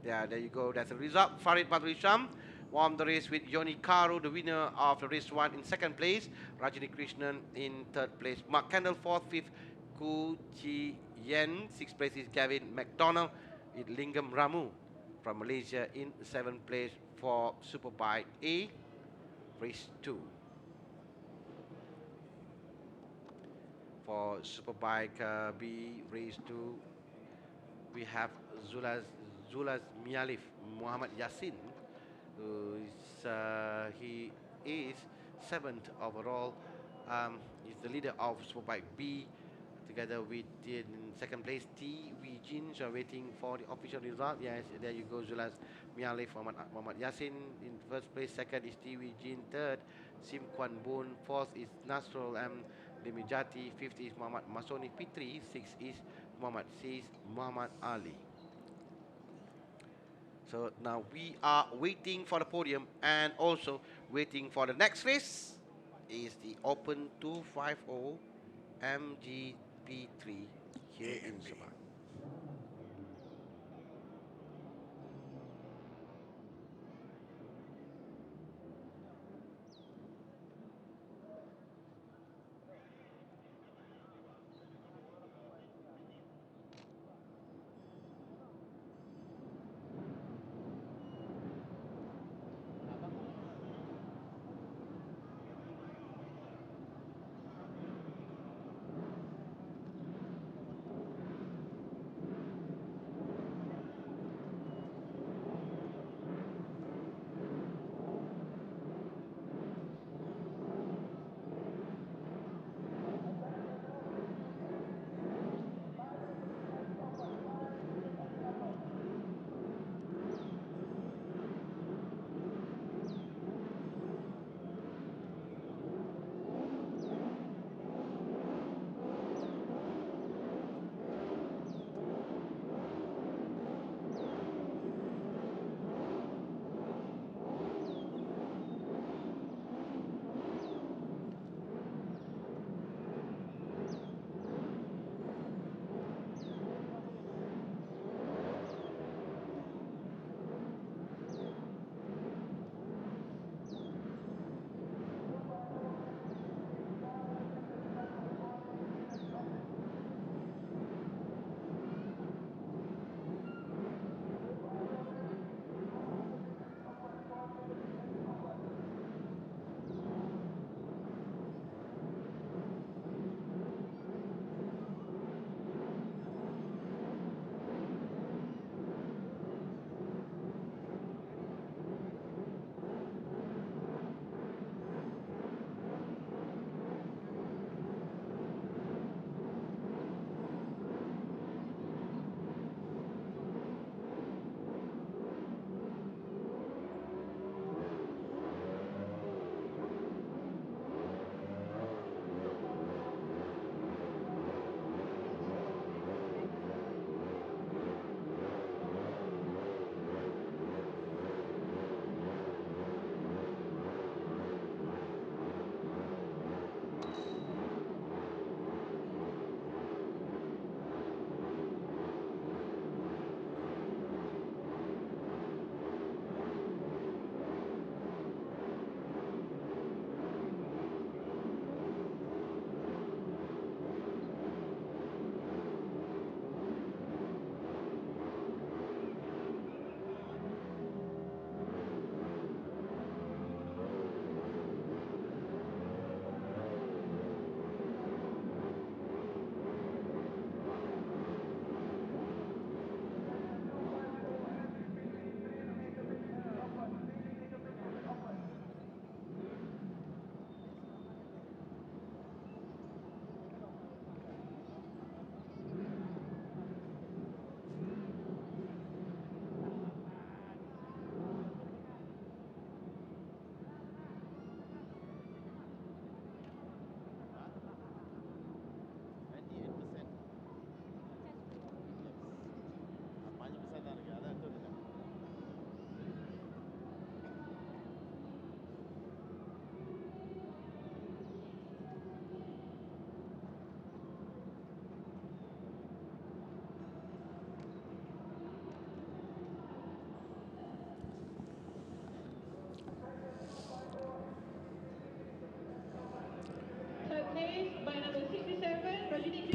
Yeah, there you go. That's the result. Farid Badrul Hisham won the race with Yoni Karu, the winner of the race 1, in second place. Rajini Krishnan in third place. Mark Kendall fourth, fifth Ku Chi Yen. Sixth place is Gavin McDonald with Lingam Ramu from Malaysia in seventh place for Superbike A, race 2. For Superbike B, race 2, we have Zulaz Mialif Muhammad Yasin. He is 7th overall. He's the leader of Superbike B, together with in second place T. Wee Jin. So waiting for the official result. Yes, there you go. Zulaz Mialif Muhammad Yasin in first place. Second is T. Wee Jin. Third, Sim Kwan Boon. Fourth is Nasrul Demijati. Fifth is Muhammad Masoni Pitri. Sixth is Muhammad Ali. So now we are waiting for the podium and also waiting for the next race. Is the Open 250 MGP3 here in Sepang.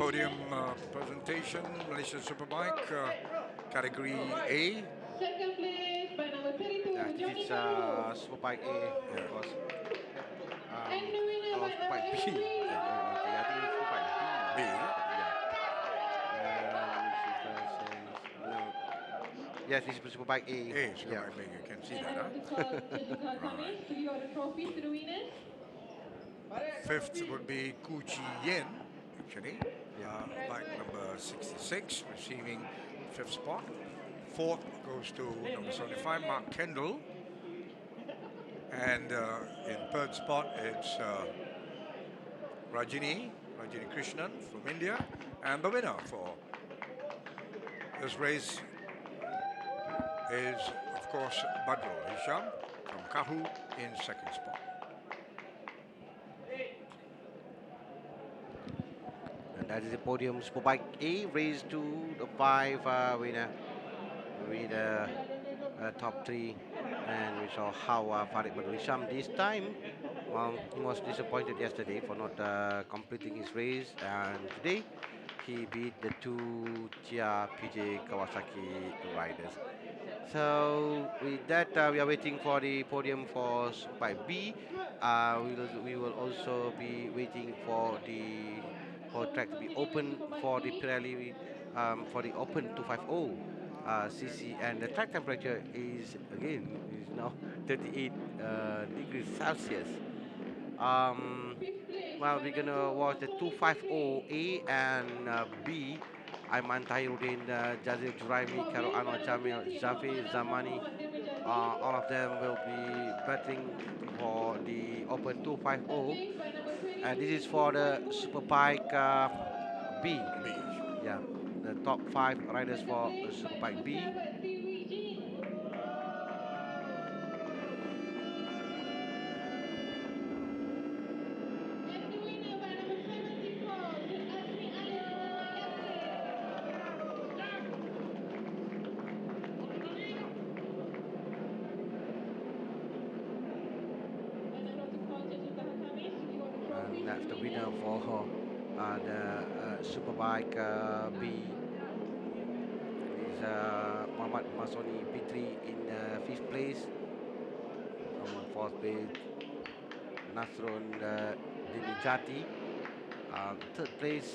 podium presentation, Malaysia Superbike, category A. Second place by number 32, Yeah, this Johnny is Carroll. Superbike A, Yeah. of course. And the winner by number Superbike B. 11. I think it's Superbike B. B. No. Yes, this is Superbike A. A, Superbike B, you can see And that, I huh? want to call Jessica Khamis to give all the trophies to the winners. Fifth would be Ku Chi Yen, actually. Bike number 66, receiving fifth spot. Fourth goes to number 75, Mark Kendall. And in third spot, it's Rajini Krishnan from India. And the winner for this race is, of course, Badrul Hisham from Kahu in second spot. And that is the podium Superbike A, race to the 5 winner with top 3. And we saw how Farid Badrul Hisham this time, he was disappointed yesterday for not completing his race, and today he beat the 2 Chia PJ Kawasaki riders. So with that, we are waiting for the podium for Superbike B. We will also be waiting for the whole track to be open for the Pirelli for the Open 250 cc, and the track temperature is now 38 degrees Celsius. Well, we're gonna watch the 250A and B. Aiman Tahiruddin, Jazil Juraimi, Karo Anwar Jamil, Zafi Zamani. All of them will be battling for the Open 250. And this is for the Superbike B. Yeah, the top 5 riders for the Superbike B. And that's the winner for the Superbike B. Is Muhammad Masoni Pitri in 5th place. On 4th place, Nasrun Dinijati. 3rd place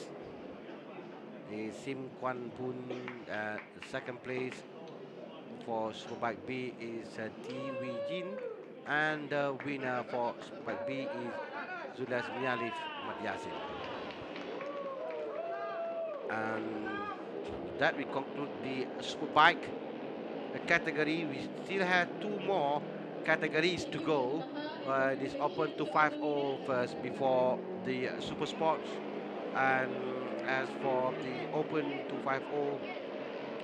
is Sim Kwan Pun. 2nd place for Superbike B is T Wee Jin. And the winner for Superbike B is Zulas Mialif Matiasin. And that we conclude the Superbike category. We still have 2 more categories to go. This Open 250 first before the Super Sports. And as for the Open 250,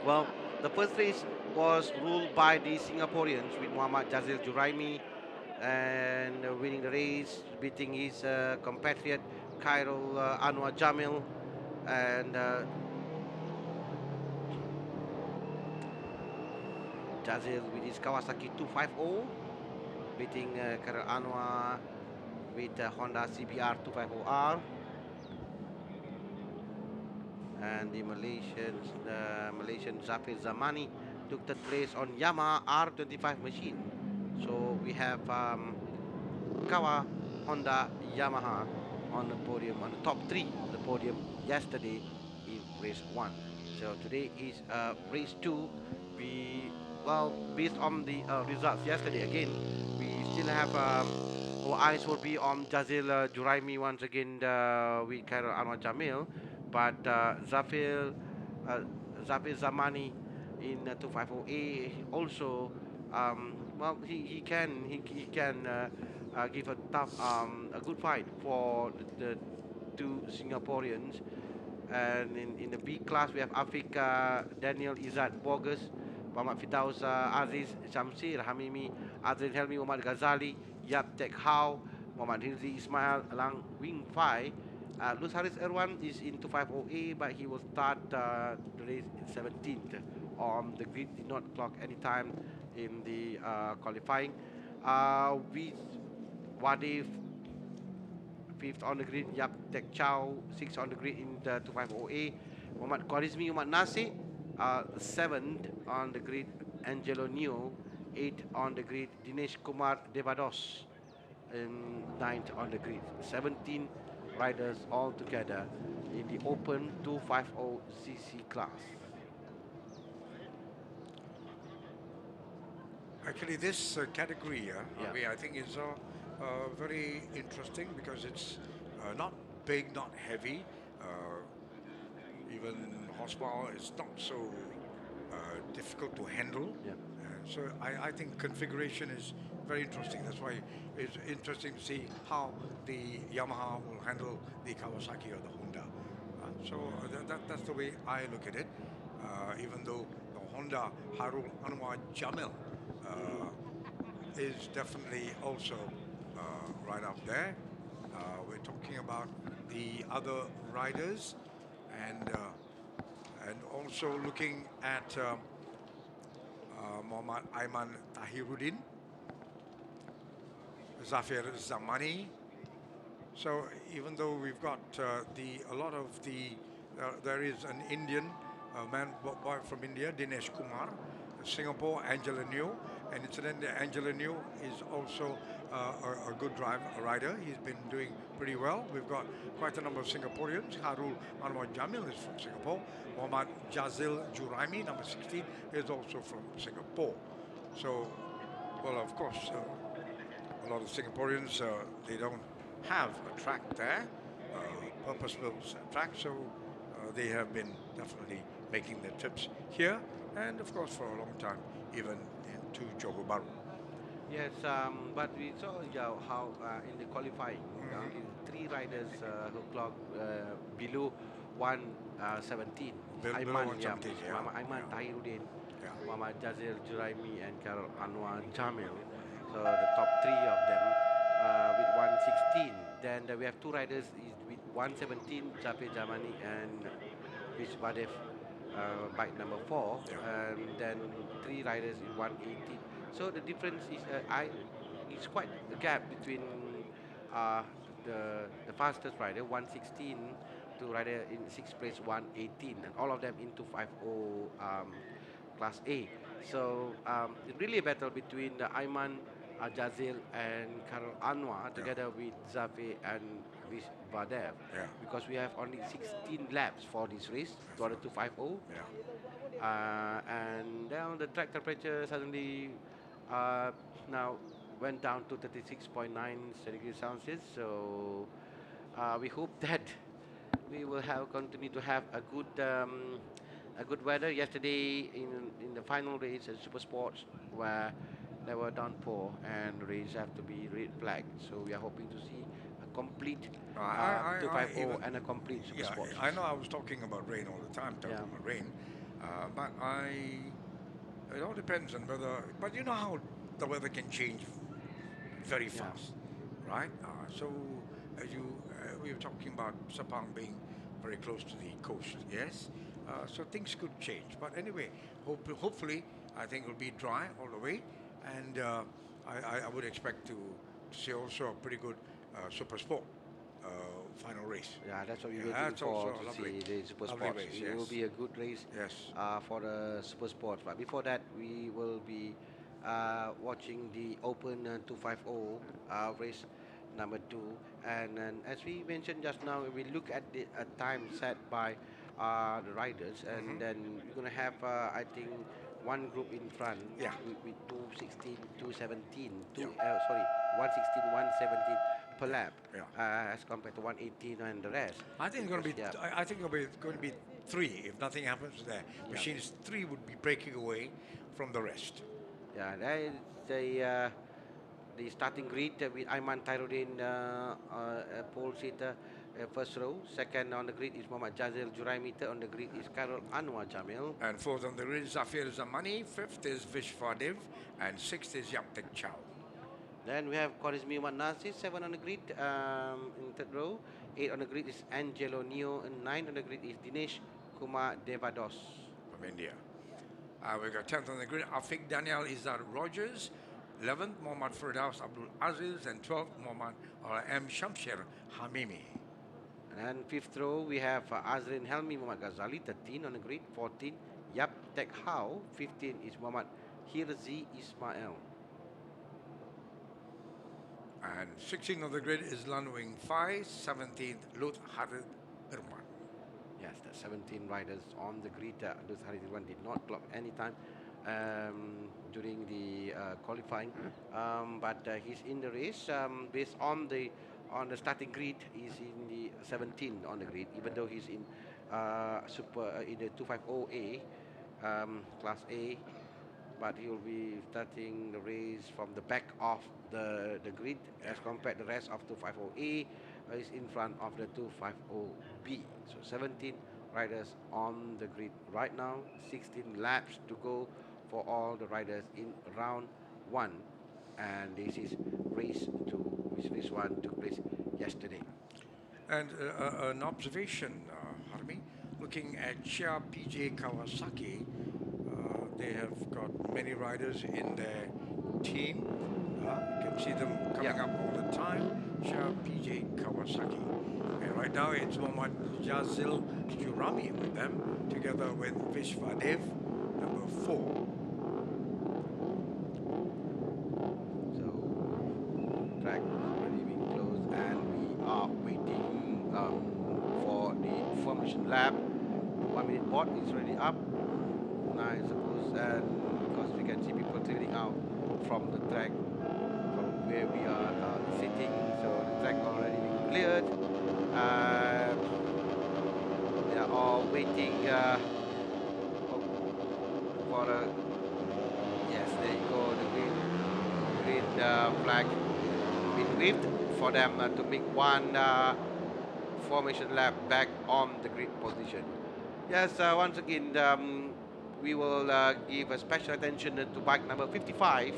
well, the first race was ruled by the Singaporeans with Muhammad Jazil Juraimi and winning the race, beating his compatriot Khairul Anwar Jamil, and Jazil with his Kawasaki 250, beating Khairul Anwar with Honda CBR 250R. And the Malaysian Zafir Zamani took third place on Yamaha R25 machine. So we have Kawa, Honda, Yamaha on the podium, on the top 3 of the podium yesterday in race 1. So today is race 2. Based on the results yesterday, again, we still have our eyes will be on Jazil Juraimi once again with Khairul Anwar Jamil, but Zafir Zamani in 250A also, he can give a tough a good fight for the 2 Singaporeans. And in the B class we have Afik Daniel Izzat Bogus, Muhammad Fitaus Aziz Shamsir Hamimi, Azrin Helmi Muhammad Ghazali, Yap Tek Hao, Muhammad Hilzi Ismail along Wing 5. Luz Haris Erwan is in 250A, but he will start the race in 17th on the grid, did not clock any time in the qualifying. With Wadif fifth on the grid, Yap Tek Chow, sixth on the grid in the 250A. Muhammad Qarizmi Muhammad Nasir, seventh on the grid, Angelo Neo, eighth on the grid, Dinesh Kumar Devados, and ninth on the grid. 17 riders all together in the open 250cc class. Actually, this category, I think is very interesting because it's not big, not heavy. Even horsepower is not so difficult to handle. Yeah. So I think configuration is very interesting. That's why it's interesting to see how the Yamaha will handle the Kawasaki or the Honda. That's the way I look at it. Even though the Honda Harul Anwar Jamil is definitely also right up there. We're talking about the other riders and also looking at Muhammad Aiman Tahiruddin, Zafir Zamani. So even though we've got a lot of there is an Indian boy from India, Dinesh Kumar, Singapore, Angela Neo, and incidentally, Angela Neo is also a good rider. He's been doing pretty well. We've got quite a number of Singaporeans. Harul Anwar Jamil is from Singapore. Muhammad Jazil Juraimi, number 16, is also from Singapore. So, well, of course, a lot of Singaporeans, they don't have a track there, purpose-built track, so they have been definitely making their trips here, and of course for a long time, even into Johor Bahru. Yes, but we saw how in the qualifying, only 3 riders who clocked below 117. Below Aiman, 117, yeah. Muhammad Aiman Yeah. Tahiruddin, Yeah. Muhammad Jazil Juraimi, and Karl Anwar Jamil. So the top 3 of them with 116. Then we have 2 riders with 117, Zafir Jamani and Vish Badev, bike number 4, Yeah. and then 3 riders in 118. So the difference is it's quite a gap between the fastest rider 116 to rider in 6th place 118, and all of them into 50 class A. So it's really a battle between the Aiman, Jazil and Karl Anwar together with Zafir and Vish Badev, Yeah. because we have only 16 laps for this race, 250. Yeah. And now the track temperature suddenly now went down to 36.9 degrees Celsius. So we hope that we will continue to have a good weather. Yesterday in the final race at Super Sports, where there were downpour and the race have to be red flag. So we are hoping to see a complete 250 and a complete Super Yeah, Sports. I know I was talking about rain all the time, talking Yeah. about rain, but it all depends on whether, but you know how the weather can change very Yeah. fast, right? So as we were talking about Sepang being very close to the coast, yes? So things could change. But anyway, hopefully, I think it'll be dry all the way, and I would expect to see also a pretty good Super Sport final race. Yeah, that's what we're Yeah, waiting that's for also to lovely. see the Super Lovely Sports. race, It will yes. be a good race Yes. for the Super Sports. But before that, we will be watching the Open 250 race number 2. And as we mentioned just now, we look at the time set by the riders, and then we're going to have, I think, one group in front Yeah. with 216, 217, Yeah. 116, 117 per lap, Yeah. as compared to 118 and the rest. I think it's going to be. Because, I think it'll be going to be 3 if nothing happens there. Machines 3 would be breaking away from the rest. yeah, that is the starting grid with Aiman Tairuddin, pole sitter, first row. Second on the grid is Muhammad Jazil Juraimi. Third on the grid is Karl Anwar Jamil. And 4th on the grid is Zafir Zamani. 5th is Vishvadev. And 6th is Yaptek Chow. Then we have Qarizmi Muhammad Nasir, 7 on the grid in third row. 8 on the grid is Angelo Neo, and 9 on the grid is Dinesh Kumar Devados. From India. We've got 10th on the grid, Afiq Daniel Izar Rogers. 11th, Muhammad Firdaus Abdul Aziz, and 12th, Muhammad M. Shamsher Hamimi. And then fifth row, we have Azrin Helmi Muhammad Ghazali, 13 on the grid. 14, Yap Tek Hao. 15 is Muhammad Hirzi Ismail. And 16th on the grid is Lanwing Fai, 17th, Lut Harid Irman. Yes, the 17 riders on the grid. Lut Harid Irman did not clock any time during the qualifying, but he's in the race. Based on the starting grid, he's in the 17th on the grid, even though he's in in the 250A class A, but he will be starting the race from the back of the grid as compared to the rest of 250A is in front of the 250B. So 17 riders on the grid right now, 16 laps to go for all the riders in round 1, and this is race 2, which race 1 took place yesterday. And an observation, Harmi, looking at Chia PJ Kawasaki, they have got many riders in their team. You can see them coming up all the time. Chia PJ Kawasaki. And right now it's Muhammad Jazil Jurami with them, together with Vishvadev, number 4. Track is already being closed, and we are waiting for the formation lap. 1 minute board is already up. Now I suppose, and because we can see people clearing out from the track from where we are sitting, so the track already being cleared. They are all waiting for a, yes, there you go, the green flag been waved for them to make one formation lap back on the grid position. Yes, once again, we will give a special attention to bike number 55,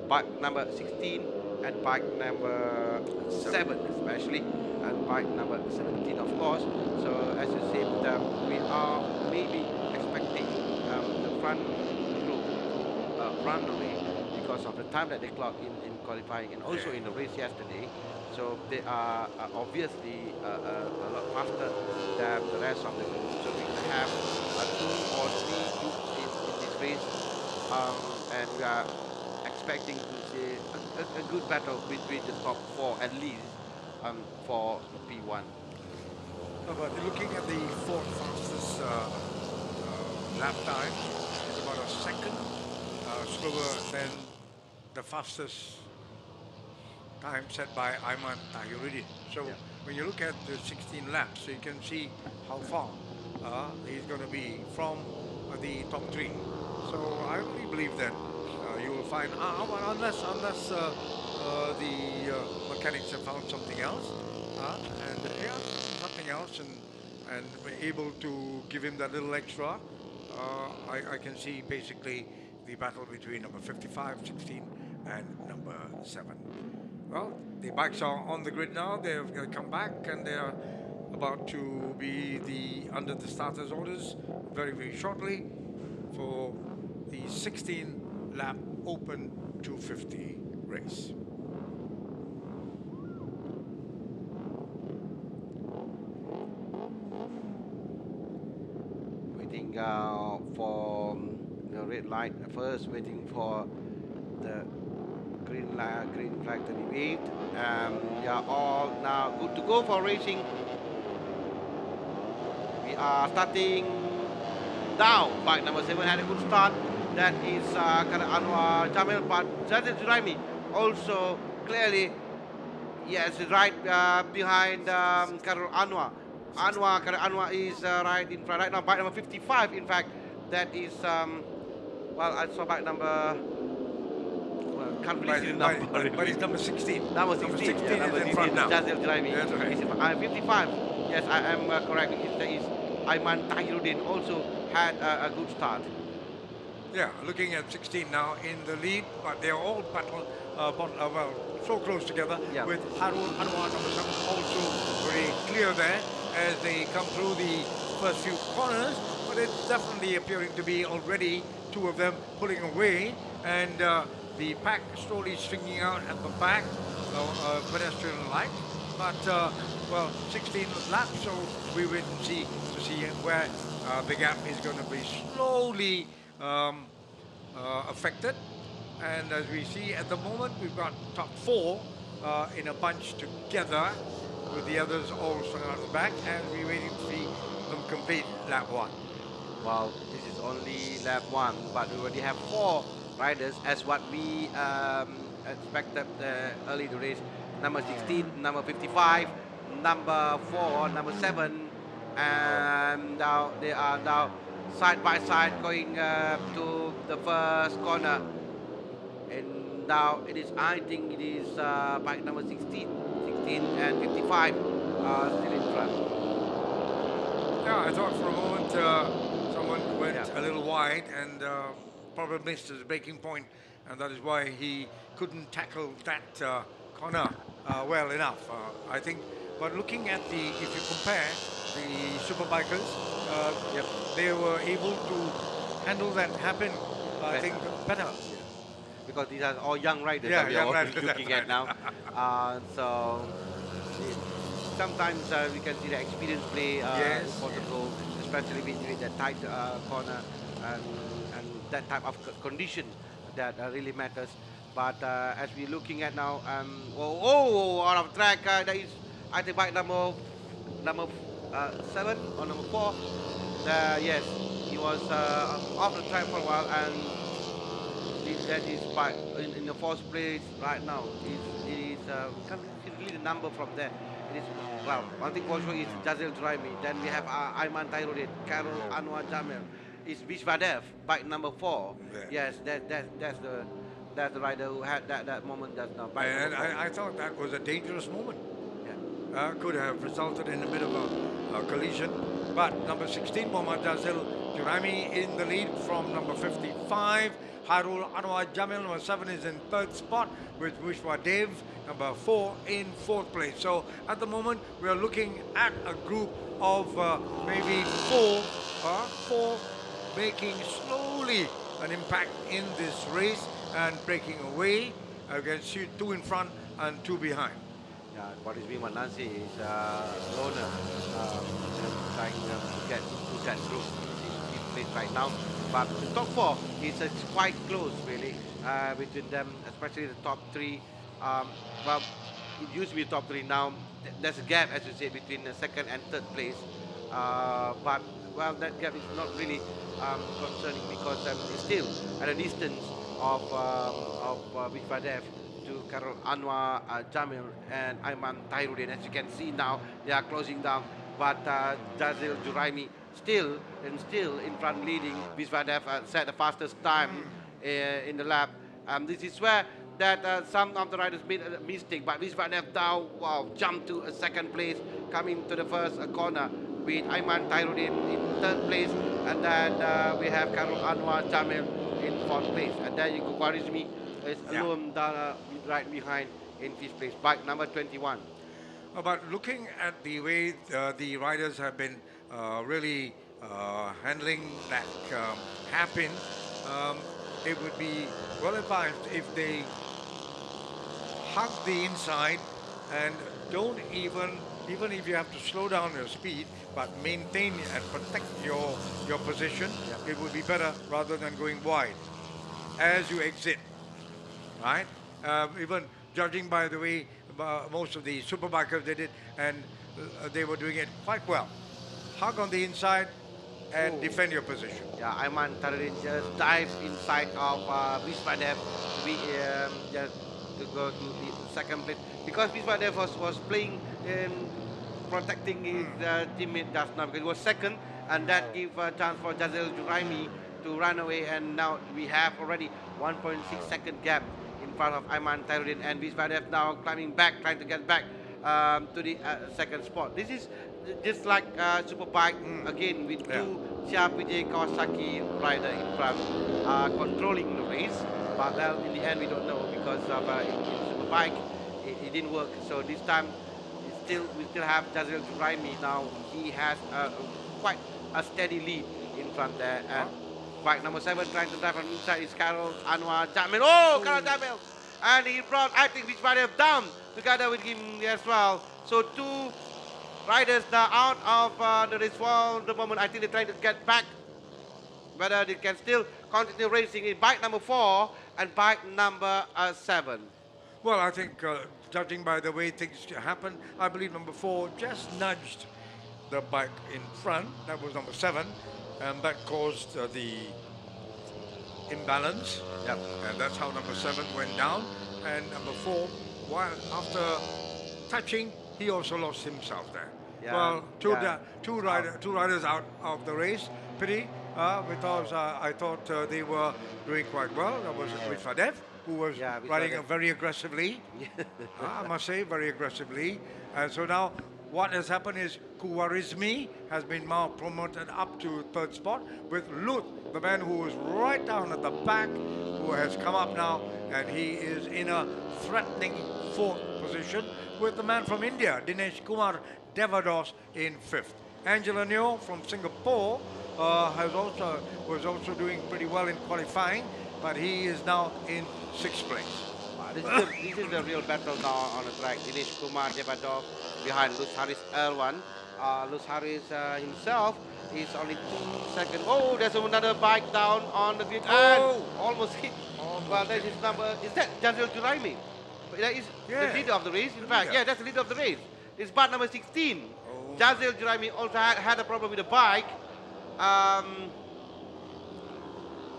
bike number 16, and bike number 7 especially, and bike number 17 of course. So as you said, we are maybe expecting the front group to run away because of the time that they clocked in qualifying and also in the race yesterday. So they are obviously a lot faster than the rest of the group. So we will have 2 or 3 groups in this race, and we are expecting to see a good battle between the top 4 at least for P1. But looking at the 4th fastest lap time, it's about a second slower than the fastest time set by Ayman Tahiruddin. So when you look at the 16 laps, so you can see how far he's going to be from the top 3. So I really believe that you will find, unless the mechanics have found something else, and something else, and we're able to give him that little extra, I can see basically the battle between number 55, 16, and number 7. Well, the bikes are on the grid now. They're going to come back, and they're about to be under the starters' orders very, very shortly for the 16-lap Open 250 race. Waiting for the red light first, waiting for the green flag to be waved. We are all now good to go for racing. We are starting down. Bike number 7 had a good start. That is Kara Anwar Jamil, but Jazil Juraimi also clearly, yes, right behind Kara Anwar. Kara Anwar is right in front right now. Bike number 55, in fact, that is well, I saw bike number. Can't really see the number. But it's number 16. Number 16 is in front now. Jazil Juraimi. That's right. I'm 55. Yes, I am correct. It is Ayman Tahiruddin also had a good start. Yeah, looking at 16 now in the lead, but they're all well, so close together, with Harun Anwar number 7 also very clear there as they come through the first few corners, but it's definitely appearing to be already 2 of them pulling away, and the pack slowly stringing out at the back, pedestrian light. But well, 16 laps, so we wait and see to see where the gap is going to be slowly affected. And as we see at the moment, we've got top 4 in a bunch together, with the others all strung out the back, and we're waiting to see them complete lap 1. Well, this is only lap 1, but we already have 4 riders as what we expected early the race. Number 16, number 55, number 4, number 7, and now they are now side by side going to the first corner. And now it is, I think it is bike number 16 and 55 still in front. Yeah, I thought for a moment someone went a little wide and probably missed his braking point, and that is why he couldn't tackle that corner well enough, I think. But looking at if you compare the Superbikers, they were able to handle that happen, I think, better. Because these are all young riders Yeah, that we young are riders, looking that's at now. So sometimes we can see the experience play important role, especially with the tight corner and that type of condition that really matters. But as we're looking at now, out of track, that is, I think, bike number 7 or number 4. Yes, he was off the track for a while, and that is bike in the 4th place right now. It is can't really the number from there. It is, well, one thing for sure is Jazil Juraimi. Then we have Ayman Tairuddin, Karol Anwar Jamil. It's Vishvadev, bike number 4. Yeah. Yes, that's the rider who had that moment just now. And I thought that was a dangerous moment. Yeah. Could have resulted in a bit of a collision. But number 16, Muhammad Jazil Juraimi in the lead from number 55. Harul Anwar Jamil, number 7, is in 3rd spot, with Vishwadev, number 4, in 4th place. So at the moment, we are looking at a group of maybe 4 making slowly an impact in this race and breaking away against 2 in front and 2 behind. Yeah, what is being Nancy is loner trying to get to that group in place right now. But the top 4 is quite close, really, between them, especially the top 3. Well, it used to be top 3 now. There's a gap, as you say, between the 2nd and 3rd place. But well, that gap is not really concerning, because it's still at a distance of Vishvadev to Karol Anwar Jamil and Ayman Tairuddin. As you can see now, they are closing down. But Jazil Juraimi still in front, leading. Vishvadev set the fastest time in the lap. This is where that some of the riders made a mistake, but Vishvadev now jumped to a 2nd place, coming to the first corner with Ayman Tairuddin in 3rd place, and then we have Karol Anwar Jamil in 4th place, and then Yuko is alone right behind in 5th place, bike number 21. But looking at the way the riders have been really handling that hairpin, it would be well advised if they hug the inside and don't even if you have to slow down your speed, but maintain and protect your position, it would be better rather than going wide as you exit, right? Even judging by the way most of the Superbikers did it, and they were doing it quite well. Hug on the inside and defend your position. Yeah, Ayman Tairuddin just dived inside of Vishvadev to go to the 2nd place, because Vishvadev was playing protecting his teammate just now, because he was 2nd, and that gave a chance for Jazil Juraimi to run away, and now we have already 1.6 second gap in front of Ayman Tairuddin, and Vishvadev now climbing back, trying to get back to the 2nd spot. This is just like Superbike, again with 2 CRPJ Kawasaki rider in front, controlling the race, but well, in the end we don't know, because of in Superbike it didn't work. So this time we still have Jazil Juraimi now. He has quite a steady lead in front there, and Bike number 7 trying to drive on inside is Carol Anwar Jamil. Oh, Carol Jamil! And he brought, I think, Vishwadev down together with him as well. So 2 riders now out of the race for the moment. I think they're trying to get back. Whether they can still continue racing in bike number 4 and bike number 7. Well, I think, judging by the way things happen, I believe number 4 just nudged the bike in front. That was number 7, and that caused the imbalance. Yep. And that's how number 7 went down. And number 4, while after touching, he also lost himself there. Yeah, Well, yeah. two riders out of the race. Pity, because I thought they were doing quite well. That was Vishwadev, who was Yeah, riding Vishwadev. very aggressively. I must say, very aggressively. And so now, what has happened is Kuwarizmi has been now promoted up to 3rd spot with Lut, the man who was right down at the back, who has come up now, and he is in a threatening 4th position with the man from India, Dinesh Kumar Devados, in 5th. Angela Neo from Singapore was also doing pretty well in qualifying, but he is now in 6th place. This is the real battle now on the track. Dinesh Kumar Devadov behind Luz Haris Erwan. Luz Haris himself is only 2 seconds. Oh, there's another bike down on the grid and almost hit. Well, that is number. Is that Jazil Juraimi? That is the leader of the race. In fact, yeah, that's the leader of the race. It's bike number 16. Jazil Juraimi also had a problem with the bike.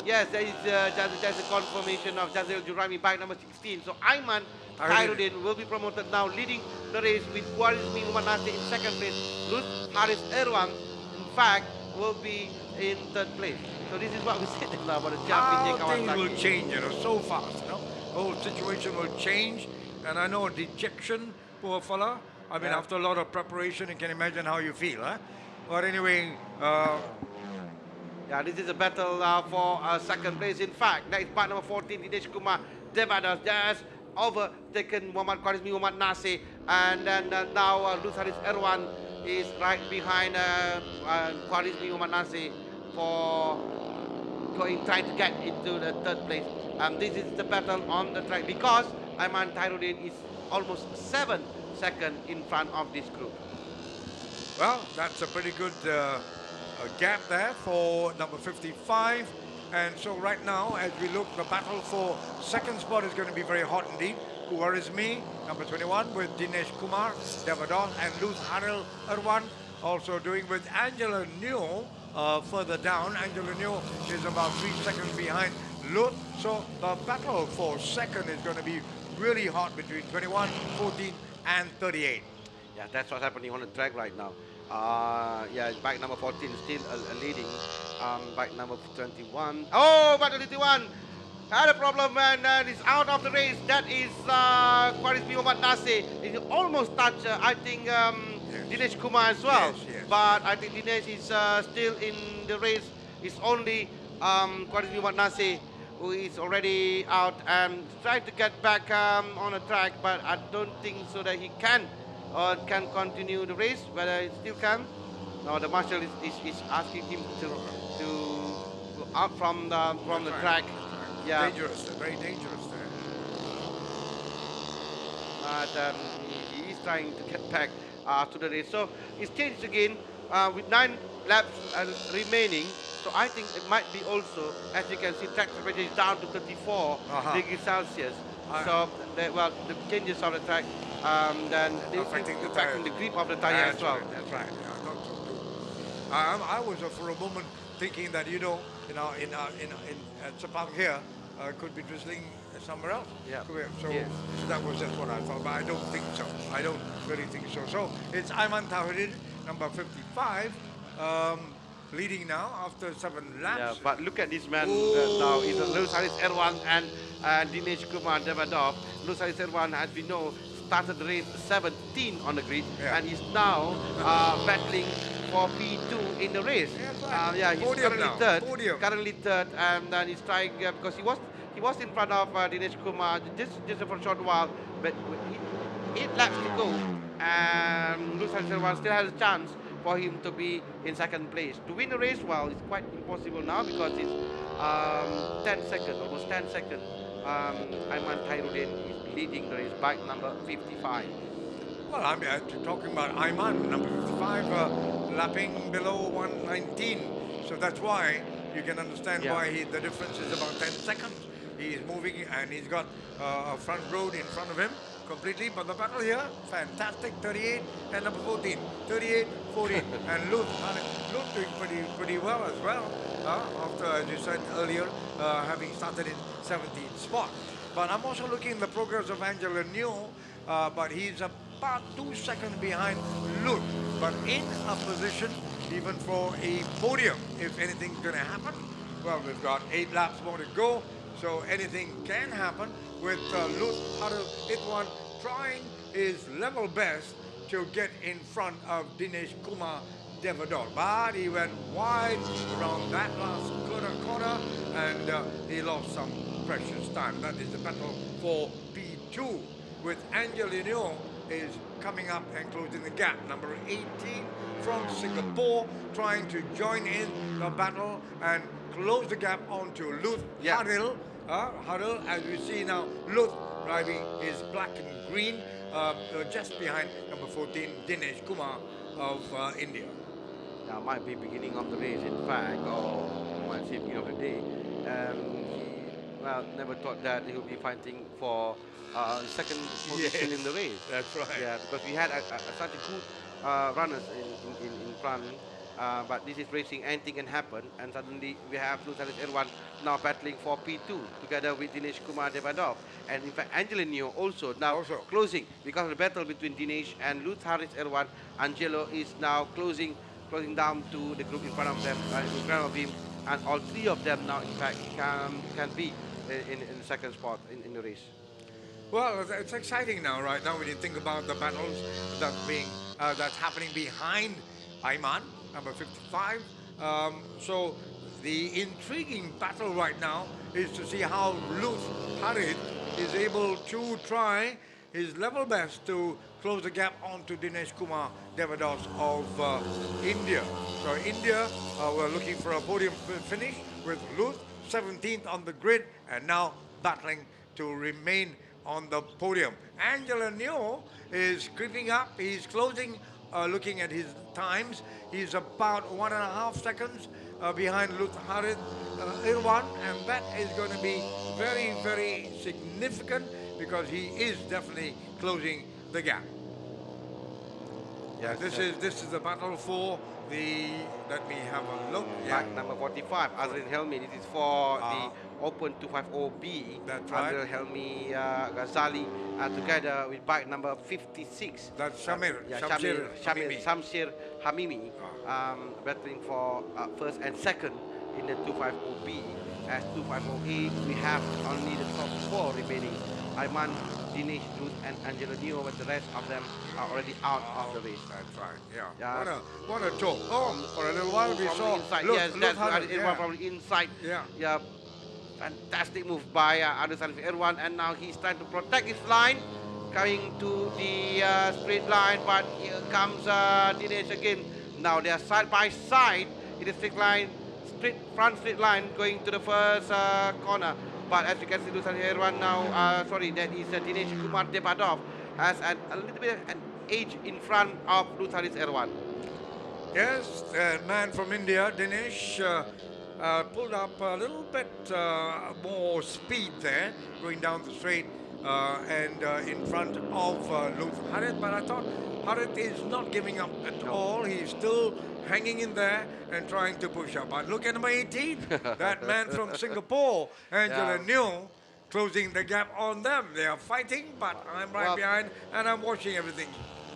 Yes, there is there's a confirmation of Jazil Juraimi, bike number 16. So Aiman Khairuddin will be promoted now, leading the race with Warismi Umanase in 2nd place. Luz Haris Erwan, in fact, will be in 3rd place. So this is what we said now about the championship. How things will change, so fast, The whole situation will change, and I know dejection, poor fella. I mean, after a lot of preparation, you can imagine how you feel, But anyway, yeah, this is a battle for 2nd place. In fact, that is bike number 14, Dinesh Kumar Devadas, just overtaken Muhammad Qarismi Muhammad Nasir, and then now Luz Haris Erwan is right behind Qarismi Muhammad Nasir for trying to get into the 3rd place. This is the battle on the track because Aiman Khairuddin is almost 7 seconds in front of this group. well, that's a pretty good gap there for number 55. And so right now, as we look, the battle for 2nd spot is going to be very hot indeed. Kuwarizmi, number 21, with Dinesh Kumar Devados, and Luz Haril Erwan also doing with Angela Neo further down. Angela Neo is about 3 seconds behind Lut. So the battle for 2nd is going to be really hot between 21, 14, and 38. Yeah, that's what's happening on the track right now. Yeah, bike number 14 is still leading. Bike number 21. Oh, bike number 21 had a problem and is out of the race. That is Qarismi Muhammad Nasir. He almost touched, I think, Dinesh Kumar as well. Yes. But I think Dinesh is still in the race. It's only Qarismi Muhammad Nasir who is already out and trying to get back on the track, but I don't think so that he can continue the race. Whether it still can. No, the marshal is asking him to go out from the track. Yeah. Dangerous, very dangerous there. But he is trying to get back to the race. So it's changed again with 9 laps remaining. So I think it might be also, as you can see, track temperature is down to 34 degrees Celsius. So the changes of the track, then affecting the grip of the tire as well. That's right. Yeah, I thought so too. I was for a moment thinking that in Sepang here could be drizzling somewhere else. Yeah. So Yes. that was just what I thought, but I don't think so. I don't really think so. So it's Aiman Khairuddin, number 55, leading now after 7 laps. Yeah, but look at this man now. It's Luz Haris Erwan and Dinesh Kumar Devadov. Luz Haris Erwan, as we know, started the race 17 on the grid, and is now battling for P2 in the race. Yeah, He's Podium currently now. third. Podium. Currently third, and then he's trying because he was in front of Dinesh Kumar just for a short while, but 8 laps to go, and Luz Haris Erwan still has a chance for him to be in second place. To win the race, well, it's quite impossible now because it's 10 seconds, almost 10 seconds. Ayman Khairuddin is leading the race, bike number 55. Well, I'm talking about Ayman, number 55, lapping below 119. So that's why you can understand why the difference is about 10 seconds. He is moving and he's got a front road in front of him completely. But the battle here, fantastic, 38 and number 14, 38, 14. And Luth doing pretty well as well. After, as you said earlier, having started in 17th spot. But I'm also looking at the progress of Angela Neo, but he's about 2 seconds behind Luth, but in a position even for a podium if anything's going to happen. Well, we've got 8 laps more to go, so anything can happen with Luth Itwan trying his level best to get in front of Dinesh Kumar Devador, but he went wide around that last corner and he lost some precious time. That is the battle for P2 with Angelino is coming up and closing the gap. Number 18 from Singapore trying to join in the battle and close the gap onto Luth Haril. Haril, as we see now, Luth driving his black and green just behind number 14 Dinesh Kumar of India. Now might be beginning of the race in fact, or might say beginning of the day. He never thought that he would be fighting for second position in the race. That's right. Yeah, because we had such a good runners in front. But this is racing, anything can happen, and suddenly we have Luth Haris Irwan now battling for P2 together with Dinesh Kumar Devadov, and in fact Angelino also now closing because of the battle between Dinesh and Luth Haris Irwan. Angelo is now closing down to the group in front of them, in front of him, and all 3 of them now in fact can be in the second spot in the race. Well, it's exciting now, right now, when you think about the battles that's happening behind Ayman, number 55. So the intriguing battle right now is to see how Luth Harit is able to try his level best to close the gap onto Dinesh Kumar Devados of India. So India were looking for a podium finish with Luth 17th on the grid and now battling to remain on the podium. Angela Neo is creeping up. He's closing, looking at his times. He's about 1.5 seconds behind Luth Harit Irwan, and that is going to be very, very significant because he is definitely closing the gap. Yes, this is the battle for the. Let me have a look. Bike number 45, Azrin Helmi. This is for the Open 250B. That's right. Azrin Helmi Ghazali together with bike number 56. That's Shamir. Shamsir Hamimi battling for first and second in the 250B. As 250A, we have only the top 4 remaining. Ayman, Dinesh, Luth, and Angelo Neo, but the rest of them are already out of the race. That's right, yeah. What a talk. Oh, for a little while we saw inside. Yes, that's Irwan from the inside. Yeah. Fantastic move by Adil Salif Irwan, and now he's trying to protect his line, coming to the straight line, but here comes Dinesh again. Now they are side by side in the straight line, front straight line, going to the first corner. But as you can see, Luth Haris Irwan now, that is Dinesh Kumar Devadov, has a little bit of an age in front of Luth Haris Irwan. Yes, man from India, Dinesh, pulled up a little bit more speed there, going down the straight and in front of Luth Harit. But I thought Harit is not giving up at all. He's still hanging in there and trying to push up. But look at number 18, that man from Singapore, Angela Neo, closing the gap on them. They are fighting, but I'm right behind and I'm watching everything.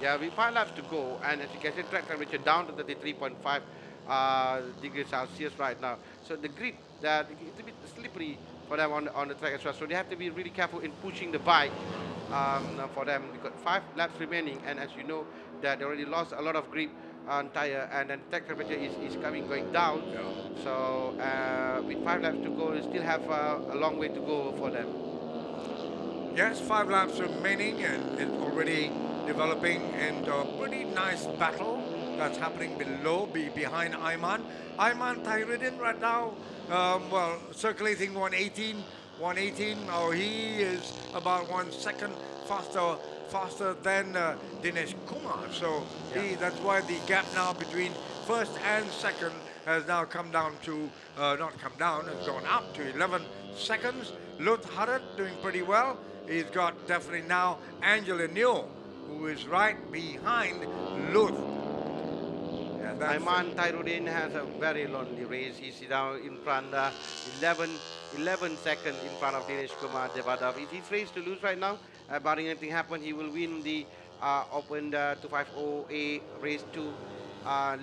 Yeah, with 5 laps to go, and as you can see, track temperature down to 33.5 degrees Celsius right now. So the grip, it's a bit slippery for them on the track as well. So they have to be really careful in pushing the bike for them. We've got 5 laps remaining, and as you know, that they already lost a lot of grip on tire, and then track temperature is going down. Yeah. So with 5 laps to go, they still have a long way to go for them. Yes, 5 laps remaining, and it's already developing into a pretty nice battle that's happening behind Ayman. Ayman Tahiruddin right now, well, circulating 118, 118. Oh, he is about 1 second faster than Dinesh Kumar. So that's why the gap now between first and second has now come down to, not come down, has gone up to 11 seconds. Lut Harat doing pretty well. He's got definitely now Angela Neo, who is right behind Lut. Ayman Tahiruddin has a very lonely race. He's now in front, 11 seconds in front of Dinesh Kumar Devadav. It's his race to lose right now. Barring anything happen, he will win the Open 250A race 2.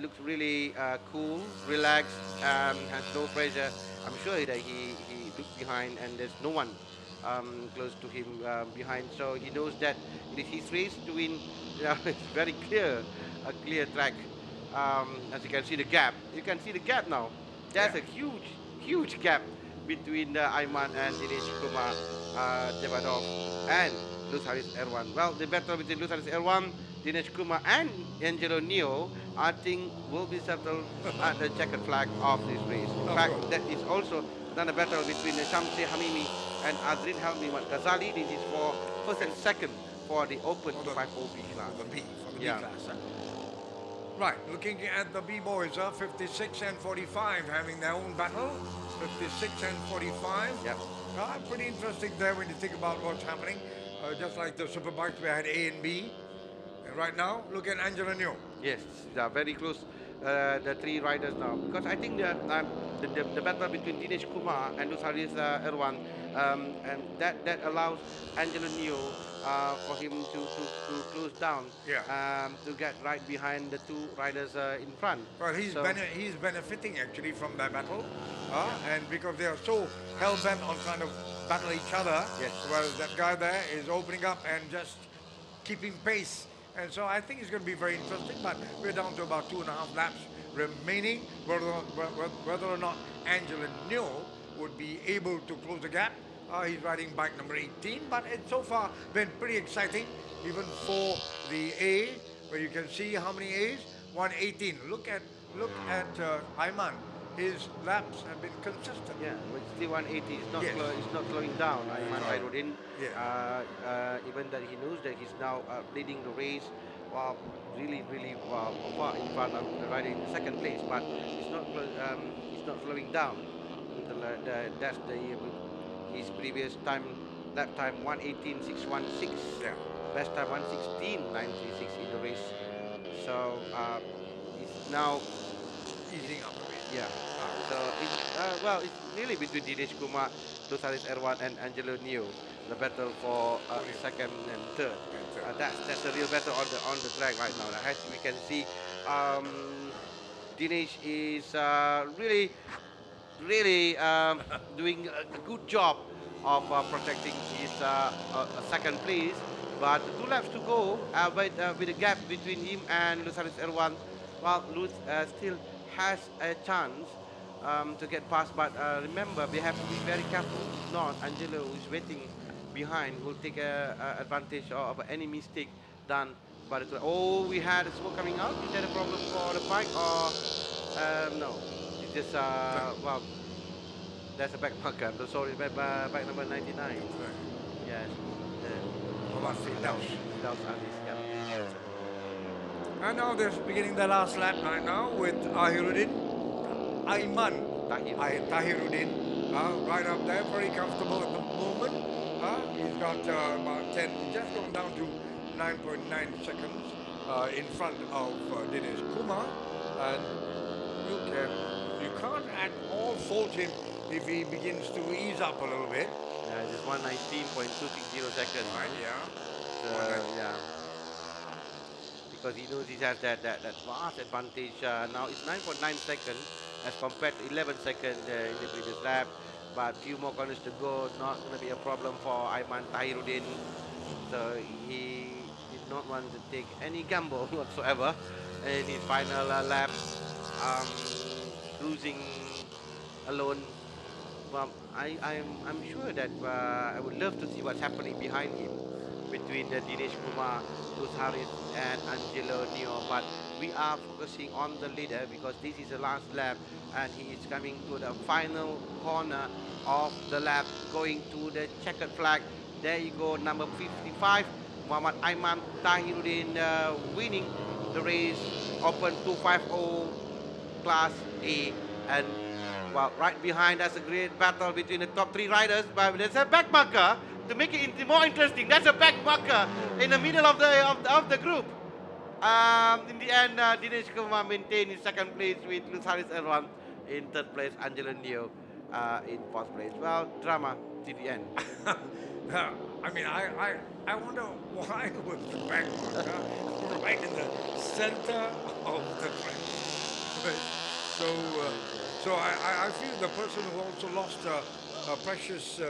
Looks really cool, relaxed, has no pressure. I'm sure that he looked behind and there's no one close to him behind. So he knows that it is his race to win. It's very clear, a clear track. As you can see the gap. You can see the gap now. There's a huge gap between Ayman and Dinesh Kumar Devadav and Lutharis Erwan. Well, the battle between Lutharis Erwan, Dinesh Kumar and Angelo Neo, I think will be settled at the checkered flag of this race. In fact, that is also another battle between Shamsi Hamimi and Adrin Helmi Ghazali. This is for first and second for the Open 250B class. The B class. Right, looking at the B-boys, 56 and 45 having their own battle. 56 and 45. Yeah. Pretty interesting there when you think about what's happening. Just like the Superbikes, we had A and B. And right now, look at Angela Neo. Yes, they are very close, the three riders now. Because I think the battle between Dinesh Kumar and Lutharis Erwan, and that allows Angelo Neo for him to close down, to get right behind the two riders in front. Well, he's benefiting actually from that battle, and because they are so hell-bent on trying to battle each other, well, that guy there is opening up and just keeping pace. And so I think it's going to be very interesting, but we're down to about 2.5 laps remaining, whether or not Angela Neo would be able to close the gap. He's riding bike number 18, but it's so far been pretty exciting, even for the A, where you can see how many A's? 118. Look at Ayman. His laps have been consistent. Yeah, but still 180. It's not slowing down. Ayman Tahiruddin, even that he knows that he's now leading the race, really far in front of the rider in the second place, but it's not slowing down. That's his previous lap time 118.616. Yeah. Best time 116.936 in the race. So it's now easing up a bit. Yeah. So it's really between Dinesh Kumar, Lutharis Erwan, and Angelo Neo, the battle for second and third. That's the real battle on the track right now. As we can see, Dinesh is really doing a good job of protecting his second place. But 2 laps to go, with a gap between him and Lutharis Erwan, while Lut still has a chance to get past. But remember, we have to be very careful. If not, Angelo, who is waiting behind, will take advantage of any mistake done by the. Oh, we had smoke coming out. Is that a problem for the bike or no? It's just well, that's a back marker. I'm so sorry, bike number 99. Yes. And now they're beginning the last lap right now with Ayman Tahiruddin, right up there, very comfortable at the moment. He's got about 10, just gone down to 9.9 seconds in front of Dinesh Kumar. And you can't at all fault him if he begins to ease up a little bit. Yeah, just 119.260 seconds. Right, yeah. Because he knows he has that vast advantage. Now it's 9.9 seconds as compared to 11 seconds in the previous lap. But few more corners to go, not going to be a problem for Ayman Tahiruddin. So he did not want to take any gamble whatsoever in his final lap, cruising alone. Well, I'm sure that I would love to see what's happening behind him between the Dinesh Kumar, Luz Haris, and Angelo Neo. But we are focusing on the leader because this is the last lap, and he is coming to the final corner of the lap, going to the checkered flag. There you go, number 55, Muhammad Aiman Tahiruddin, winning the race, Open 250 Class A. And well, right behind us, a great battle between the top three riders. But there's a back marker to make it more interesting. That's a back marker in the middle of the group. In the end, Dinesh Kumar maintained in second place with Luz Haris Erwan in third place, Angelo Neo in fourth place. Well, drama to the end. I mean, I wonder why was the back marker right in the center of the track. So, I feel the person who also lost a precious,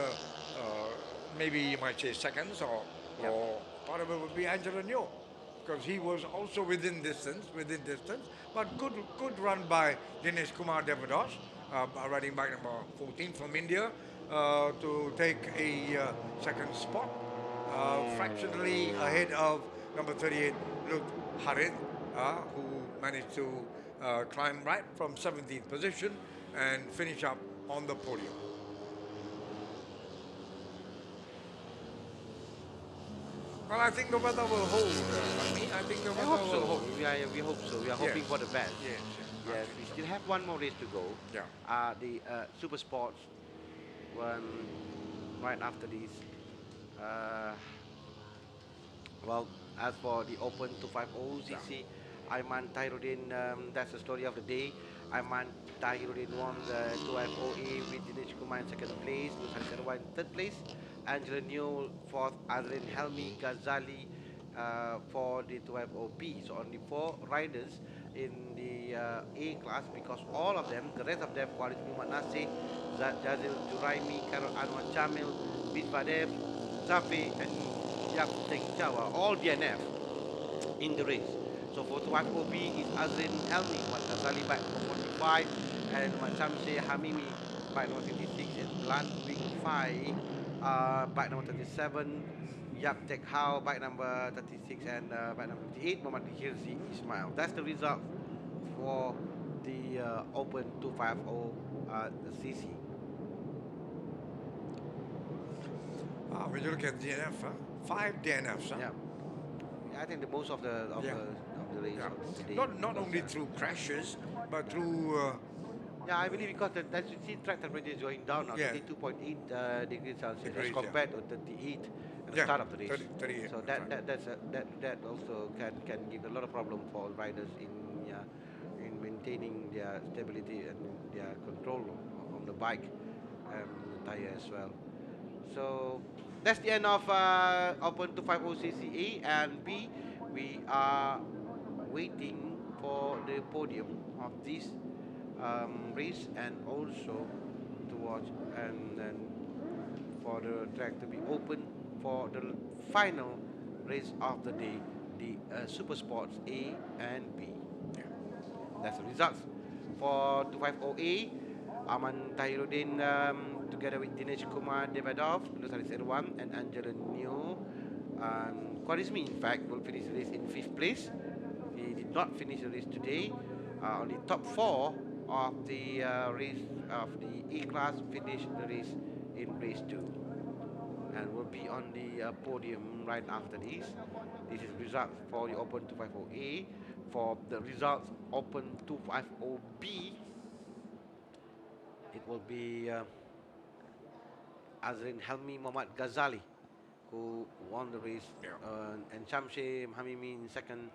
maybe you might say seconds or part of it would be Angelo Neo, because he was also within distance, but good run by Dinesh Kumar Devadas, riding bike number 14 from India, to take a second spot, fractionally ahead of number 38, Luz Harid, who managed to climb right from 17th position and finish up on the podium. Well, I think the weather will hold. I think the weather will hold. We hope so. We are hoping for the best. Yes, we still have one more race to go. Yeah. The Super Sports one right after this. Well, as for the Open 250 CC, Aiman Tahiruddin, that's the story of the day. Aiman Tahiruddin won the 250A with Dinesh Kumar in second place, Luz Haris Erwan in third place, Angelo Neo fourth, Azrin Helmi Ghazali for the 250B. So only 4 riders in the A class, because all of them, the rest of them, Walid Muhammad Nasir, Jazil Juraimi, Karol Anwar Jamil, Bisvadev, Safi, and Yap Teng Jawa, all DNF in the race. So for 250B is Azrin Helmi, Ghazali bike number 45, and Shamsi Hamimi bike number 56, and Lan Wing Fai bike number 37, Yap Tek Hao bike number 36, and bike number 58, Muhammad Hirzi Ismail. That's the result for the Open 250 CC. When you look at DNF, 5 DNFs. Yeah, I think the most of the race. Not only through crashes, but through. Yeah, I believe because that you see track temperature is going down now, 32.8 degrees Celsius as compared to 38 at the start of the race. 38. So that also can give a lot of problem for riders in maintaining their stability and their control on the bike and the tire as well. So that's the end of Open 250 CCA and B. We are waiting for the podium of this race, and also to watch and then for the track to be open for the final race of the day, the Super Sports A and B. That's the results for 250A. Aman Tahiruddin together with Dinesh Kumar Devadov, Luz Haris Erwan, and Angelo Neo. Khwarizmi, in fact, will finish the race in 5th place. He did not finish the race today. Only top 4 of the race of the A class finished the race in race 2, and will be on the podium right after this. This is results for the Open 250A. For the results Open 250B, it will be Azrin Helmi Muhammad Ghazali who won the race, and Shamsi Hamimi in second,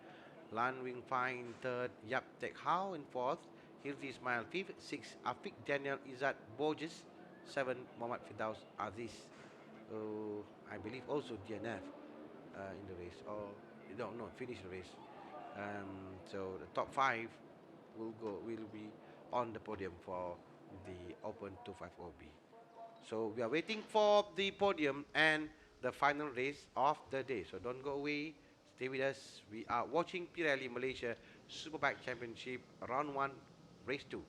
Lan Wing Fai in third, Yap Tek Hao in fourth, Hirzi Ismail fifth, sixth Afiq Daniel Izzat Borges, 7 Muhammad Firdaus Aziz, who I believe also DNF in the race, or no, finish the race. So the top 5 will be on the podium for the Open 250B. So we are waiting for the podium and the final race of the day. So don't go away, stay with us. We are watching Pirelli Malaysia Superbike Championship Round 1, Race 2.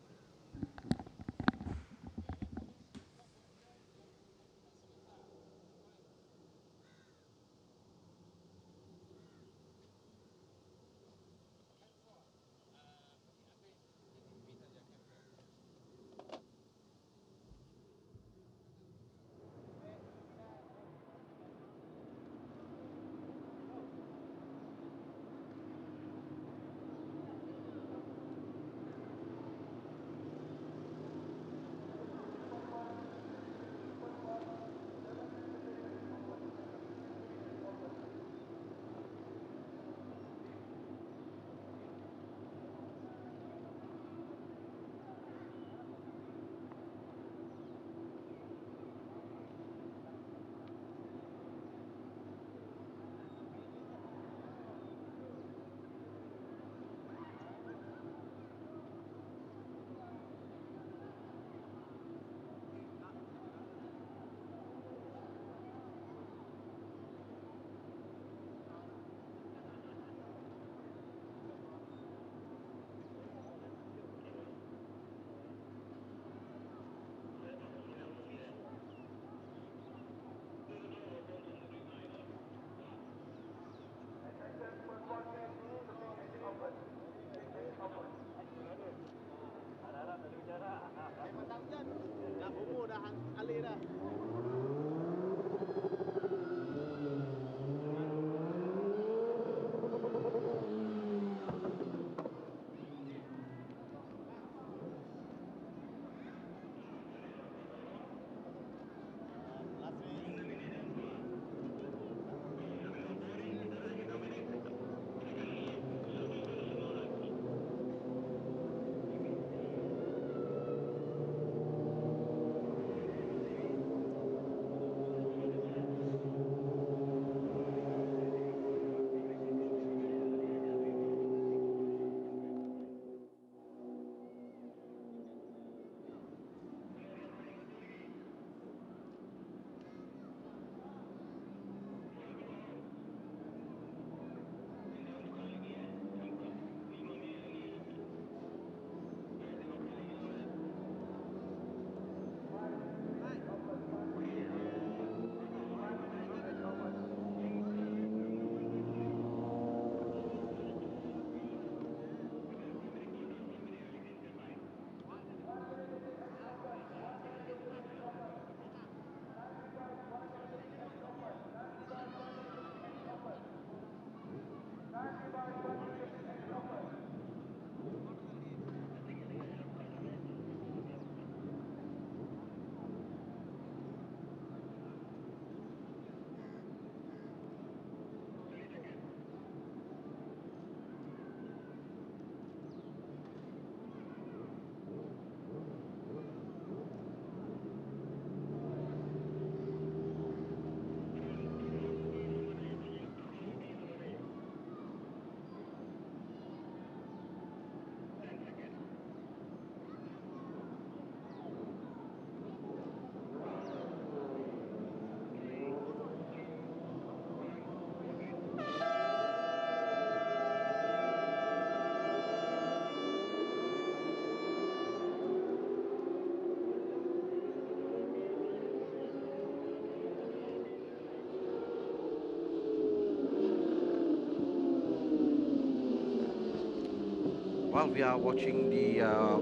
Well, we are watching the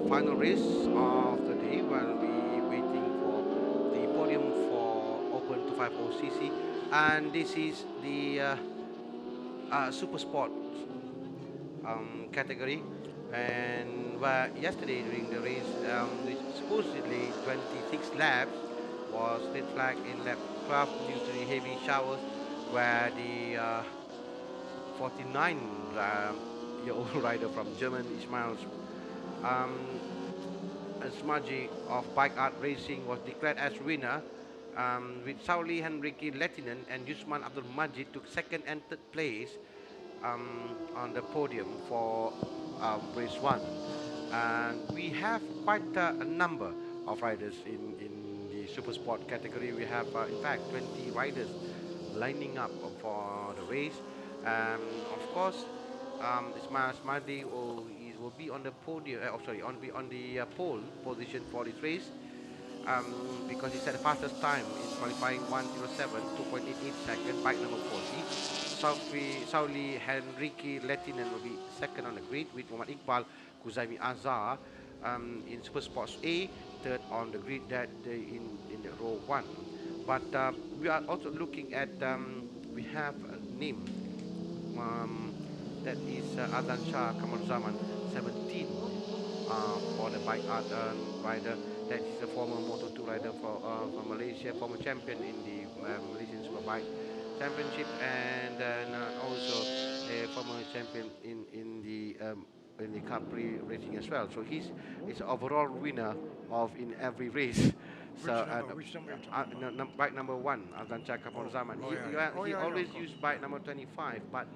final race of the day while we waiting for the podium for Open 250cc, and this is the Super Sport category. And where yesterday during the race, which supposedly 26 laps, was red flag in lap 12 due to the heavy showers, where the 49-year-old rider from German, Ismail um, Smaji of Bike Art Racing was declared as winner, with Sauli Henrique Lettinen and Yusman Abdul Majid took second and third place on the podium for race one. And we have quite a number of riders in the super sport category. We have, in fact, 20 riders lining up for the race. Of course, Ismail Smadi will be on the podium. Sorry, on the pole position for this race, because he set the fastest time in qualifying 1:07, 2.88 seconds, bike number 40. Sauli Henrique Lettinen will be second on the grid with Muhammad Iqbal Kuzaimi Azhar in Super Sports A, third on the grid that in the row one. But we are also looking at, we have a name, um, that is Adnan Shah Kamal Zaman, 17, for the bike art rider. That is a former Moto2 rider for Malaysia, former champion in the Malaysian Superbike Championship, and then also a former champion in the Capri racing as well. So he's overall winner of in every race. So Which number are you talking about? bike number one, Azlan Chakapon Zaman. He always used bike number 25, but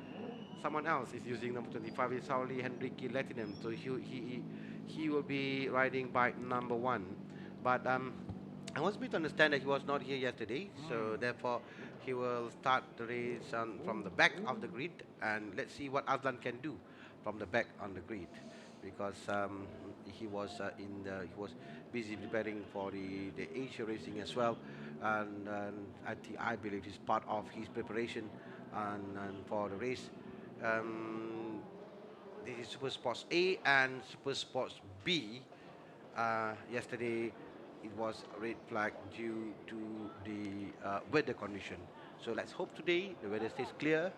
someone else is using number 25. It's Sauli Henrique Lettinen. So he will be riding bike number one. But I was made to understand that he was not here yesterday, so therefore he will start the race from the back of the grid, and let's see what Azlan can do from the back on the grid, because he was he was busy preparing for the Asia racing as well, and I believe it's part of his preparation and for the race. Um, this is Super Sports A and Super Sports B. Yesterday, it was a red flag due to the weather condition. So let's hope today the weather stays clear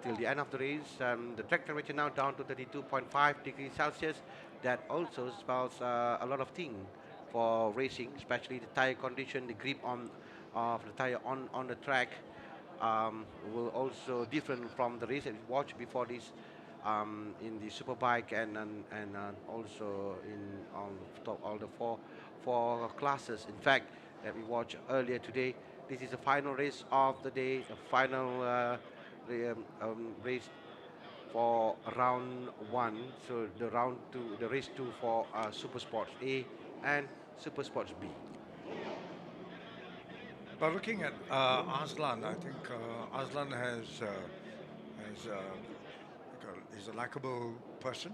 till the end of the race. The track temperature now down to 32.5 degrees Celsius. That also spells a lot of things for racing, especially the tire condition, the grip of the tire on the track, will also different from the race that we watched before this, in the Superbike and also in all the four classes. In fact, that we watched earlier today, this is the final race of the day, the final race for round one. So the race two for Super Sports A and Super Sports B. But looking at Aslan, I think Aslan has he's a likable person,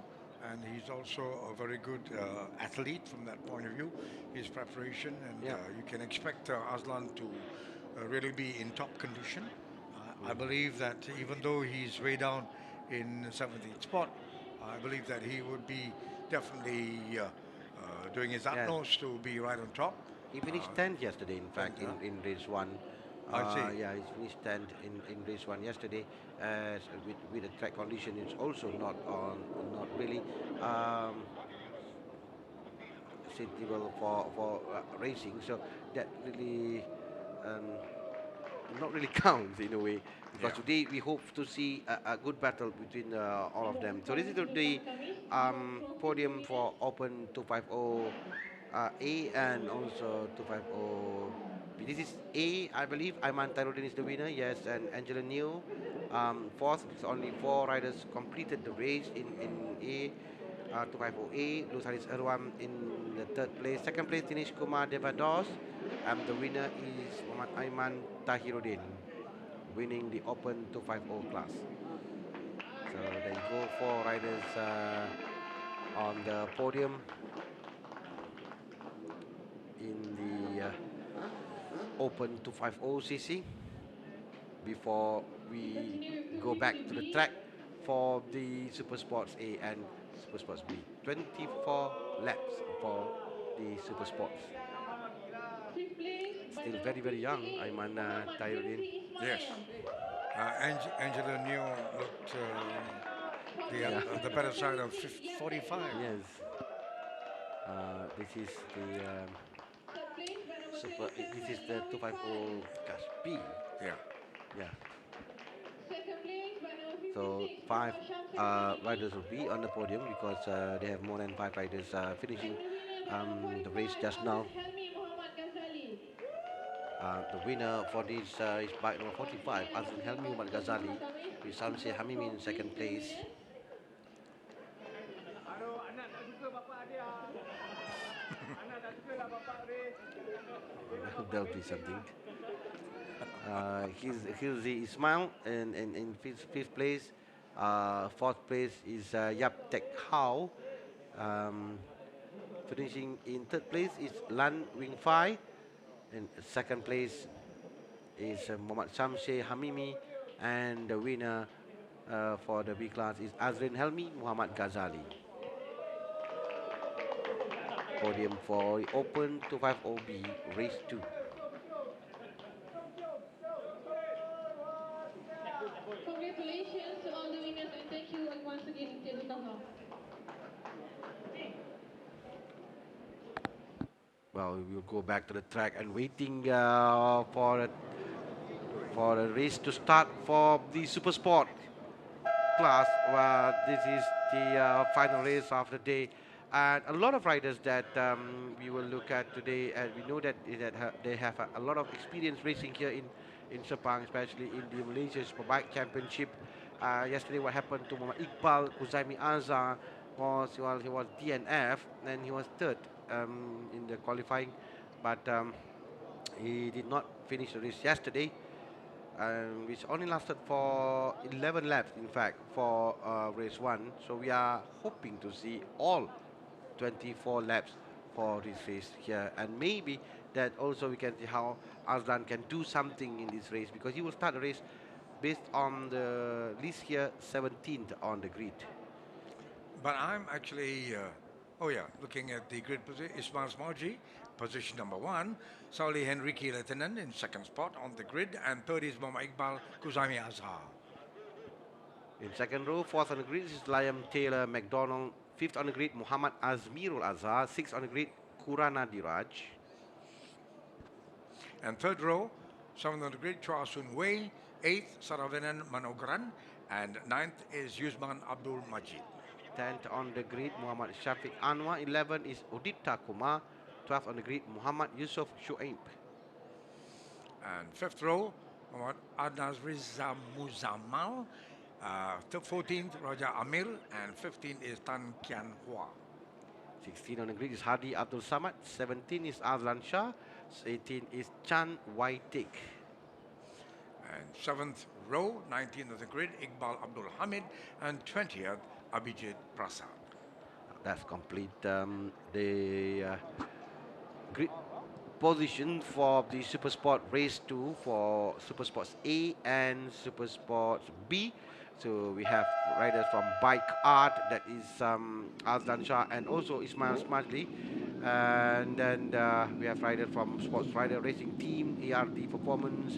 and he's also a very good athlete from that point of view. His preparation, and Yeah. you can expect Aslan to really be in top condition. I believe that even though he's way down in 17th spot, I believe that he would be definitely doing his Yeah. utmost to be right on top. He finished Uh, 10th yesterday, in fact, 10th, huh? in race one. I see. Yeah, he finished 10th in race one yesterday. With the track condition, it's also not really suitable for racing. So that really um, not really counts in a way, because Yeah. today we hope to see a good battle between all of them. So this is the podium for Open 250 A and also 250. This is A, I believe. Aiman Tyrudin is the winner, yes, and Angela New fourth. It's only four riders completed the race in A. 250A, Luz Haris Erwan in the third place. Second place, Dinesh Kumar Devados. The winner is Muhammad Aiman Tahiruddin, winning the Open 250 class. So there you go, four riders on the podium in the Open 250cc. Before we go back to the track for the Super Sports A and Super Sports B. 24 laps for the Super Sports. Fifth place by Still number very, very young, 58, Aiman Muhammad Tairuddin. Hemzi Yes. Ismail. Angela New looked Fourth the, Yeah. place by the number better side of 46, Yap 45. Tek Yes. This is the Third place by number super. 27, This is the Lawi 250 class B. Yeah. Yeah. Second place by number 56, So 5 Muhammad Shamsul Hamidi. riders will be on the podium because they have more than 5 riders finishing And the winner by number the race 45, just now. Azlan Helmi Muhammad Ghazali. The winner for this is bike number 45, Azlan Helmi Muhammad Ghazali, with Samsi Hamimi in second place. There'll be something. Here's the Ismail in fifth place. Fourth place is Yap Tek Hao. Finishing in third place is Lan Wing Fai. In second place is Muhammad Shamsi Hamimi. And the winner for the B class is Azrin Helmi Muhammad Ghazali. Podium for Open 250B Race 2. Congratulations to all the winners and thank you once again, Encik Taha. Well, we will go back to the track and waiting for the race to start for the Super Sport class. This is the final race of the day, and a lot of riders that we will look at today, and we know that they have a lot of experience racing here in Sepang, especially in the Malaysia Superbike Championship. Yesterday, what happened to Muhammad Iqbal Kuzaimi Azhar was, well, he was DNF and he was third in the qualifying, but he did not finish the race yesterday, which only lasted for 11 laps, in fact, for race 1. So we are hoping to see all 24 laps for this race here, and maybe that also we can see how Azlan can do something in this race, because he will start the race based on the list here, 17th on the grid. But I'm actually, looking at the grid position. Ismail Smarji, position number 1. Sauli Henrique Lieutenant in second spot on the grid. And third is Muhammad Iqbal Kuzaimi Azhar. In second row, fourth on the grid is Liam Taylor McDonald. Fifth on the grid, Muhammad Azmirul Azhar. Sixth on the grid, Kurana Diraj. And third row, seventh on the grid, Chua Sun Wei. Eighth, Saravanan Manogran. And ninth is Yusman Abdul Majid. 10th on the grid, Muhammad Shafiq Anwar. 11 is Udita Kumar. 12th on the grid, Muhammad Yusuf Shuaib. And fifth row, Muhammad Adnaz Riza Muzamal. 14th, Raja Amir. And 15th is Tan Kian Hua. 16 on the grid is Hadi Abdul Samad. 17 is Azlan Shah. 18 is Chan Wai Tik. And 7th row, 19th of the grid, Iqbal Abdul Hamid. And 20th, Abhijit Prasad. That's complete the grid position for the Super Sport Race 2 for Super Sports A and Super Sports B. So we have riders from Bike Art, that is Azlan Shah and also Ismail Smadli. And then we have riders from Sports Rider Racing Team, ARD Performance,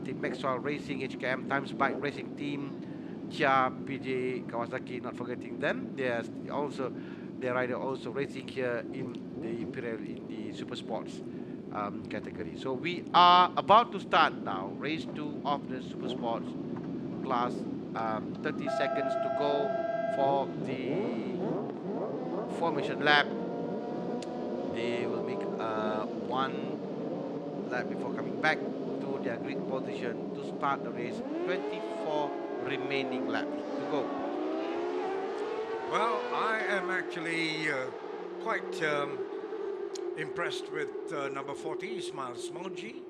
Team Maxwell Racing, HKM Times Bike Racing Team, Chia, PJ, Kawasaki, not forgetting them. There's also the rider also racing here in the Pirelli, in the Super Sports category. So we are about to start now, race 2 of the Super Sports class. 30 seconds to go for the formation lap. They will make one lap before coming back to their grid position to start the race. 24 remaining laps to go. Well, I am actually quite impressed with number 40, Ismail Smalji,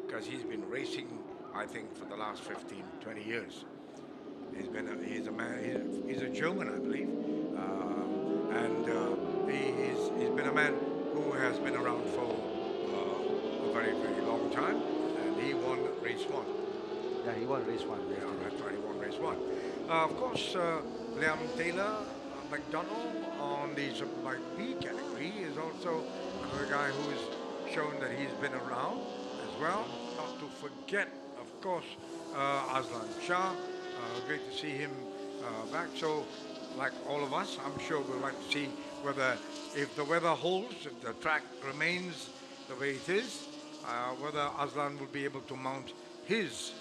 because he's been racing, I think, for the last 15, 20 years. He's a man, he's a German, I believe, and he's been a man who has been around for a very, very long time, and he won race 1. Yeah, he won race 1. Yeah, that's right, he won race 1. Of course, Liam Taylor McDonald on the Superbike B category is also another guy who's shown that he's been around as well. Not to forget, of course, Aslan Shah. Great to see him back. So, like all of us, I'm sure we'll like to see whether, if the weather holds, if the track remains the way it is, whether Aslan will be able to mount his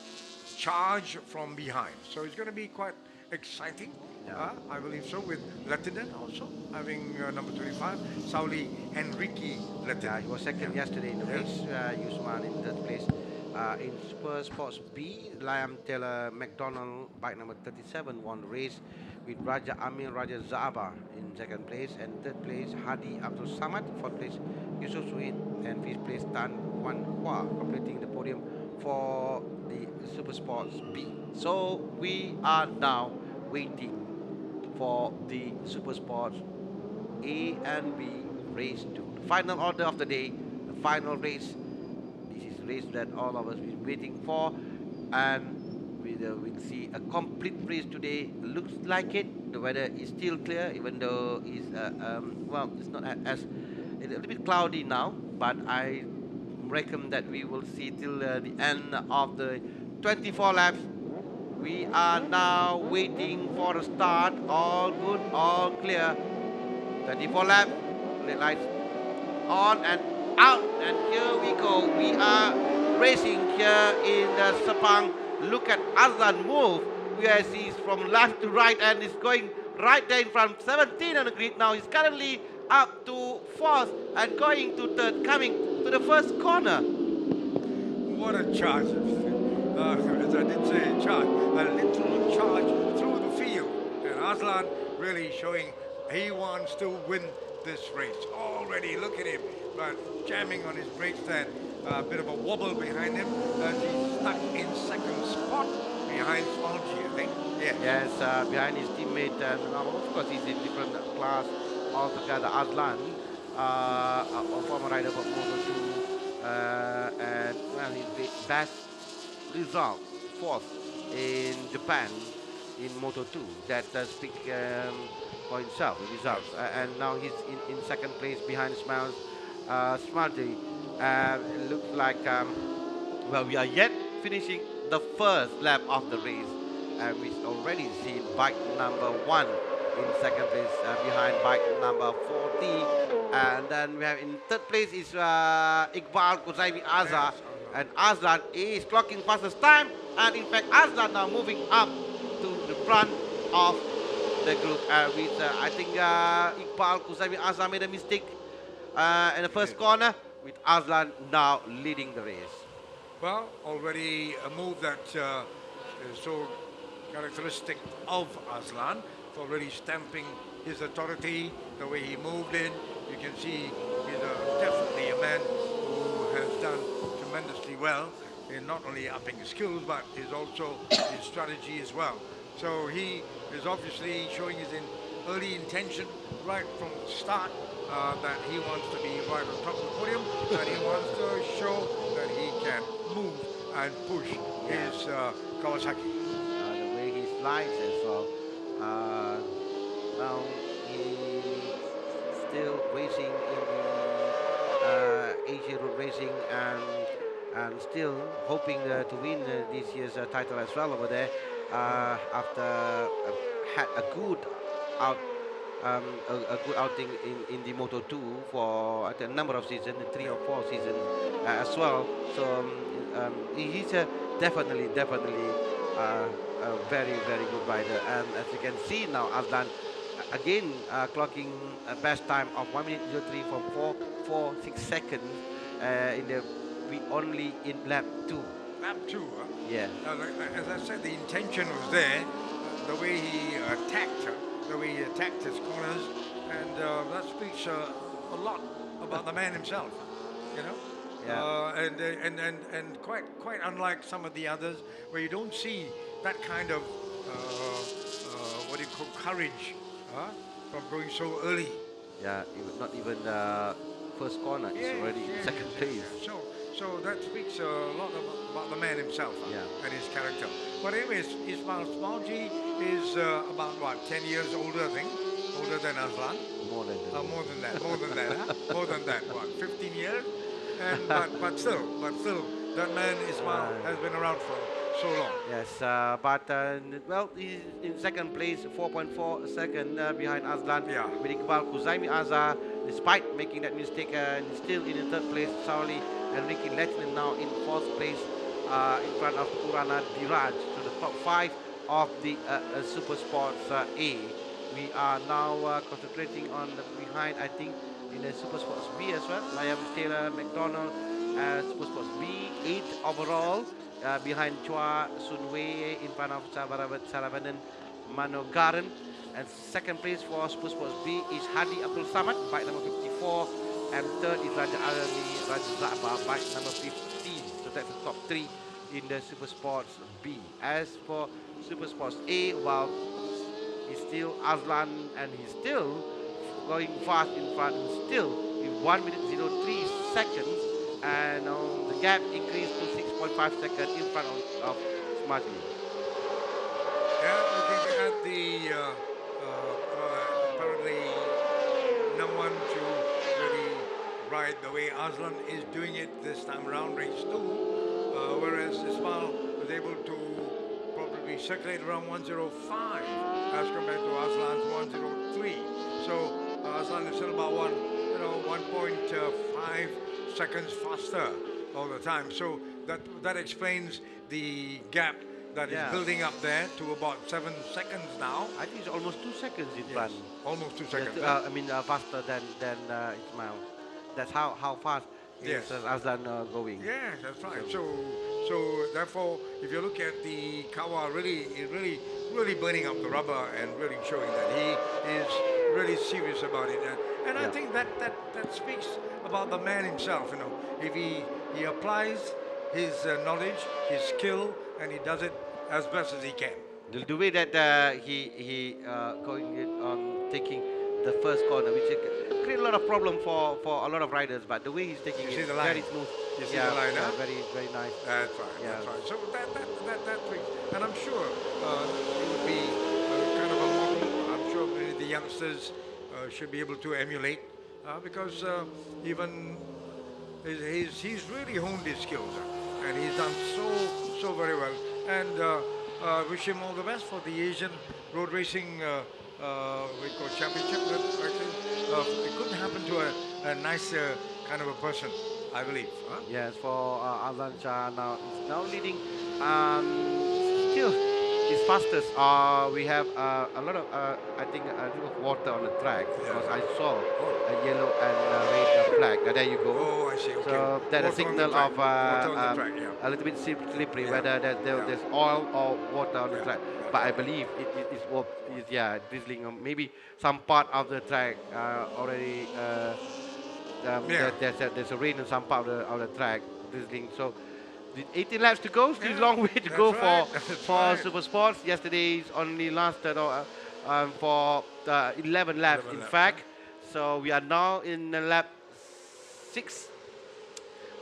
charge from behind. So it's going to be quite exciting. I believe so, with Lettinen also having number 25, Sauli Henrique Lettinen. Yeah, he was second yesterday in the race. Usman in third place. In Super Sports B, Liam Taylor McDonald, bike number 37, won the race with Raja Amir Raja Zaaba in second place, and third place Hadi Abdul Samad, fourth place Yusuf Suid, and fifth place Tan Wan Hua, completing the podium for the Super Sports B. So we are now waiting for the Super Sports A and B race 2. The final order of the day, the final race. This is the race that all of us been waiting for, and we'll see a complete race today. Looks like it. The weather is still clear, even though it's well, it's not as a little bit cloudy now, but I reckon that we will see till the end of the 24 laps. We are now waiting for the start. All good, all clear. 24 laps, red lights on and out, and here we go. We are racing here in the Sepang. Look at Aslan move. Where he's from left to right and is going right there in front. 17 on the grid now. He's currently up to fourth and going to third, coming to the first corner. What a charge. As I did say, charge. A little charge through the field. And Aslan really showing he wants to win this race. Already, look at him, but jamming on his brakes then. A bit of a wobble behind him as he's stuck in second spot behind Smolji, I think. Yeah. Yes, behind his teammate, and of course he's in different class altogether. Aslan, a former rider of Moto2, and well, his best result, fourth in Japan in Moto2. That speaks for himself, the results. And now he's in second place behind Smolji. It looks like, well, we are yet finishing the first lap of the race, and we've already seen bike number 1 in second place behind bike number 40, and then we have in third place is Iqbal Kusaimi Azhar, and Aslan is clocking fastest time, and in fact Aslan now moving up to the front of the group, with I think Iqbal Kusaimi Azhar made a mistake in the first corner, with Aslan now leading the race. Well, already a move that is so characteristic of Aslan. It's already stamping his authority, the way he moved in. You can see he's definitely a man who has done tremendously well in not only upping his skills, but is also his strategy as well. So he is obviously showing his early intention right from the start, that he wants to be right on top of the podium, and he wants to show that he can move and push his Kawasaki. The way he slides as well. Now he's still racing in the Asia Road Racing, and still hoping to win this year's title as well over there, after had a good good outing in the Moto2 for a number of seasons, 3 or 4 seasons as well. So he's definitely a very good rider. And as you can see now, Aslan again clocking a best time of 1 minute 03 from 4.46 seconds in the only in lap 2. Lap 2, huh? Yeah. As I said, the intention was there, the way he attacked his corners, and that speaks a lot about the man himself, you know. Yeah. And quite unlike some of the others, where you don't see that kind of what do you call courage, from going so early. Yeah, not even the first corner. It's already in second place. So that speaks a lot about the man himself, and his character. But anyways, Ismail Smalji is about what, 10 years older, I think, older than Aslan. More than that. More than that, more than that, huh? More than that, what, 15 years? And but still, that man Ismail has been around for so long. Yes, well, he's in second place, 4.4 second behind Aslan. Yeah. With Iqbal Kuzaimi Azhar, despite making that mistake, he's still in the third place. Sauli and Ricky Letnan now in fourth place, in front of Purana Diraj. So the top 5 of the Super Sports A. We are now concentrating on the behind, I think, in the Super Sports B as well. Liam Taylor, McDonald, Super Sports B, 8 overall. Behind Chua Sun Wei, in front of Saravanan Manogaran. And second place for Super Sports B is Hadi Abdul Samad, bike number 54. And third is Raja Ali Raja Zaba, bike number 15. So that's the top 3 in the Super Sports B. As for Super Sports A, well, he's still Aslan, and he's still going fast in front, still with 1 minute 03 seconds, and the gap increased to 6.5 seconds in front of Smarty. Yeah, looking at the apparently no one to really ride the way Aslan is doing it this time around, race 2, whereas Ismail was able to probably circulate around 105 as compared to Aslan's 103. So Aslan is still about 1.5 seconds faster all the time. So that explains the gap that is building up there to about 7 seconds now. I think it's almost 2 seconds in front. Almost 2 seconds. I mean, faster than Ismail. That's how fast is Aslan going. Yeah, that's right. So therefore, if you look at the Kawa, really burning up the rubber and really showing that he is really serious about it. And I think that speaks about the man himself. If he applies his knowledge, his skill, and he does it as best as he can. The way that he going on taking the first corner, which create a lot of problem for a lot of riders, but the way he's taking it very smooth. You see the line, huh? Very nice. That's right. That's right. So that brings, and I'm sure it would be kind of a model. I'm sure the youngsters should be able to emulate because even he's really honed his skills and he's done so very well. And wish him all the best for the Asian Road Racing Championship. It couldn't happen to a nicer kind of a person, I believe. Huh? Yes, for Azlan Shah now leading. Still is fastest. We have a lot of I think a little of water on the track because I saw a yellow and red flag. There you go. Oh, I see. Okay. So that's a signal of a little bit slippery, whether there's oil or water on the track. But I believe it's drizzling. Maybe some part of the track already. There's a rain in some part of the track, drizzling. So 18 laps to go. Still a long way to go for Super Sports. Yesterday's only lasted for 11 laps, in fact. So we are now in lap 6.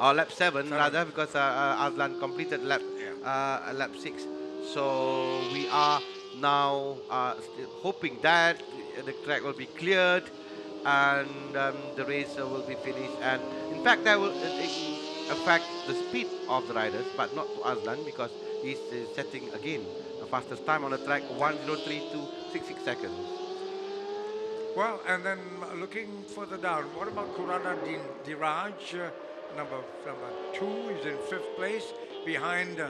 Or lap 7 rather, because Aslan completed lap 6. So we are now still hoping that the track will be cleared and the race will be finished. And in fact, that will affect the speed of the riders, but not to Aslan because he's setting again the fastest time on the track, 1:03.266 seconds. Well, and then looking further down, what about Kurana Diraj? Number 2 is in 5th place behind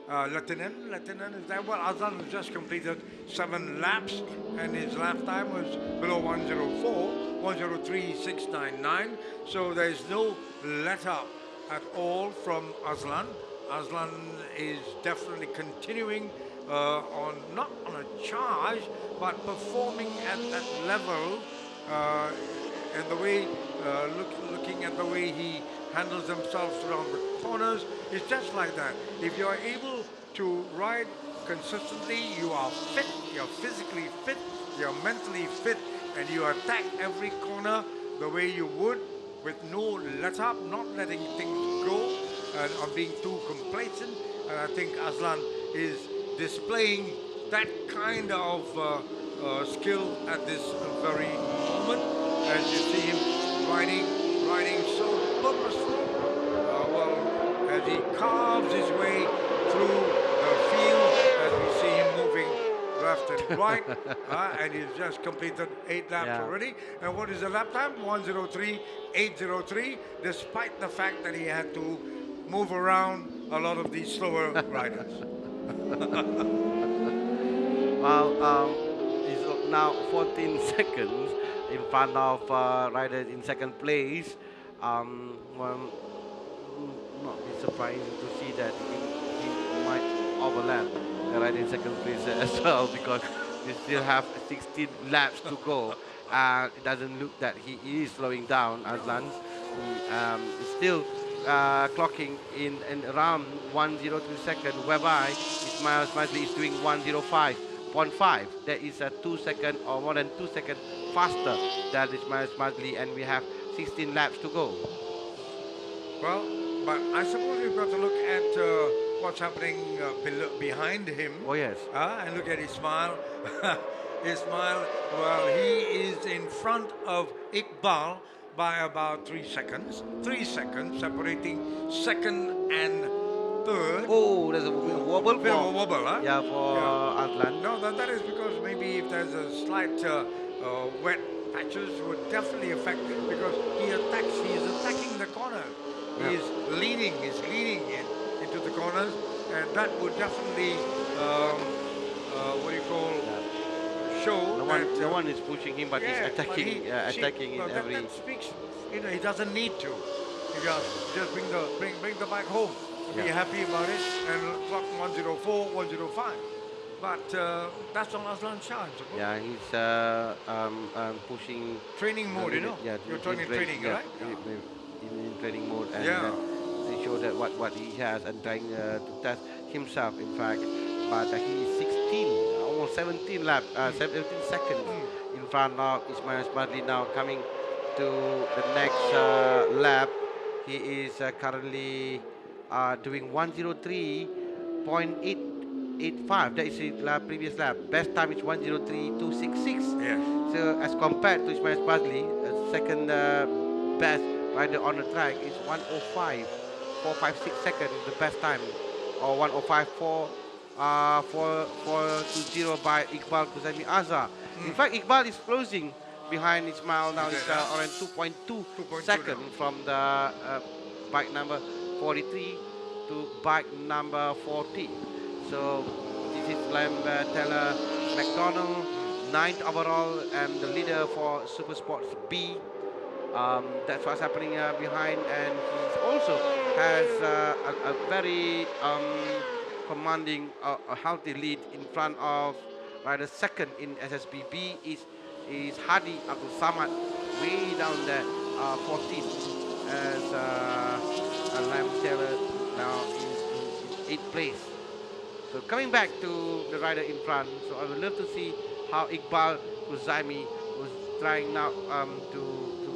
Lieutenant is there. Well, Aslan has just completed 7 laps and his lap time was below 1:04, 1:03.699. So there is no let up at all from Aslan. Aslan is definitely continuing not on a charge, but performing at that level, and the way looking at the way he handles himself around the corners, it's just like that. If you are able to ride consistently, you are fit, you're physically fit, you're mentally fit, and you attack every corner the way you would, with no let up, not letting things go, or being too complacent. And I think Aslan is displaying that kind of skill at this very moment. As you see him riding so purposeful. Well, as he carves his way through the field, as we see him moving left and right, and he's just completed 8 laps already. And what is the lap time? 1:03.803, despite the fact that he had to move around a lot of these slower riders. Well, he's now 14 seconds in front of riders in second place. Well, not be surprising to see that he might overlap the rider in second place as well, because we still have 16 laps to go. It doesn't look that he is slowing down, Aslan. He's still clocking in around 1:02 seconds, whereby Ismail Smazli is doing 1:05.5. That is a 2 second or more than 2 seconds faster than Ismail Smazli, and we have 16 laps to go. Well, but I suppose we've got to look at what's happening behind him. Oh yes. And look at Ismail. Ismail, well, he is in front of Iqbal by about 3 seconds. 3 seconds separating second and third. Oh, there's a wobble. Bit of a wobble, huh? Yeah, for Aslan. No, that is because maybe if there's a slight wet patches would definitely affect it, because he is attacking the corner. Yeah. He's leading into the corners, and that would definitely what do you call show No one is pushing him, but he's attacking. Attacking in every. That speaks. He doesn't need to. He just bring the bike home. Be happy about it and clock 1:04, 1:05. But that's on Aslan Shah, I suppose. Yeah, he's pushing. Training mode, Yeah, you're talking training, right? In training mode, and to show that what he has, and trying to test himself, in fact. But he is 16, almost 17 laps, 17 seconds in front of Ismail Smadli now, coming to the next lap. He is currently doing 1:03.885. That is his previous lap. Best time is 1:03.266. Yes. So as compared to Ismail Smadli, second best rider on the track is 1:05.456 seconds, the best time, or 1:05.420 by Iqbal Kuzami Azhar. In fact, Iqbal is closing behind Ismail now. It's around 2.2 seconds from the bike number 43 to bike number 40. So this is Taylor McDonald, 9th overall and the leader for Super Sports B. That's what's happening behind, and he also has a very commanding, a healthy lead in front of rider second in SSBB is Hadi Abdul Samad, way down there, 14th, as Lam Taylor now in 8th place. So coming back to the rider in front, so I would love to see how Iqbal Kuzaimi was trying now to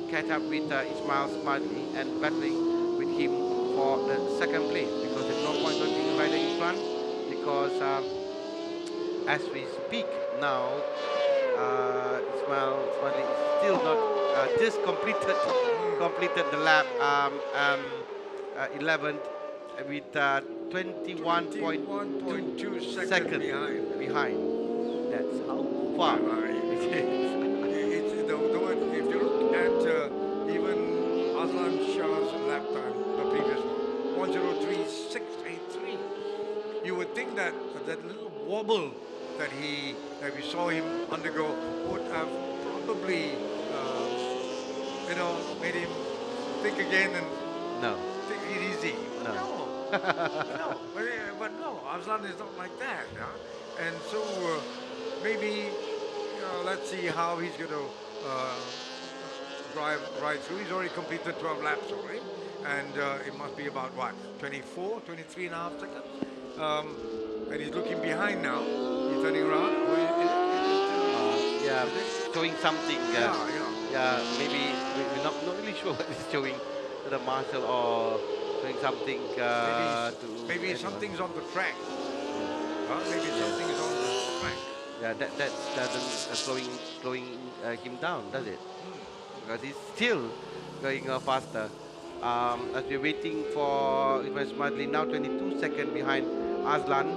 catch up with Ismail Smadli and battling with him for the second place, because there's no point going to rider in front, because as we speak now, Ismail Smadli is still not just completed the lap 11th with 21.2 seconds behind. That's how far it is. If you look at even Aslan Shah's lap time, the previous one, 1:03.683, you would think that that little wobble that we saw him undergo would have probably made him think again and take it easy. No. But no, Aslan is not like that. And so maybe let's see how he's going to drive right through. He's already completed 12 laps already, and it must be about what, 23 and a half seconds. And he's looking behind now. He's turning around. Showing something. Maybe we're not really sure what he's showing to the marshal, or doing something maybe something's on the track. Well, maybe something is on the track. Yeah, that doesn't slowing him down, does it? Because he's still going faster. As we're waiting for Ismail Smadli, now 22 seconds behind Aslan.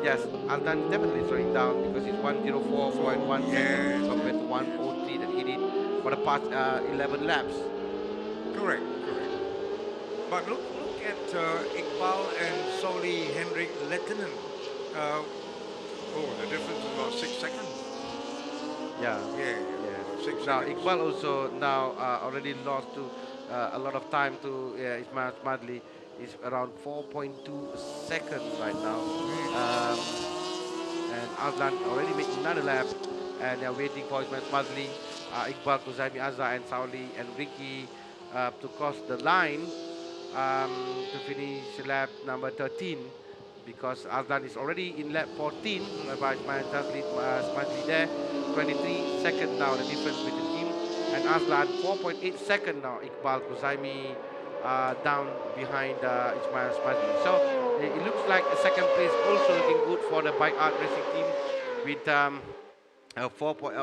Yes, Aslan is definitely slowing down because it's 104.1 seconds compared to 103 that he did for the past 11 laps. Correct, correct. But look at Iqbal and Soli Henrik Lettinen. The difference is about 6 seconds. Yeah. Yeah. 6 Now seconds. Iqbal also now already lost to a lot of time to Ismail Smadli. Is around 4.2 seconds right now. And Aslan already made another lap, and they're waiting for Ismail Smadli, Iqbal, Kuzaimi Azza, and Sauli and Ricky to cross the line to finish lap number 13, because Aslan is already in lap 14, whereby Ismail Smadli there, 23 seconds now the difference between him and Aslan, 4.8 seconds now. Iqbal, Kuzaimi down behind Ismail Smadli. So it looks like a second place also looking good for the Bike Art Racing team with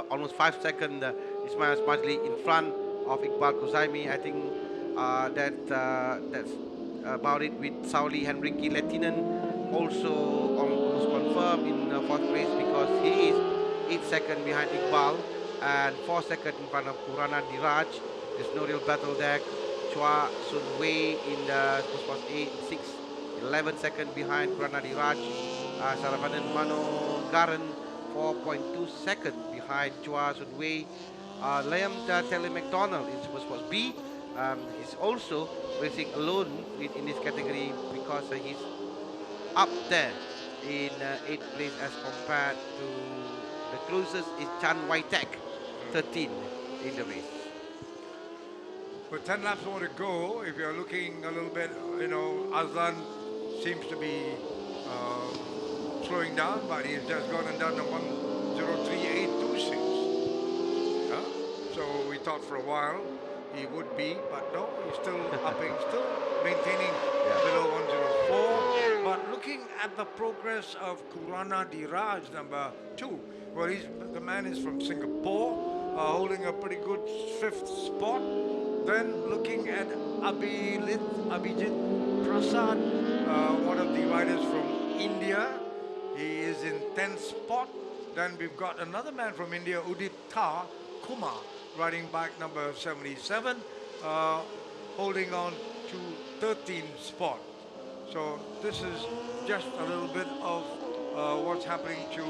almost 5 seconds Ismail Smadli in front of Iqbal Kuzaimi. I think that's about it with Sauli Henrique Lettinen also almost confirmed in fourth place, because he is 8 seconds behind Iqbal and 4 seconds in front of Kurana Diraj. There's no real battle there. Chua Sun Wei in the spot 8, 6, 11 seconds behind Kurana Diraj. Saravanan Mano Garan 4.2 seconds behind Chua Sun Wei. Liam Taylor McDonald in Super Sports B. He's also racing alone in this category, because he's up there in 8th place as compared to the closest is Chan Waitek, 13 in the race. With 10 laps more to go, if you're looking a little bit, Aslan seems to be slowing down, but he's just gone and done a 1:03.826. Yeah? So we thought for a while he would be, but no, he's still upping, still maintaining below 1:04. But looking at the progress of Kurana Diraj, number 2, well, the man is from Singapore, holding a pretty good 5th spot. Then looking at Abhijit Prasad, one of the riders from India, he is in 10th spot. Then we've got another man from India, Udit Tar Kumar, riding bike number 77, holding on to 13th spot. So this is just a little bit of what's happening to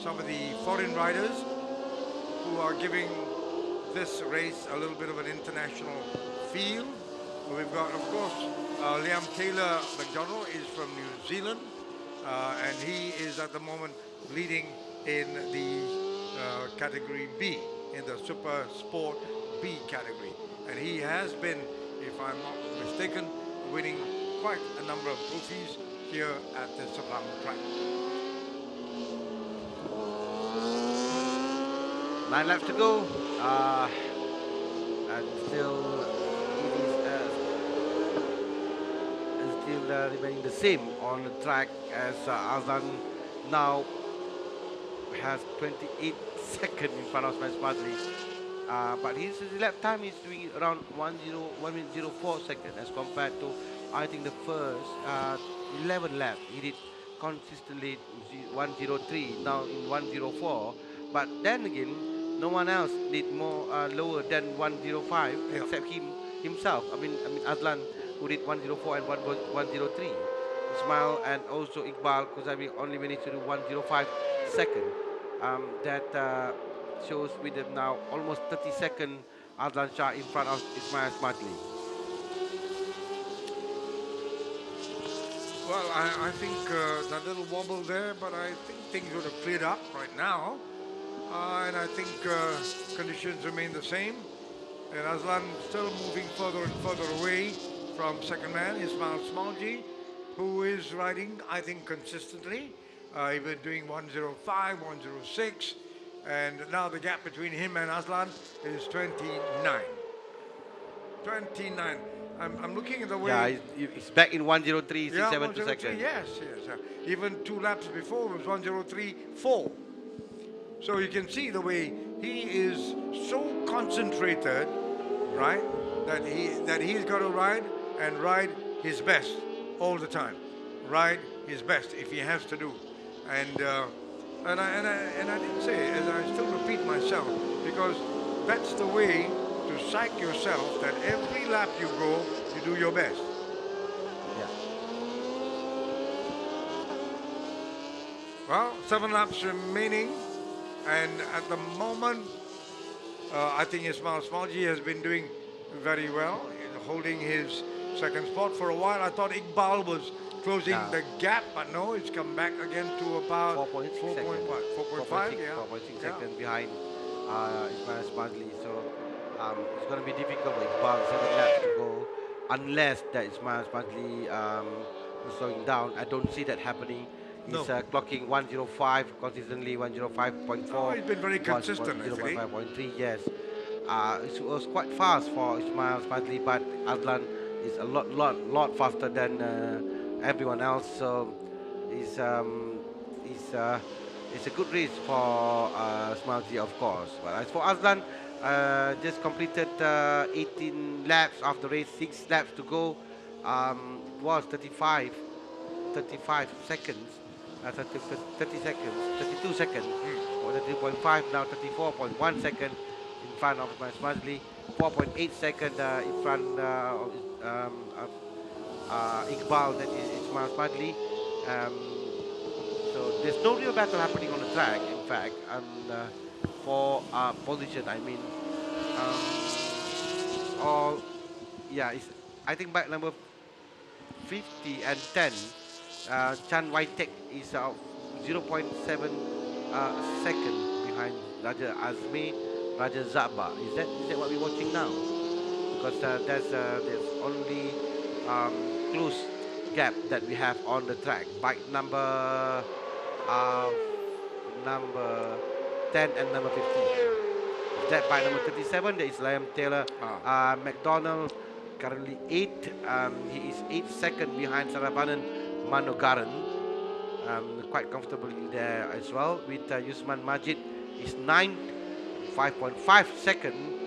some of the foreign riders who are giving this race a little bit of an international feel. So we've got, of course, Liam Taylor McDonald is from New Zealand, and he is at the moment leading in the category B, in the Super Sport B category. And he has been, if I'm not mistaken, winning quite a number of trophies here at the Sepang track. 9 laps to go, and still remaining the same on the track as Azan now has 28 seconds in front of Smadli. But his lap time is doing around 1:04 seconds as compared to, I think, the first 11 laps. He did consistently 1:03, now in 1:04. But then again, no one else did more lower than 1:05 except himself. I mean Aslan, who did 1:04 and 1:03. Ismail and also Iqbal Kuzaimi only managed to do 1:05 second. That shows with them now almost 30 seconds Aslan Shah in front of Ismail Smadli. Well, I think that little wobble there, but I think things would have cleared up right now. And I think conditions remain the same. And Aslan still moving further and further away from second man, Ismail Smalji, who is riding, I think, consistently. He was doing 1:05, 1:06. And now the gap between him and Aslan is 29. 29. I'm looking at the way. Yeah, it's back in 1:03.67 Yeah, seconds. yes, yes. Even 2 laps before was 1:03.4. So you can see the way he is so concentrated, right? That he's got to ride and ride his best all the time. Ride his best if he has to do. And I didn't say, and I still repeat myself, because that's the way to psych yourself that every lap you go, you do your best. Yeah. Well, 7 laps remaining, and at the moment, I think Ismail Smalji has been doing very well, holding his second spot for a while. I thought Iqbal was closing the gap, but no, it's come back again to about 4.6 seconds. 4.5, yeah. 4.6 seconds behind Ismail Smadli. So it's going to be difficult for Iqbal, 7 laps to go, unless that Ismail Smadli is slowing down. I don't see that happening. He's clocking 1:05 consistently, 1:05.4. Oh, he's been very consistent, actually. 1:05.3, yes. It was quite fast for Ismail Smadli, but Adlan is a lot faster than everyone else. So it's a good race for Smalji, of course. But as for Aslan, just completed 18 laps of the race, 6 laps to go. It was 35 seconds, 32 seconds, or 33.5, now 34.1 seconds in front of Smalji, 4.8 seconds in front of Iqbal, that is Ismail Smadli. So there's no real battle happening on the track, in fact, and for position, I mean. I think bike number 50 and 10, Chan Waitek is 0.7 second behind Raja Azmi, Raja Zaba. Is that what we're watching now? Because there's only close gap that we have on the track. Bike number 10 and number 15. That bike number 37, there is Liam Taylor. McDonald currently 8. He is 8 seconds behind Sarabanan Manogaran. Quite comfortably there as well. With Yusman Majid is 9, 5.5 seconds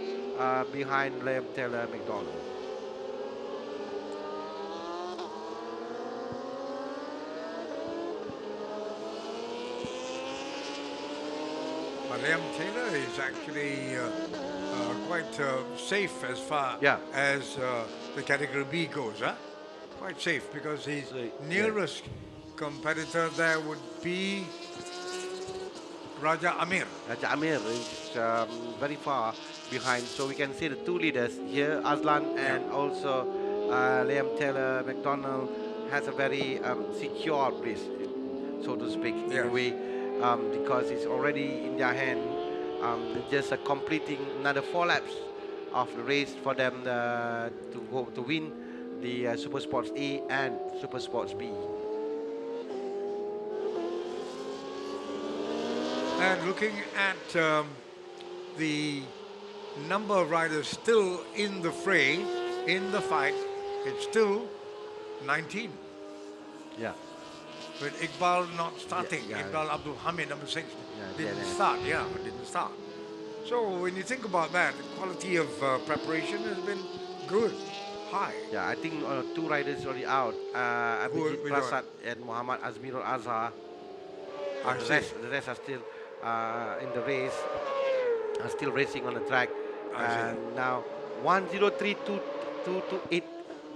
behind Liam Taylor McDonald. Liam Taylor is actually quite safe as far as the category B goes, huh? Quite safe, because his nearest competitor there would be Raja Amir. Raja Amir is very far behind, so we can see the 2 leaders here, Aslan and also Liam Taylor McDonald has a very secure place, so to speak, in a way. Because it's already in their hand, just completing another 4 laps of the race for them to win the Super Sports A and Super Sports B. And looking at the number of riders still in the fray, in the fight, it's still 19. Yeah. With Iqbal not starting, Iqbal Abdul Hamid, number 6, didn't start. So when you think about that, the quality of preparation has been good, high. Yeah, I think 2 riders already out. Abhijit Prasad and Muhammad Azmirul Azhar. The rest are still in the race, are still racing on the track. And now 1:03.228.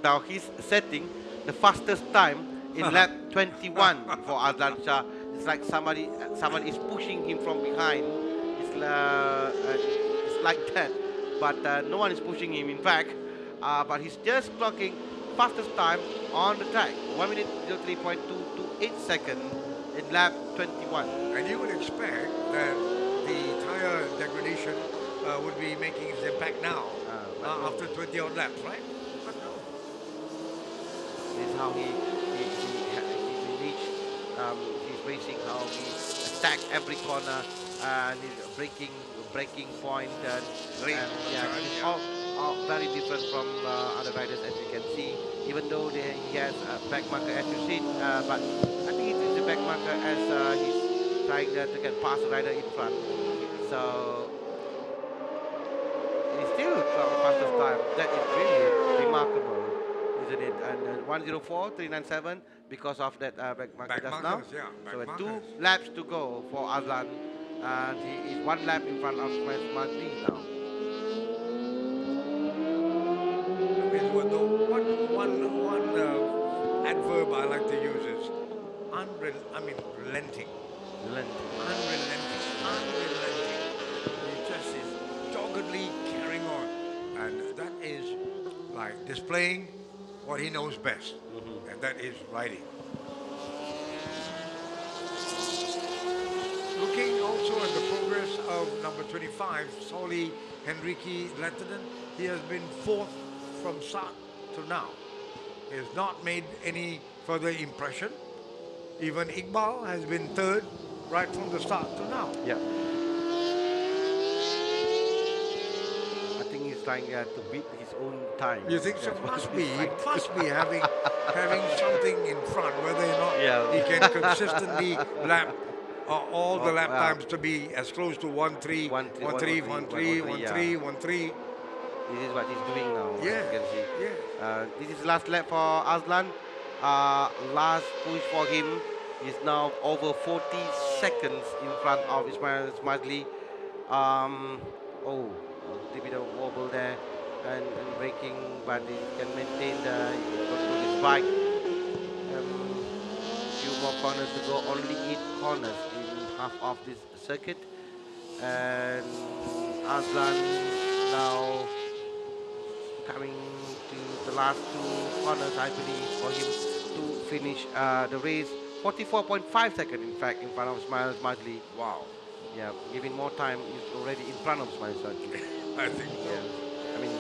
Now he's setting the fastest time in lap 21 for Adlan Shah. It's like somebody is pushing him from behind. It's like that, but no one is pushing him, in fact. But he's just clocking fastest time on the track, 1:03.228 seconds in lap 21. And you would expect that the tire degradation would be making its impact now, after 20 odd laps, right? But no. This is how he reached. He's racing, how he attacked every corner, and his breaking point. are very different from other riders, as you can see. Even though he has a back marker, as you see, but I think it is the back marker as he's trying to get past the rider in front. So he's still fastest time. That is really remarkable, isn't it? And 1:04.397 because of that back marker just now. markers, yeah, back So markers. 2 laps to go for Azlan, and he is 1 lap in front of Smart now. I mean, one adverb I like to use is relenting. Unrelenting. He just is doggedly carrying on. And that is like displaying what he knows best. And that is riding. Looking also at the progress of number 25, Sauli Henrique Lettinen, he has been 4th from start to now. He has not made any further impression. Even Iqbal has been 3rd right from the start to now. Yeah. I think he's trying to beat his own time. You think so? That's what Must he's be. He trying. must be having something in front, whether or not Yeah. he can consistently lap all the lap yeah. times to be as close to 1-3, 1-3, 1-3, 1-3, 1-3. This is what he's doing now, Yeah. as you can see. Yeah. This is last lap for Azlan. Last push for him is now over 40 seconds in front of Ismail Smazli. Oh, a bit of wobble there and braking, but he can maintain control his bike. Few more corners to go, only 8 corners in half of this circuit. And Azlan now coming to the last 2 corners, I believe, for him to finish the race. 44.5 seconds, in fact, in front of Ismail Smazli. Wow. Yeah, giving more time, he's already in front of Ismail Smazli. I think so. Yeah. I mean,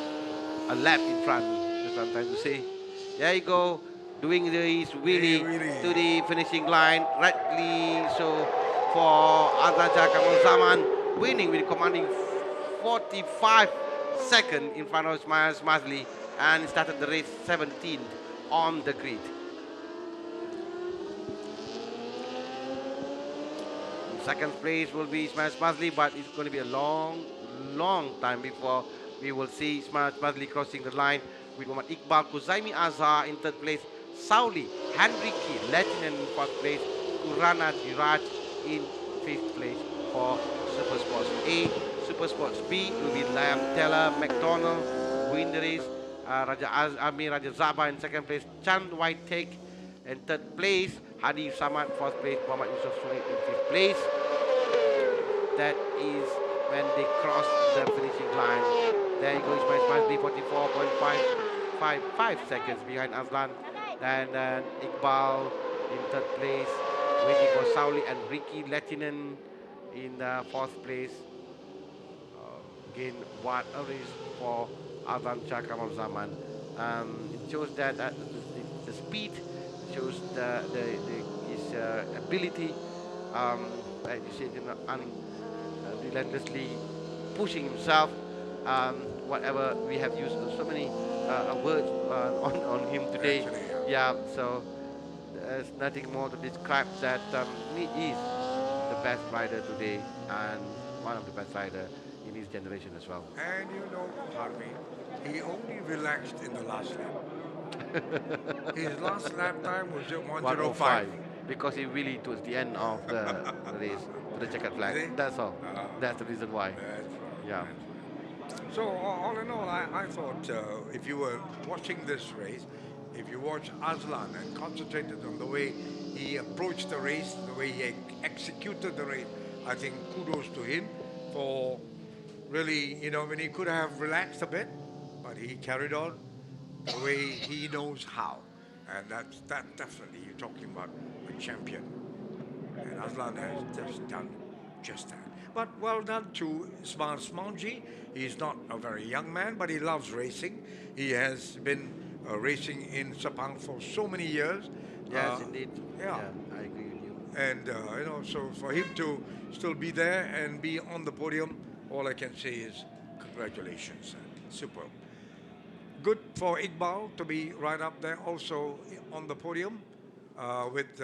a lap in front, that's what I'm trying to say. There you go, doing his wheelie to the finishing line. Rightly so for Azlan Kamal Zaman, winning with commanding 45 seconds in front of Ismail Smazli, and started the race 17th on the grid. Second place will be Ismail Smazli, but it's going to be a long time before we will see Ismail Smazli crossing the line with Muhammad Iqbal Kuzaimi Azhar in 3rd place, Sauli Henrique Lettinen in 4th place, Urana Diraj in 5th place for Super Sports A. Super Sports B will be Liam Teller McDonald win the race, Amir Raja Zaba in 2nd place, Chan White Take in 3rd place, Hadi Samad 4th place, Muhammad Yusuf Suhaib in 5th place. That is when they cross the finishing line. There you go, Ismail Smazli, 44.5 seconds behind Azlan. And Iqbal in 3rd place, waiting for Sauli and Ricky Lettinen in 4th place. Again, what a race for Azlan Shah Kamal Zaman. It shows that the speed, shows his ability, like you said, relentlessly pushing himself. Whatever we have used so many words on him today. Actually, yeah. So there's nothing more to describe that he is the best rider today and one of the best riders in his generation as well. And you know, Harvey, he only relaxed in the last lap. His last lap time was just 1:05. Because he really towards the end of the race to the checkered flag. That's all. That's the reason why. That's right. Yeah. So all in all, I thought if you were watching this race, if you watch Azlan and concentrated on the way he approached the race, the way he executed the race, I think kudos to him for really, when he could have relaxed a bit, but he carried on the way he knows how. And that definitely, you're talking about a champion. And Azlan has just done just that. But well done to Ismail Smazli. He's not a very young man, but he loves racing. He has been racing in Sepang for so many years. Yes, indeed. Yeah. I agree with you. And, so for him to still be there and be on the podium, all I can say is congratulations. Superb. Good for Iqbal to be right up there, also on the podium with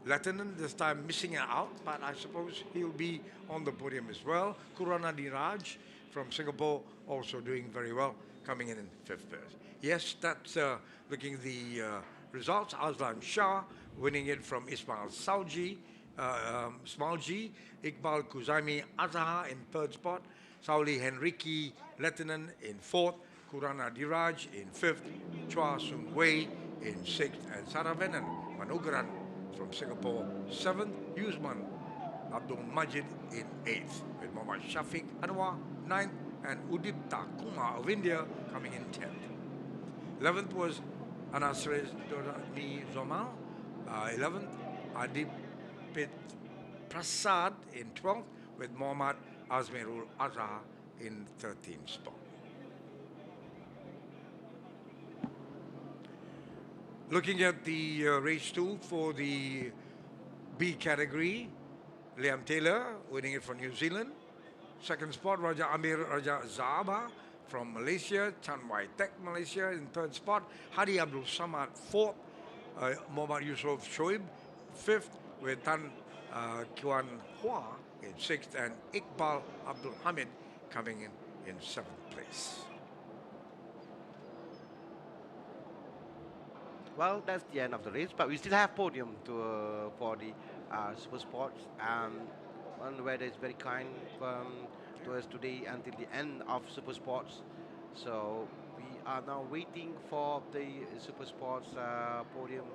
Lieutenant this time missing it out, but I suppose he'll be on the podium as well. Kurana Diraj from Singapore also doing very well, coming in fifth place. Yes, that's looking at the results. Azlan Shah winning it from Ismail Salji, Smalji, Iqbal Kuzaimi Azhar in third spot, Sauli Henrique Lieutenant in fourth, Kurana Diraj in fifth, Chua Sun Wei in sixth, and Saravanan Manugaran from Singapore seventh, Yusman Abdul Majid in eighth, with Muhammad Shafiq Anwar ninth, and Udipta Kumar of India coming in 10th. 11th was Anasres Dorani Zomal, 11th Adipit Prasad in 12th, with Muhammad Azmirul Azhar in 13th spot. Looking at the race 2 for the B category, Liam Taylor winning it from New Zealand. Second spot, Raja Amir Raja Zaba from Malaysia. Chan Wai Tek, Malaysia in third spot. Hadi Abdul Samad fourth. Muhammad Yusuf Shoaib fifth, with Tan Kuan Hua in sixth, and Iqbal Abdul Hamid coming in seventh place. Well, that's the end of the race, but we still have podium to for the super sports. And the weather is very kind to us today until the end of super sports. So we are now waiting for the super sports podium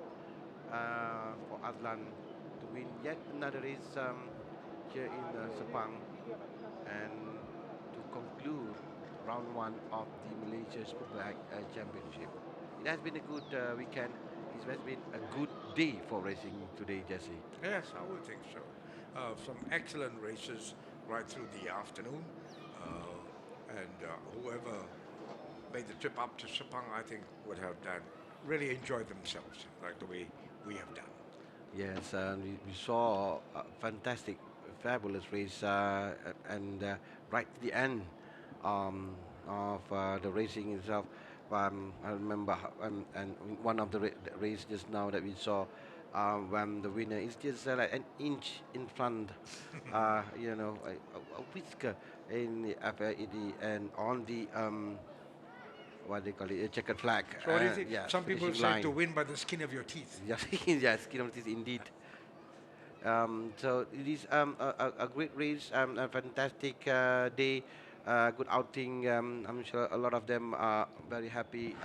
for Azlan to win yet another race here in Sepang, and to conclude round 1 of the Malaysia Superbike Championship. It has been a good weekend. It has been a good day for racing today, Jesse. Yes, I would think so. Some excellent races right through the afternoon. And whoever made the trip up to Sepang, I think, would have done really enjoyed themselves like the way we have done. Yes, we saw a fantastic, fabulous race, and right to the end of the racing itself. I remember, and one of the race just now that we saw, when the winner is just like an inch in front, a whisker in and on the what they call it, a checkered flag. So what do you think? Yeah, Some people finishing say line. to win by the skin of your teeth. Yes, yes, skin of teeth indeed. So it is a great race, a fantastic day, good outing. I'm sure a lot of them are very happy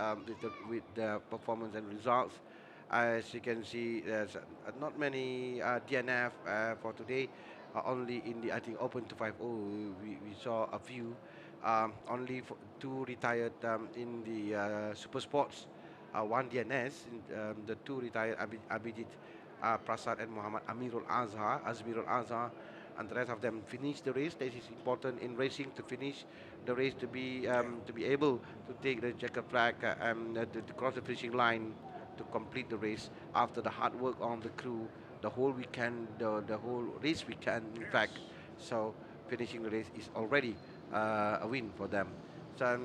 with the performance and results. As you can see, there's not many DNF for today. Only in the, I think, Open 250, we saw a few. Only two retired in the Super Sports. One DNS, the two retired Abidit Prasad and Muhammad Azmirul Azhar, and the rest of them finished the race. This is important in racing, to finish the race, to be able to take the checkered flag and to cross the finishing line, to complete the race after the hard work on the crew, the whole weekend, the whole race weekend, in fact. So finishing the race is already a win for them. So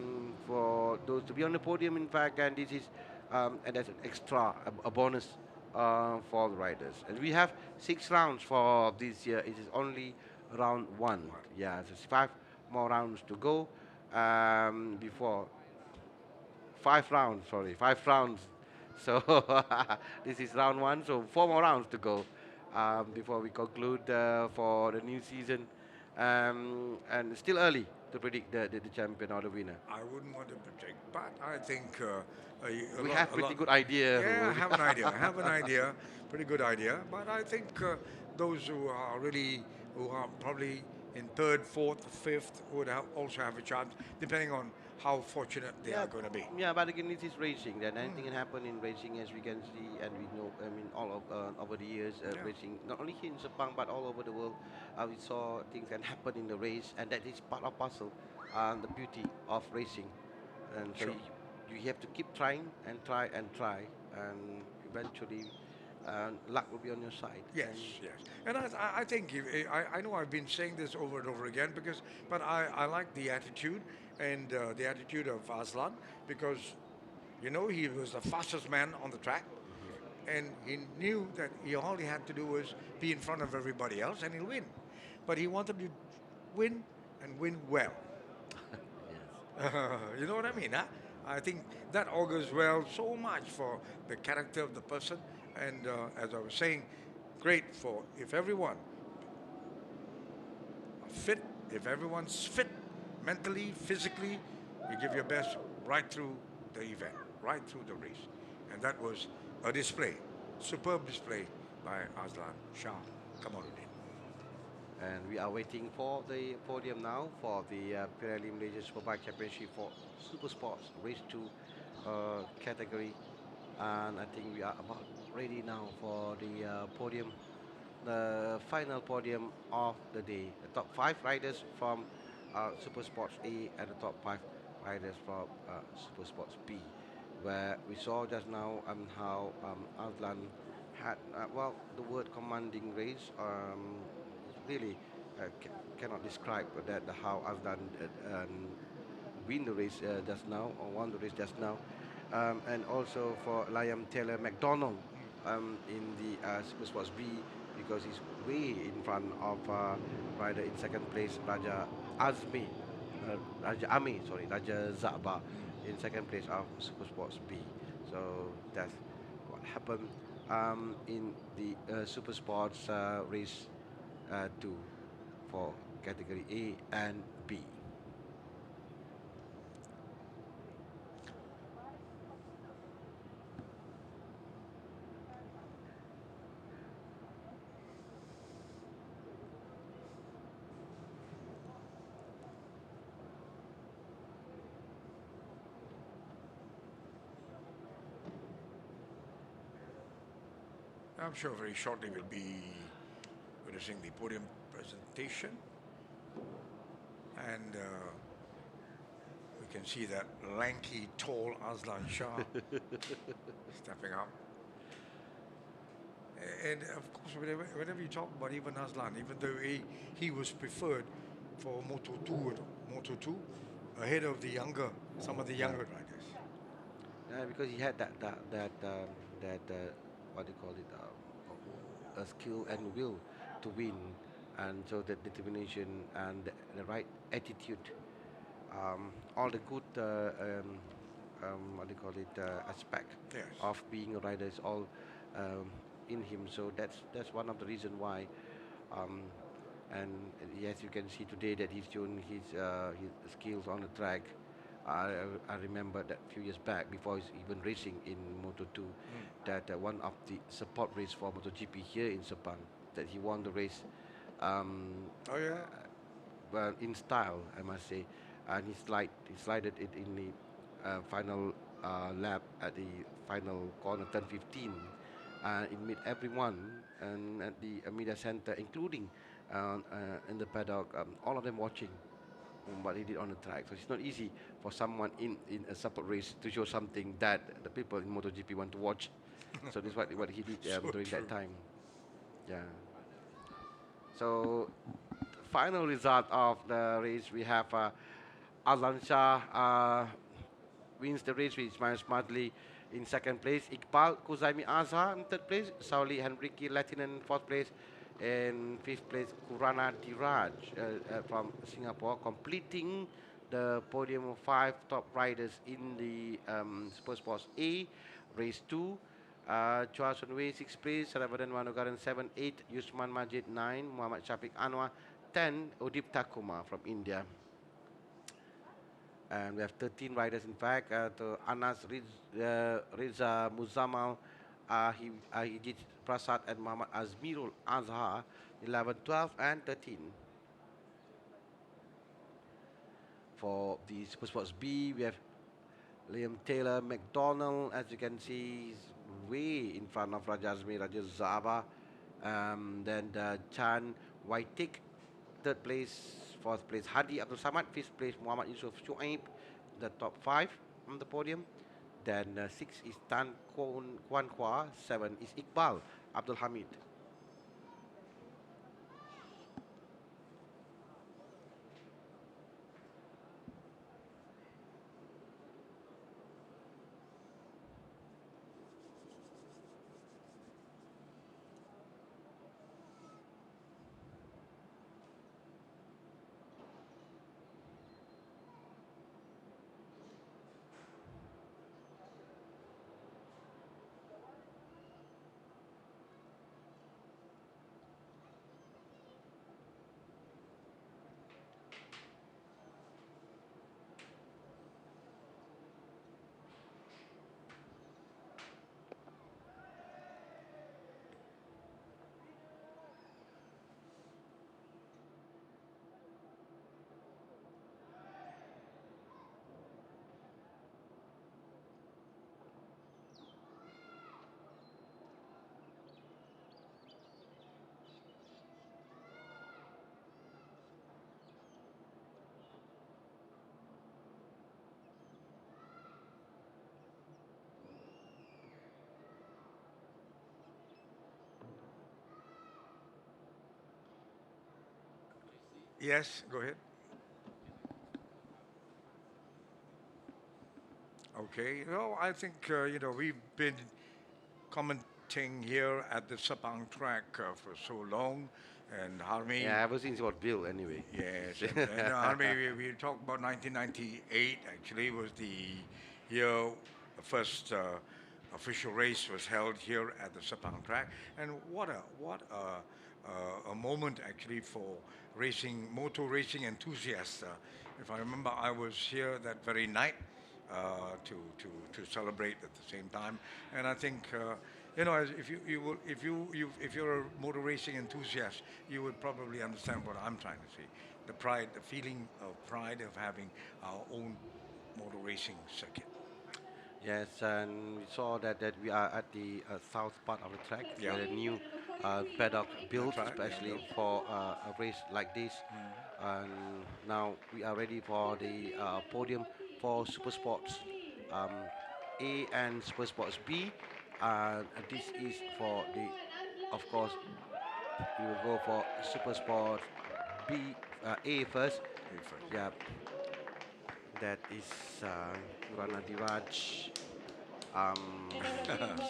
for those to be on the podium, in fact, and this is and that's an extra, a bonus for the riders. And we have 6 rounds for this year. It is only round 1. Yeah, there's 5 more rounds to go before 5 rounds. Sorry, 5 rounds. So this is round 1. So 4 more rounds to go before we conclude for the new season. And still early to predict the champion or the winner. I wouldn't want to predict, but I think We have pretty good idea. Yeah, I have an idea. I have an idea, pretty good idea. But I think those who are probably in third, fourth, fifth would also have a chance, depending on how fortunate they are going to be. Yeah, but again, it is racing. Then anything can happen in racing, as we can see, and we know. I mean, all over the years, racing, not only here in Sepang but all over the world, we saw things can happen in the race, and that is part of puzzle, the beauty of racing. And so Sure. you have to keep trying and try and try, and eventually luck will be on your side. Yes, yes. And I think I know I've been saying this over and over again but I like the attitude and the attitude of Aslan because, you know, he was the fastest man on the track and he knew that all he had to do was be in front of everybody else and he'll win. But he wanted to win and win well. Yes. You know what I mean, huh? I think that augurs well so much for the character of the person. And as I was saying, great for if everyone fit, if everyone's fit mentally, physically, you give your best right through the event, right through the race. And that was a display, superb display by Aslan Shah Kamaluddin. And we are waiting for the podium now for the Pirelli Malaysia Superbike Championship for Super Sports Race 2 category. And I think we are about ready now for the podium, the final podium of the day. The top 5 riders from Super Sports A and the top 5 riders from Super Sports B, where we saw just now how Aslan had, well, the word commanding race. Really cannot describe that how Aslan win the race just now, or won the race just now. And also for Liam Taylor McDonald in the Super Sports B, because he's way in front of rider in second place, Raja Zaba in second place of Super Sports B. So that's what happened in the Super Sports race 2 for category A and B. I'm sure very shortly we'll be witnessing the podium presentation. And we can see that lanky, tall Aslan Shah stepping up. And of course, whenever you talk about even Aslan, even though he was preferred for Moto 2 ahead of the younger, some of the younger riders. Because he had what do you call it, a skill and will to win, and so that determination and the right attitude, all the good what do you call it, aspect Yes. of being a rider is all in him. So that's one of the reason why. Um, and yes, you can see today that he's shown his skills on the track. I remember that few years back, before he's even racing in Moto2, that one of the support race for MotoGP here in Sepang, that he won the race. Oh yeah. Well, in style, I must say, and he slided it in the final lap at the final corner, turn 15. It made everyone and at the media center, including in the paddock, all of them watching what he did on the track. So it's not easy for someone in a support race to show something that the people in MotoGP want to watch. So this is what he did So during true. that time. Yeah. So final result of the race, we have Aslan Shah wins the race with Ismail Smadli in second place, Iqbal Kuzaimi Azhar in third place, Sauli Henrique Latin in fourth place, and fifth place Kurana Diraj from Singapore, completing the podium of 5 top riders in the Super Sports A, race 2. Chua Sun Wei 6th place, Saravadan Manugaran 7, 8, Yusman Majid 9, Muhammad Shafiq Anwar 10, Udip Takuma from India. And we have 13 riders in fact. To Anas Riza Muzamal, Ahijit Prasad, and Muhammad Azmirul Azhar, 11, 12, and 13. For the Super Sports B, we have Liam Taylor McDonald. As you can see, he's way in front of Raja Zaba. Then Chan Waitik, third place. Fourth place Hadi Abdul Samad. Fifth place Muhammad Yusuf Shuaib. The top 5 on the podium. Then 6 is Tan Kwan Kwa. 7 is Iqbal Abdul Hamid. Yes, go ahead. Okay. Well, I think we've been commenting here at the Sepang track for so long, and Harmy. Yeah, ever since it was built anyway. Yes, and Harmy, we talked about 1998. Actually, was the year the first official race was held here at the Sepang track, and what a moment actually for motor racing enthusiasts. If I remember, I was here that very night to celebrate at the same time. And I think if you're a motor racing enthusiast, you would probably understand what I'm trying to say. The pride, the feeling of pride of having our own motor racing circuit. Yes, and we saw that we are at the south part of the track, Yeah. where a new paddock built, That's right, yeah, especially built. for a race like this. And now we are ready for the podium for Super Sports um, A and Super Sports B. And this is for the, of course, we will go for Super Sports B, A first. Hey, first. Yeah, that is Rana Diraj,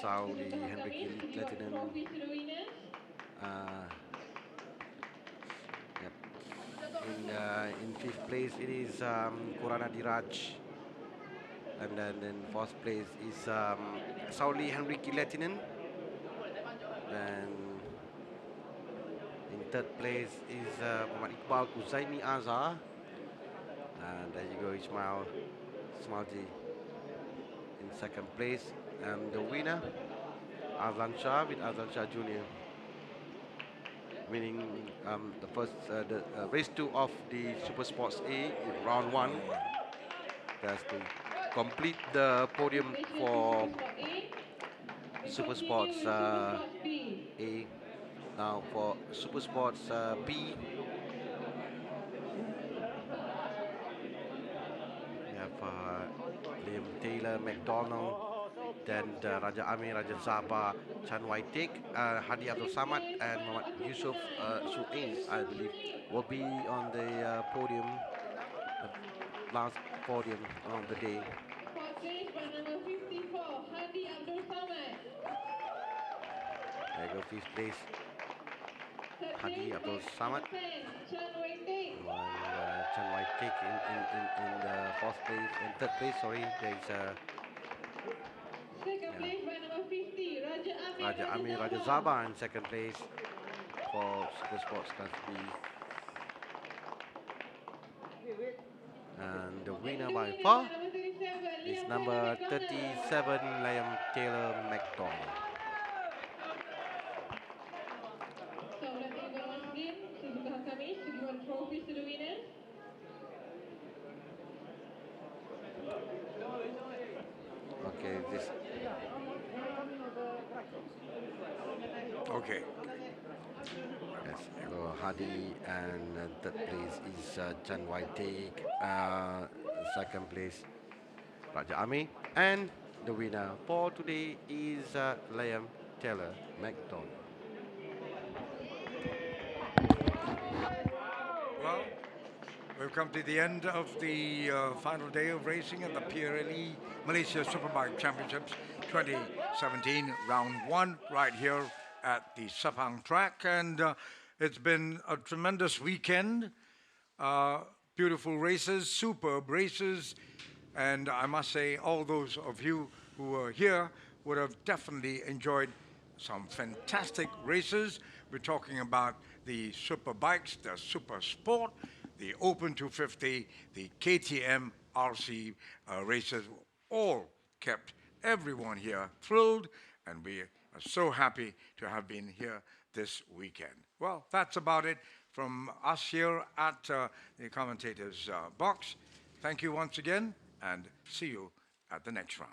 Saudi, Henrik Lehtinen. Uh, yep. In fifth place it is Kurana Diraj, and then in fourth place is Sauli Henrik Lehtinen, and in third place is Muhammad Iqbal Kuzaini Azhar, and there you go Ismail Smalji in second place, and the winner Azlan Shah with Azlan Shah Jr. winning the first the race 2 of the Super Sports A in round 1. That's to complete the podium for Super Sports A. Now for Super Sports B, we have Liam Taylor, McDonald, then Raja Amir, Raja Zaba, Chan Wai Tek, Hadi Abdul Samad, and Muhammad Yusuf Su'ain, I believe, will be on the podium, the last podium of the day. Fourth place by number 54, Hadi Abdul Samad. There you go, fifth place, Third Hadi place Abdul by Samad. number 10, Chan Wei Tek. While Chan Wai Tek in the fourth place, in third place, sorry, there is Second place by number 50, Raja Amir, Raja Amir, Raja Zaba. Zaba in second place for Super Sports Class B. And the winner by far is number 37, Liam Taylor McDonald. So let's go once again. Suzuka Hakami to give one trophies to the winners. Okay, this Okay. yes, so Hadi, and third place is Chan Wai Tek, second place Raja Amir, and The winner for today is Liam Taylor McDonald. Well, we've come to the end of the final day of racing at the Pirelli Malaysia Superbike Championships 2017, round one, right here at the Sepang track. And it's been a tremendous weekend. Beautiful races, superb races. And I must say, all those of you who were here would have definitely enjoyed some fantastic races. We're talking about the super bikes, the super sport, the Open 250, the KTM RC races, all kept everyone here thrilled, and we are so happy to have been here this weekend. Well, that's about it from us here at the commentators' box. Thank you once again, and see you at the next round.